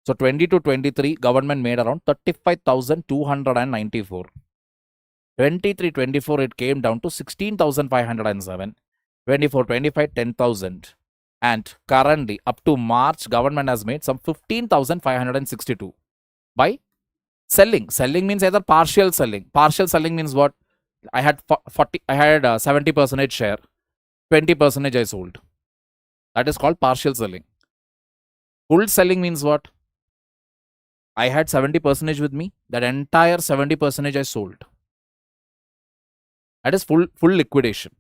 So 20 to 23, government made around 35,294. 23-24, it came down to 16,507. 24-25, 10,000. And currently, up to March, government has made some 15,562 by selling. Selling means either partial selling. Partial selling means what? I had 70% share, 20% I sold. That is called partial selling. Full selling means what? I had 70% with me. That entire 70% I sold. That is full liquidation.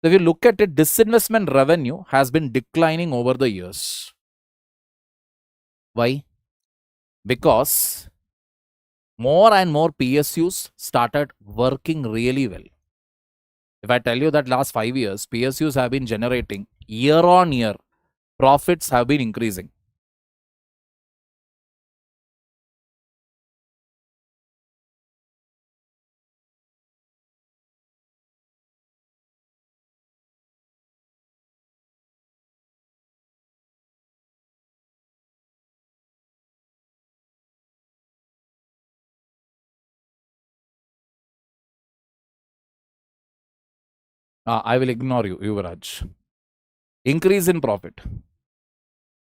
So if you look at it, disinvestment revenue has been declining over the years. Why? Because more and more PSUs started working really well. If I tell you that last 5 years, PSUs have been generating year on year, profits have been increasing. I will ignore you, Yuvraj. Increase in profit.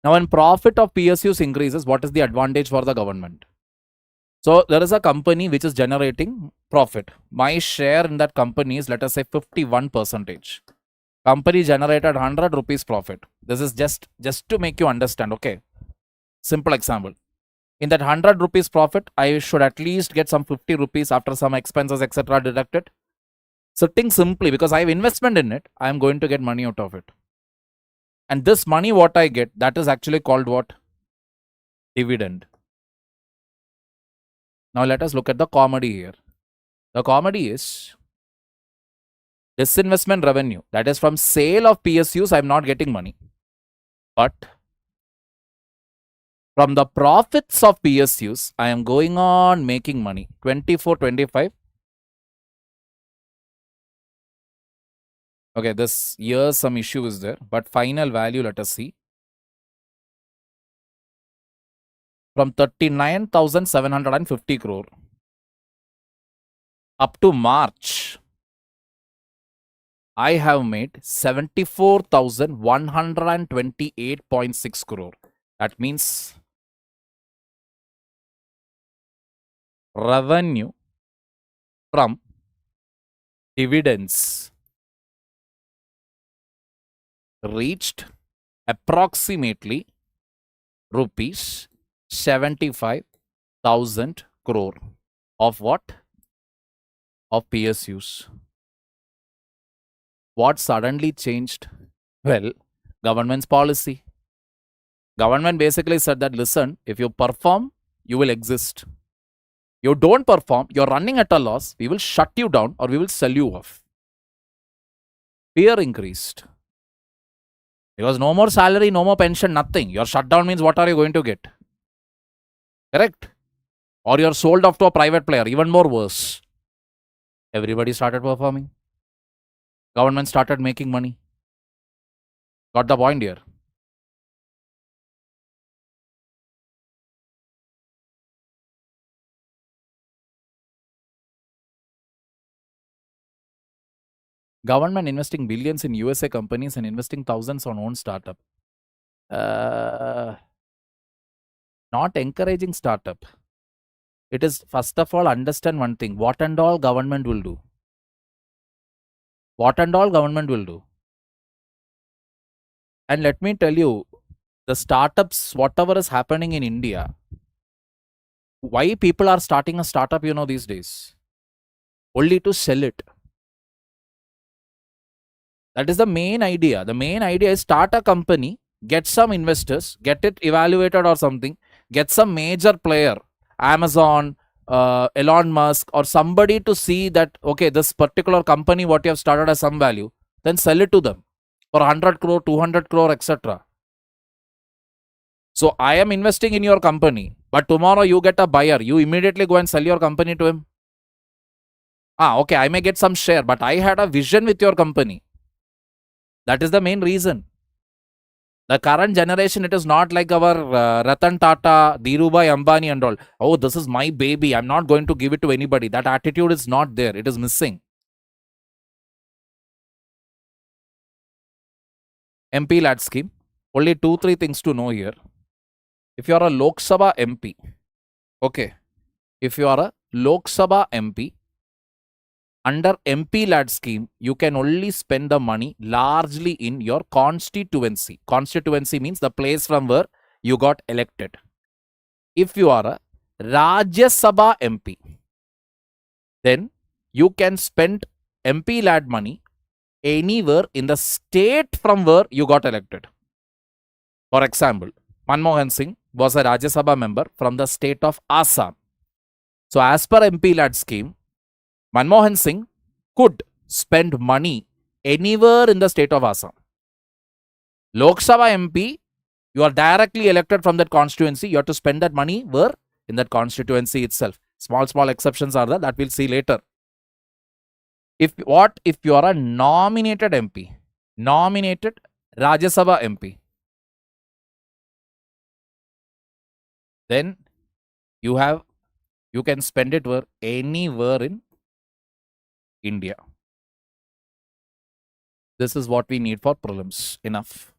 Now, when profit of PSUs increases, what is the advantage for the government? So, there is a company which is generating profit. My share in that company is, let us say, 51%. Company generated 100 rupees profit. This is just to make you understand, okay? Simple example. In that 100 rupees profit, I should at least get some 50 rupees after some expenses, etc. deducted. Sitting simply, because I have investment in it, I am going to get money out of it. And this money, what I get, that is actually called what? Dividend. Now let us look at the comedy here. The comedy is disinvestment revenue. That is from sale of PSUs, I am not getting money. But from the profits of PSUs, I am going on making money. 24, 25. Okay, this year some issue is there. But final value, let us see. From 39,750 crore up to March, I have made 74,128.6 crore. That means revenue from dividends reached approximately rupees 75,000 crore of what? Of PSUs. What suddenly changed? Well, government's policy. Government basically said that, listen, if you perform, you will exist. You don't perform, you're running at a loss, we will shut you down or we will sell you off. Fear increased. Because no more salary, no more pension, nothing. Your shutdown means what are you going to get? Correct? Or you're sold off to a private player, even more worse. Everybody started performing. Government started making money. Got the point here? Government investing billions in USA companies and investing thousands on own startup. Not encouraging startup. It is, first of all, understand one thing. What and all government will do? What and all government will do? And let me tell you, the startups, whatever is happening in India, why people are starting a startup, these days? Only to sell it. That is the main idea. The main idea is start a company, get some investors, get it evaluated or something, get some major player, Amazon, Elon Musk or somebody to see that, okay, this particular company, what you have started has some value, then sell it to them for 100 crore, 200 crore, etc. So I am investing in your company, but tomorrow you get a buyer, you immediately go and sell your company to him. Okay, I may get some share, but I had a vision with your company. That is the main reason. The current generation, it is not like our Ratan Tata, Dhirubhai Ambani and all. Oh, this is my baby. I'm not going to give it to anybody. That attitude is not there. It is missing. MPLAD scheme. Only 2-3 things to know here. If you are a Lok Sabha MP, okay. If you are a Lok Sabha MP, under MPLAD scheme, you can only spend the money largely in your constituency. Constituency means the place from where you got elected. If you are a Rajya Sabha MP, then you can spend MPLAD money anywhere in the state from where you got elected. For example, Manmohan Singh was a Rajya Sabha member from the state of Assam. So as per MPLAD scheme, Manmohan Singh could spend money anywhere in the state of Assam. Lok Sabha MP, you are directly elected from that constituency. You have to spend that money where? In that constituency itself. Small exceptions are there that we'll see later. If you are a nominated MP, nominated Rajya Sabha MP, then you can spend it where? Anywhere in India. This is what we need for prelims. Enough.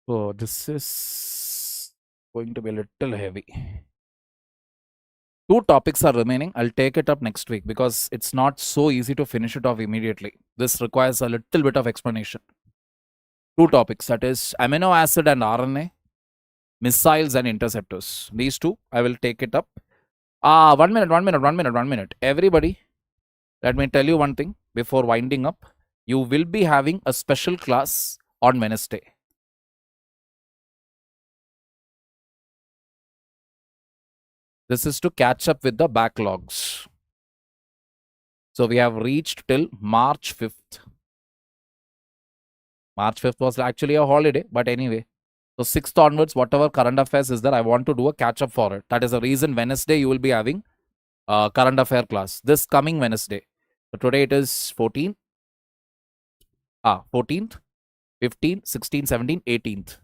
So this is going to be a little heavy. 2 topics are remaining. I'll take it up next week because it's not so easy to finish it off immediately. This requires a little bit of explanation. 2 topics, that is amino acid and RNA, missiles and interceptors. These 2, I will take it up. 1 minute. Everybody, let me tell you one thing before winding up. You will be having a special class on Wednesday. This is to catch up with the backlogs. So we have reached till March 5th. March 5th was actually a holiday, but anyway. So 6th onwards, whatever current affairs is there, I want to do a catch up for it. That is the reason Wednesday you will be having current affair class. This coming Wednesday. So today it is 14th. 14th, 15th, 16th, 17th, 18th.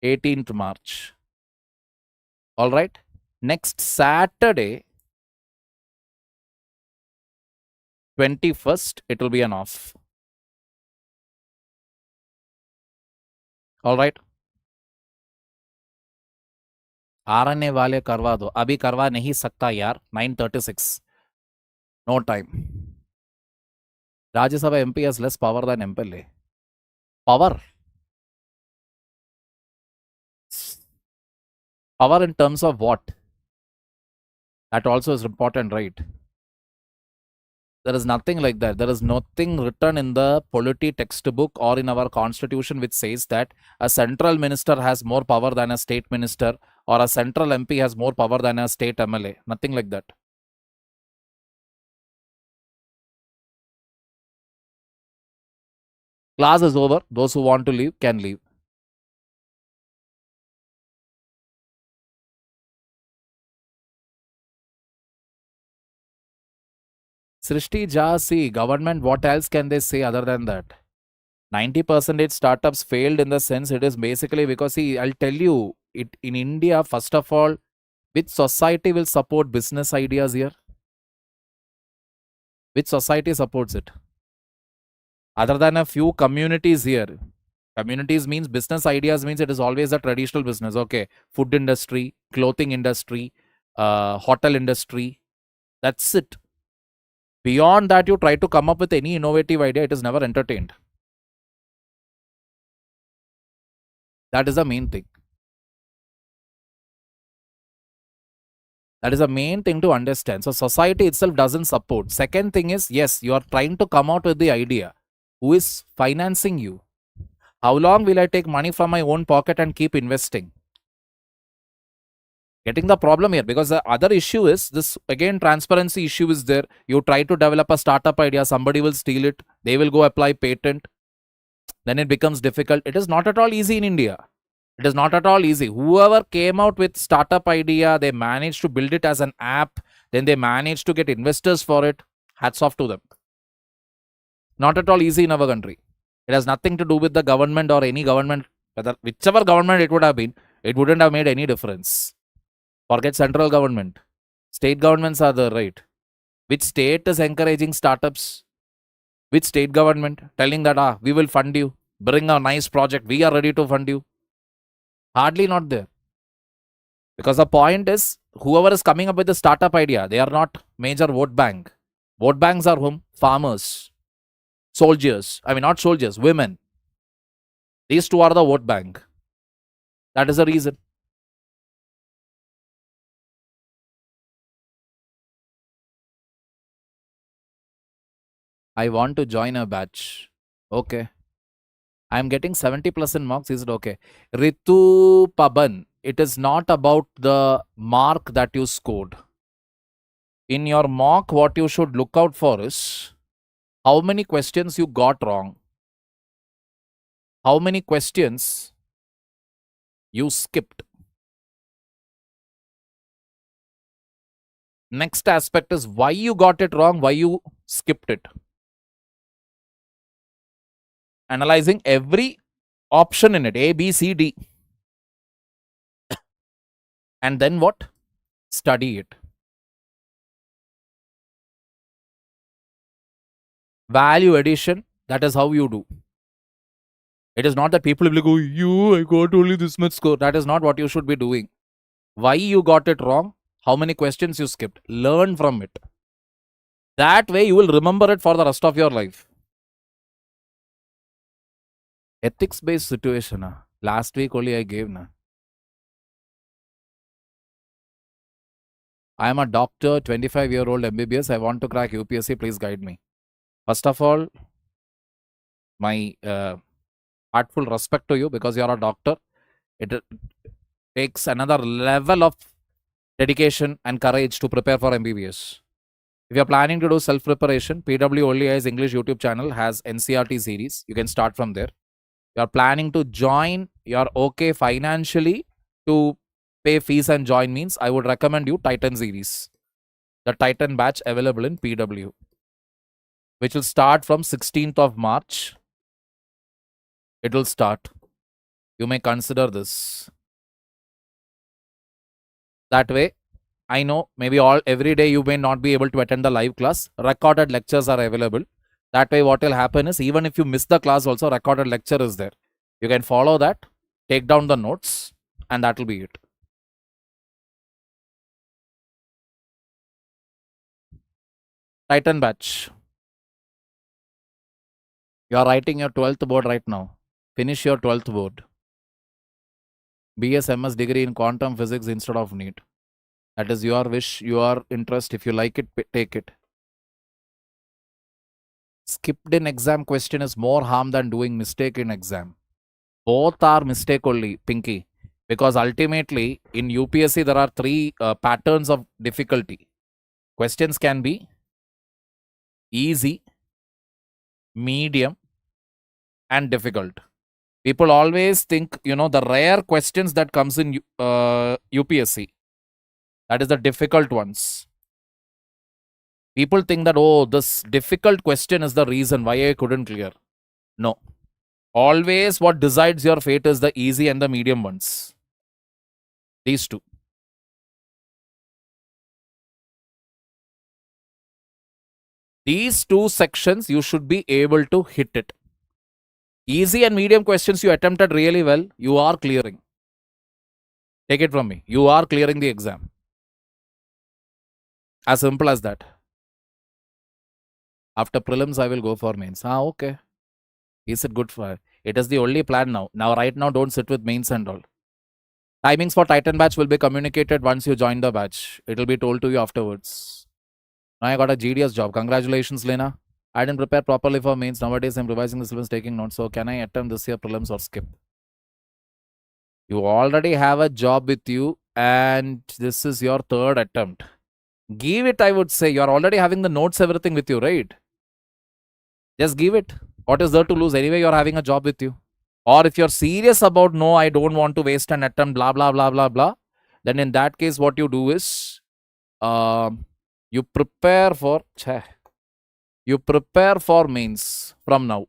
18th March. All right. Next Saturday, 21st, it will be an off. All right. RNA वाले करवा दो. अभी करवा नहीं सकता यार. 9:36. No time. Rajya Sabha MP has less power than MPLA. Power. Power in terms of what? That also is important, right? There is nothing like that. There is nothing written in the polity textbook or in our constitution which says that a central minister has more power than a state minister or a central MP has more power than a state MLA. Nothing like that. Class is over. Those who want to leave can leave. Srishti Jasi, government, what else can they say other than that? 90% startups failed in the sense it is basically because, see, I'll tell you, it in India, first of all, which society will support business ideas here? Which society supports it? Other than a few communities here. Communities means business ideas means it is always a traditional business. Okay, food industry, clothing industry, hotel industry. That's it. Beyond that, you try to come up with any innovative idea, it is never entertained. That is the main thing. That is the main thing to understand. So society itself doesn't support. Second thing is, yes, you are trying to come out with the idea. Who is financing you? How long will I take money from my own pocket and keep investing? Getting the problem here, because the other issue is this, again, transparency issue is there. You try to develop a startup idea, somebody will steal it, they will go apply patent, then it becomes difficult. It is not at all easy in India. It is not at all easy. Whoever came out with startup idea, they managed to build it as an app, then they managed to get investors for it. Hats off to them. Not at all easy in our country. It has nothing to do with the government or any government, whether whichever government it would have been, it wouldn't have made any difference. Forget central government. State governments are there, right? Which state is encouraging startups? Which state government telling that, we will fund you, bring a nice project, we are ready to fund you? Hardly not there. Because the point is, whoever is coming up with the startup idea, they are not major vote bank. Vote banks are whom? Farmers, soldiers. I mean, not soldiers, women. These two are the vote bank. That is the reason. I want to join a batch. Okay. I'm getting 70 plus in marks. Is it okay? Ritu Paban, it is not about the mark that you scored. In your mock, what you should look out for is how many questions you got wrong. How many questions you skipped. Next aspect is why you got it wrong, why you skipped it. Analyzing every option in it, A, B, C, D. And then what? Study it. Value addition, that is how you do. It is not that people will go, you, I got only this much score. That is not what you should be doing. Why you got it wrong? How many questions you skipped? Learn from it. That way you will remember it for the rest of your life. Ethics based situation. Last week only I gave. I am a doctor, 25-year-old MBBS. I want to crack UPSC. Please guide me. First of all, my heartful respect to you because you are a doctor. It takes another level of dedication and courage to prepare for MBBS. If you're planning to do self-preparation, PW Only Eyes English YouTube channel has NCRT series. You can start from there. You're planning to join, you're okay financially to pay fees and join means, I would recommend you Titan series. The Titan batch available in PW, which will start from 16th of March. It will start. You may consider this. That way, I know maybe every day you may not be able to attend the live class. Recorded lectures are available. That way, what will happen is even if you miss the class, also recorded lecture is there. You can follow that, take down the notes, and that will be it. Titan batch. You are writing your 12th board right now. Finish your 12th board. BS MS degree in quantum physics instead of NEET. That is your wish, your interest. If you like it, take it. Skipped in exam question is more harm than doing mistake in exam. Both are mistake only, Pinky. Because ultimately, in UPSC, there are three patterns of difficulty. Questions can be easy, medium, and difficult. People always think, the rare questions that comes in UPSC, that is the difficult ones. People think that, oh, this difficult question is the reason why I couldn't clear. No. Always what decides your fate is the easy and the medium ones. These two. These two sections, you should be able to hit it. Easy and medium questions you attempted really well, you are clearing. Take it from me. You are clearing the exam. As simple as that. After prelims, I will go for mains. Okay. Is it good for? It is the only plan now. Right now, don't sit with mains and all. Timings for Titan batch will be communicated once you join the batch. It will be told to you afterwards. Now I got a GDS job. Congratulations, Lena. I didn't prepare properly for mains. Nowadays, I'm revising the syllabus, taking notes. So, can I attempt this year prelims or skip? You already have a job with you, and this is your third attempt. Give it, I would say. You're already having the notes, everything with you, right? Just give it. What is there to lose? Anyway, you're having a job with you. Or if you're serious about, no, I don't want to waste an attempt, blah, blah, blah, blah, blah, then in that case, what you do is, you prepare for mains from now.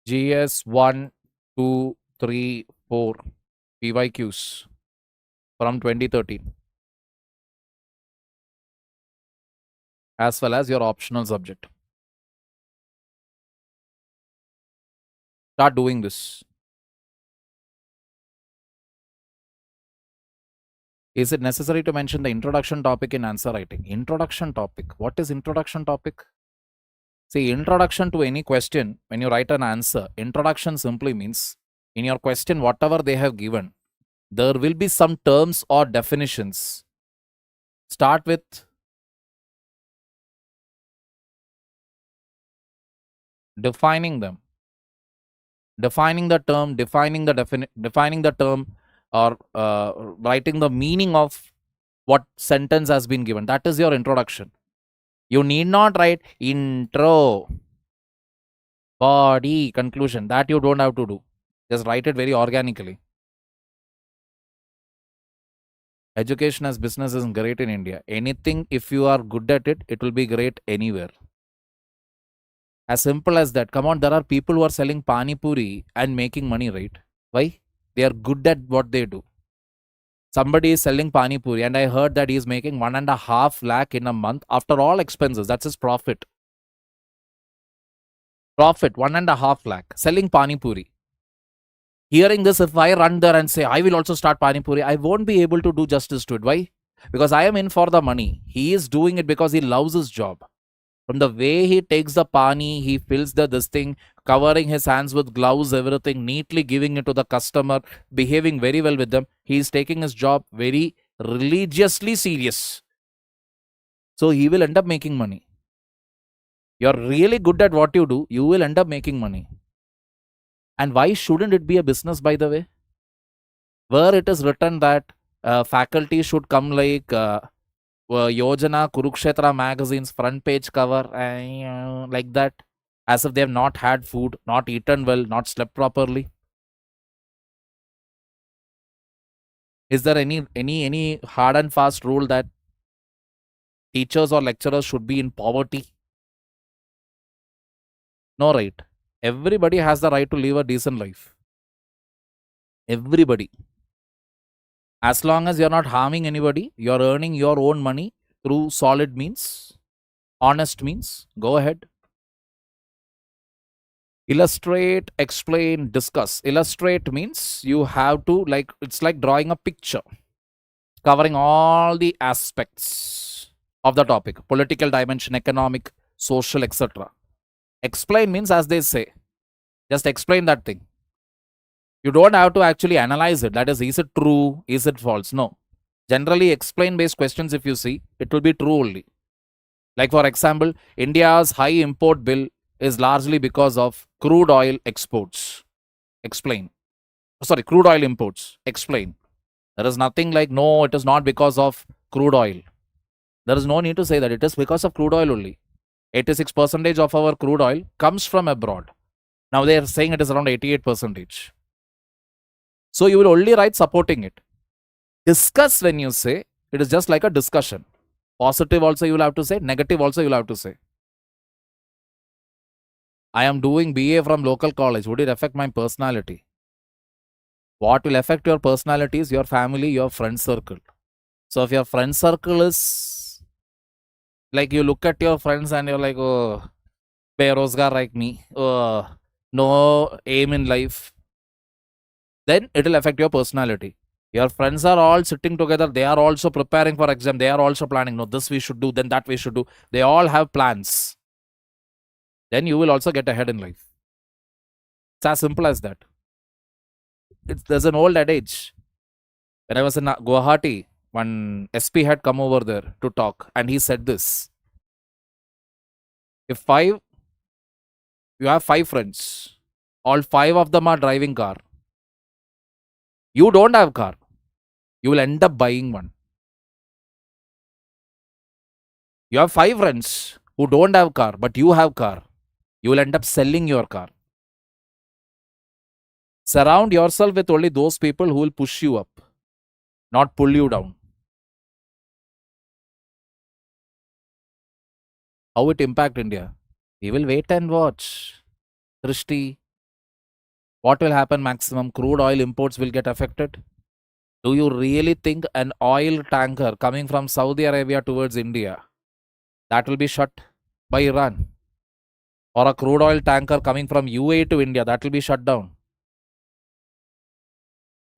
GS 1, 2, 3, 4 PYQs from 2013. As well as your optional subject. Start doing this. Is it necessary to mention the introduction topic in answer writing? Introduction topic. What is introduction topic? See, introduction to any question, when you write an answer, introduction simply means in your question, whatever they have given, there will be some terms or definitions. Start with defining them. Defining the term, defining the term, or writing the meaning of what sentence has been given. That is your introduction. You need not write intro, body, conclusion. That you don't have to do. Just write it very organically. Education as business is great in India. Anything, if you are good at it, it will be great anywhere. As simple as that. Come on, there are people who are selling pani puri and making money, right? Why? They are good at what they do. Somebody is selling pani puri, and I heard that he is making 1.5 lakh in a month after all expenses. That's his profit. Profit 1.5 lakh selling pani puri. Hearing this, if I run there and say I will also start pani puri, I won't be able to do justice to it. Why? Because I am in for the money. He is doing it because he loves his job. From the way he takes the pani, he fills this thing, covering his hands with gloves, everything, neatly giving it to the customer, behaving very well with them. He is taking his job very religiously serious. So he will end up making money. You're really good at what you do, you will end up making money. And why shouldn't it be a business, by the way? Where it is written that faculty should come like Yojana, Kurukshetra magazine's front page cover, like that, as if they have not had food, not eaten well, not slept properly. Is there any hard and fast rule that teachers or lecturers should be in poverty? No, right? Everybody has the right to live a decent life. Everybody. As long as you're not harming anybody, you're earning your own money through solid means, honest means, go ahead. Illustrate, explain, discuss. Illustrate means you have to, like, it's like drawing a picture covering all the aspects of the topic, political dimension, economic, social, etc. Explain means, as they say, just explain that thing. You don't have to actually analyze it. That is it true? Is it false? No. Generally, explain based questions, if you see, it will be true only. Like, for example, India's high import bill is largely because of crude oil exports. Explain. Sorry, crude oil imports. Explain. There is nothing like, no, it is not because of crude oil. There is no need to say that it is because of crude oil only. 86% of our crude oil comes from abroad. Now they are saying it is around 88%. So you will only write supporting it. Discuss, when you say, it is just like a discussion. Positive also you will have to say, negative also you will have to say. I am doing BA from local college. Would it affect my personality? What will affect your personality is your family, your friend circle. So if your friend circle is like, you look at your friends and you're like, oh, berozgar like me, no aim in life, then it will affect your personality. Your friends are all sitting together. They are also preparing for exam. They are also planning. No, this we should do, then that we should do. They all have plans. Then you will also get ahead in life. It's as simple as that. There's an old adage. When I was in Guwahati, one SP had come over there to talk, and he said this. If you have 5 friends, all 5 of them are driving car. You don't have car. You will end up buying one. You have 5 friends who don't have car, but you have car. You will end up selling your car. Surround yourself with only those people who will push you up, not pull you down. How it impact India? We will wait and watch. Drishti, what will happen maximum? Crude oil imports will get affected. Do you really think an oil tanker coming from Saudi Arabia towards India, that will be shut by Iran? Or a crude oil tanker coming from UAE to India, that will be shut down?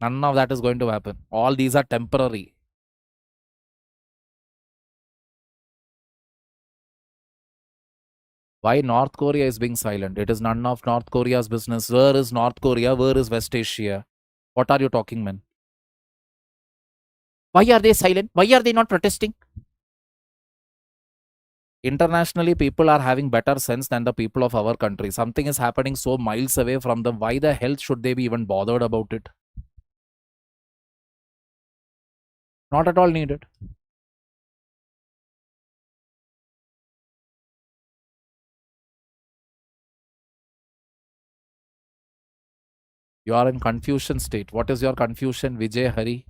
None of that is going to happen. All these are temporary. Why North Korea is being silent? It is none of North Korea's business. Where is North Korea? Where is West Asia? What are you talking, man? Why are they silent? Why are they not protesting? Internationally, people are having better sense than the people of our country. Something is happening so miles away from them. Why the hell should they be even bothered about it? Not at all needed. You are in confusion state. What is your confusion, Vijay Hari?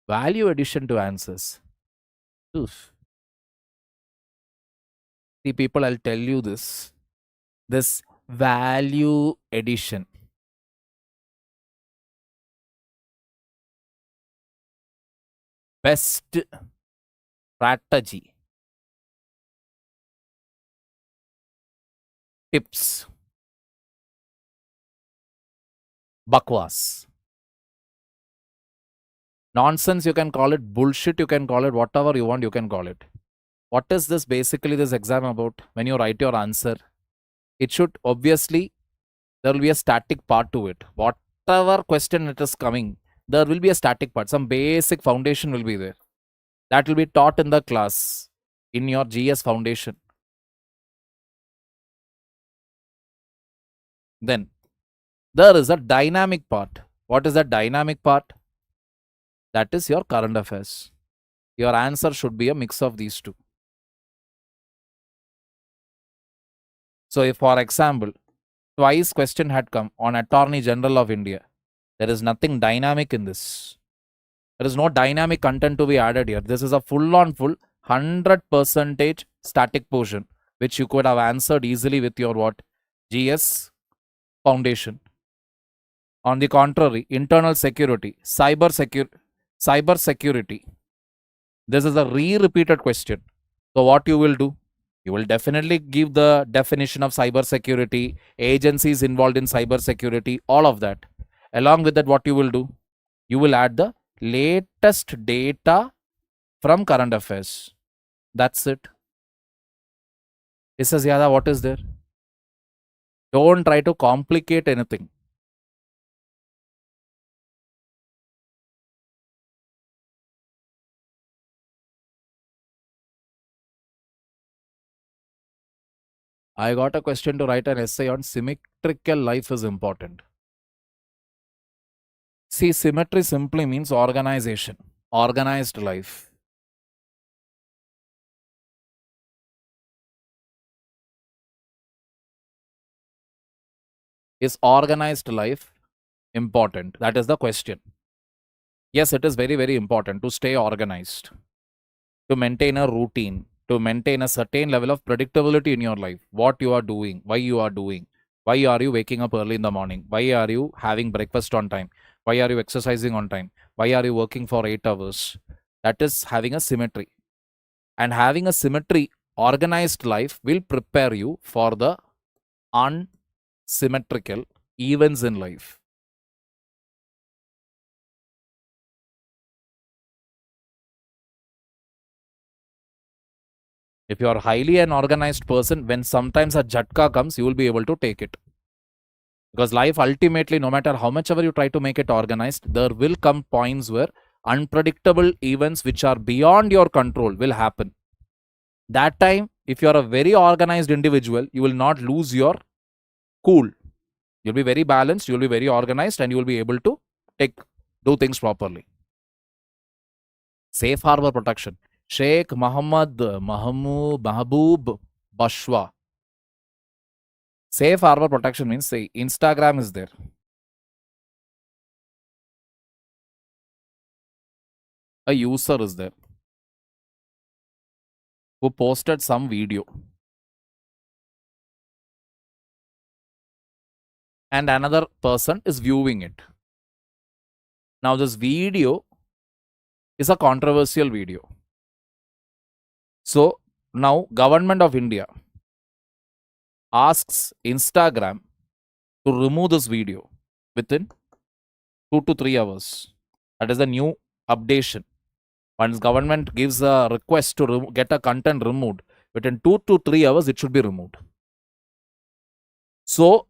Value addition to answers. Oof. See, people, I'll tell you this. This value addition. Best strategy. Tips. Bakwas. Nonsense, you can call it. Bullshit, you can call it. Whatever you want, you can call it. What is this basically, this exam about? When you write your answer, it should obviously, there will be a static part to it. Whatever question it is coming, there will be a static part. Some basic foundation will be there. That will be taught in the class, in your GS foundation. Then, there is a dynamic part. What is that dynamic part? That is your current affairs. Your answer should be a mix of these two. So, if for example, twice question had come on Attorney General of India, there is nothing dynamic in this. There is no dynamic content to be added here. This is a full-on full 100% static portion, which you could have answered easily with your what? GS foundation. On the contrary, internal security, cyber security. This is a repeated question. So what you will do? You will definitely give the definition of cyber security, agencies involved in cyber security, all of that. Along with that, what you will do? You will add the latest data from current affairs. That's it. This is Yada, what is there? Don't try to complicate anything. I got a question to write an essay on symmetrical life is important. See, symmetry simply means organization, organized life. Is organized life important? That is the question. Yes, it is very, very important to stay organized, to maintain a routine, to maintain a certain level of predictability in your life. What you are doing, why you are doing, why are you waking up early in the morning, why are you having breakfast on time, why are you exercising on time, why are you working for 8 hours. That is having a symmetry. And having a symmetry, organized life will prepare you for the unsymmetrical events in life. If you are highly an organized person, when sometimes a jhatka comes, you will be able to take it. Because life ultimately, no matter how much ever you try to make it organized, there will come points where unpredictable events which are beyond your control will happen. That time, if you are a very organized individual, you will not lose your cool. You'll be very balanced, you'll be very organized, and you will be able to do things properly. Safe harbor protection. Sheikh Mahboob Bashwa. Safe harbor protection means, say, Instagram is there. A user is there who posted some video. And another person is viewing it. Now, this video is a controversial video. So, now Government of India asks Instagram to remove this video within 2 to 3 hours. That is the new updation. Once government gives a request to get a content removed, within 2 to 3 hours, it should be removed. So,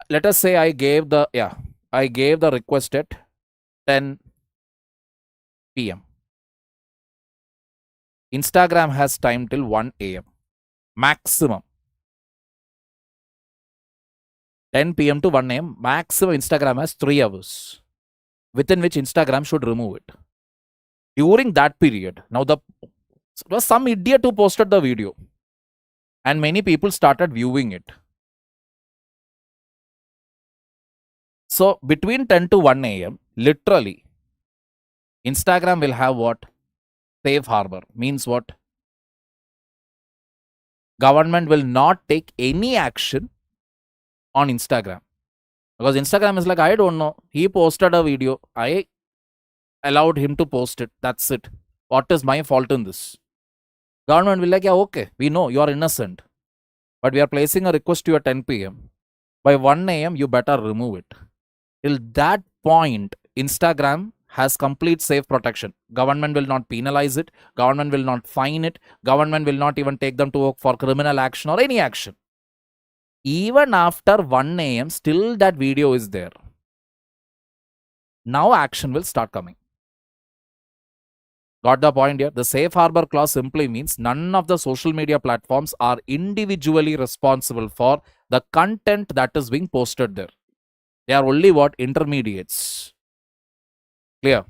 let us say I gave the request at 10 p.m. Instagram has time till 1 a.m. maximum. 10 p.m. to 1 a.m. maximum. Instagram has 3 hours within which Instagram should remove it. During that period, now there was some idiot who posted the video and many people started viewing it. So, between 10 to 1 a.m., literally, Instagram will have what? Safe harbor. Means what? Government will not take any action on Instagram. Because Instagram is like, I don't know. He posted a video. I allowed him to post it. That's it. What is my fault in this? Government will like, yeah, okay, we know you are innocent. But we are placing a request to you at 10 p.m. By 1 a.m., you better remove it. Till that point, Instagram has complete safe protection. Government will not penalize it. Government will not fine it. Government will not even take them to work for criminal action or any action. Even after 1 a.m., still that video is there. Now action will start coming. Got the point here? The safe harbor clause simply means none of the social media platforms are individually responsible for the content that is being posted there. They are only what? Intermediates. Clear?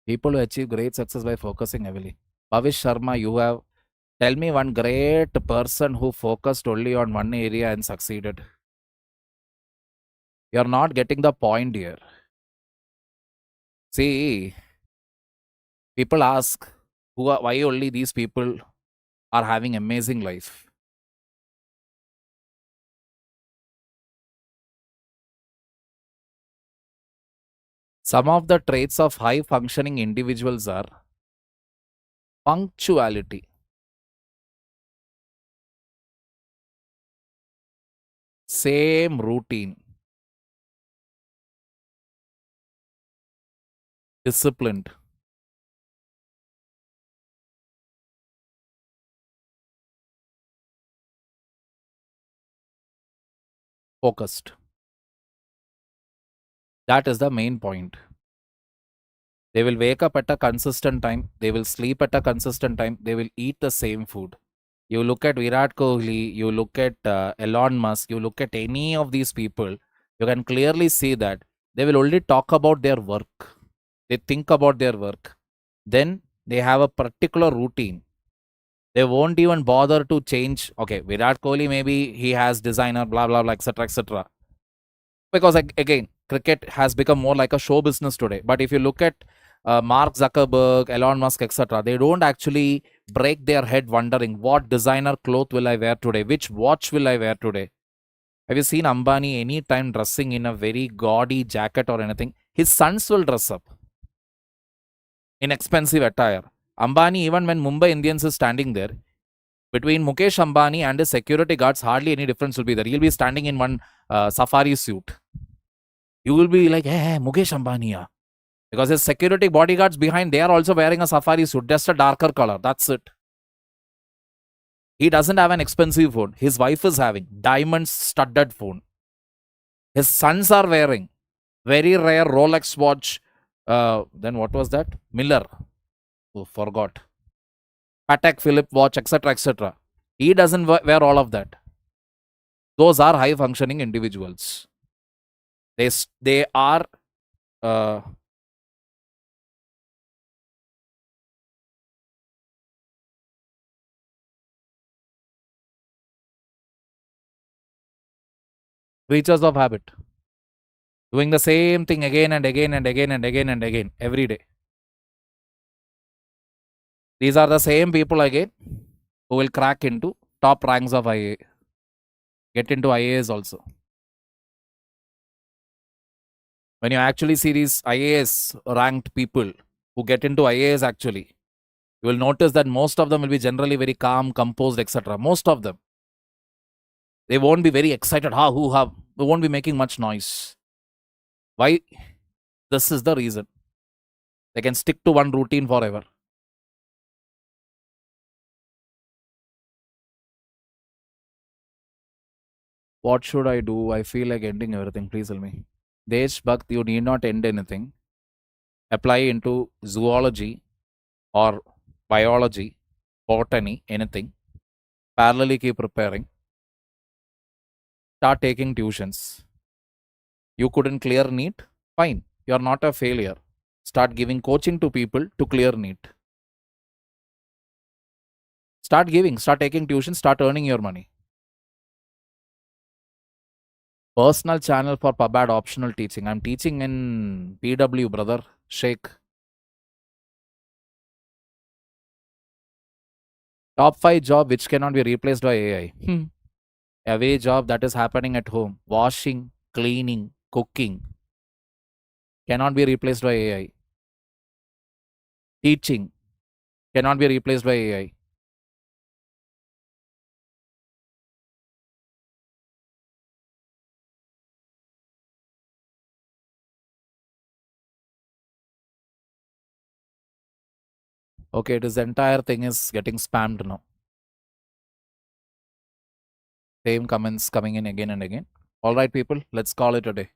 People who achieve great success by focusing heavily. Bhavish Sharma, you have. Tell me one great person who focused only on one area and succeeded. You're not getting the point here. See, people ask, why only these people are having amazing life? Some of the traits of high functioning individuals are punctuality, same routine, disciplined, focused. That is the main point. They will wake up at a consistent time. They will sleep at a consistent time. They will eat the same food. You look at Virat Kohli, you look at Elon Musk, you look at any of these people, you can clearly see that they will only talk about their work. They think about their work. Then they have a particular routine. They won't even bother to change. Okay, Virat Kohli, maybe he has designer, blah, blah, blah, etc., etc. Because again, cricket has become more like a show business today. But if you look at Mark Zuckerberg, Elon Musk, etc., they don't actually break their head wondering what designer cloth will I wear today, which watch will I wear today. Have you seen Ambani anytime dressing in a very gaudy jacket or anything? His sons will dress up in expensive attire. Ambani, even when Mumbai Indians is standing there, between Mukesh Ambani and his security guards, hardly any difference will be there. He'll be standing in one safari suit. You will be like, hey, Mukesh Ambani, because his security bodyguards behind, they are also wearing a safari suit, just a darker color. That's it. He doesn't have an expensive phone. His wife is having diamond studded phone. His sons are wearing very rare Rolex watch. Then what was that? Miller. Oh, forgot. Patek Philippe watch, etc., etc. He doesn't wear all of that. Those are high functioning individuals. They are creatures of habit, doing the same thing again and again and again and again and again every day. These are the same people again who will crack into top ranks of IA, get into IAS also. When you actually see these IAS ranked people who get into IAS, actually, you will notice that most of them will be generally very calm, composed, etc. Most of them. They won't be very excited. They won't be making much noise. Why? This is the reason. They can stick to one routine forever. What should I do? I feel like ending everything. Please tell me. Desh Bhakt, you need not end anything. Apply into zoology or biology, botany, anything. Parallelly keep preparing. Start taking tuitions. You couldn't clear NEET? Fine. You're not a failure. Start giving coaching to people to clear NEET. Start giving, start taking tuition, start earning your money. Personal channel for PubAd optional teaching. I'm teaching in PW, brother. Sheikh. Top 5 job which cannot be replaced by AI. Away job that is happening at home. Washing, cleaning, cooking. Cannot be replaced by AI. Teaching. Cannot be replaced by AI. Okay, this entire thing is getting spammed now. Same comments coming in again and again. All right, people, let's call it a day.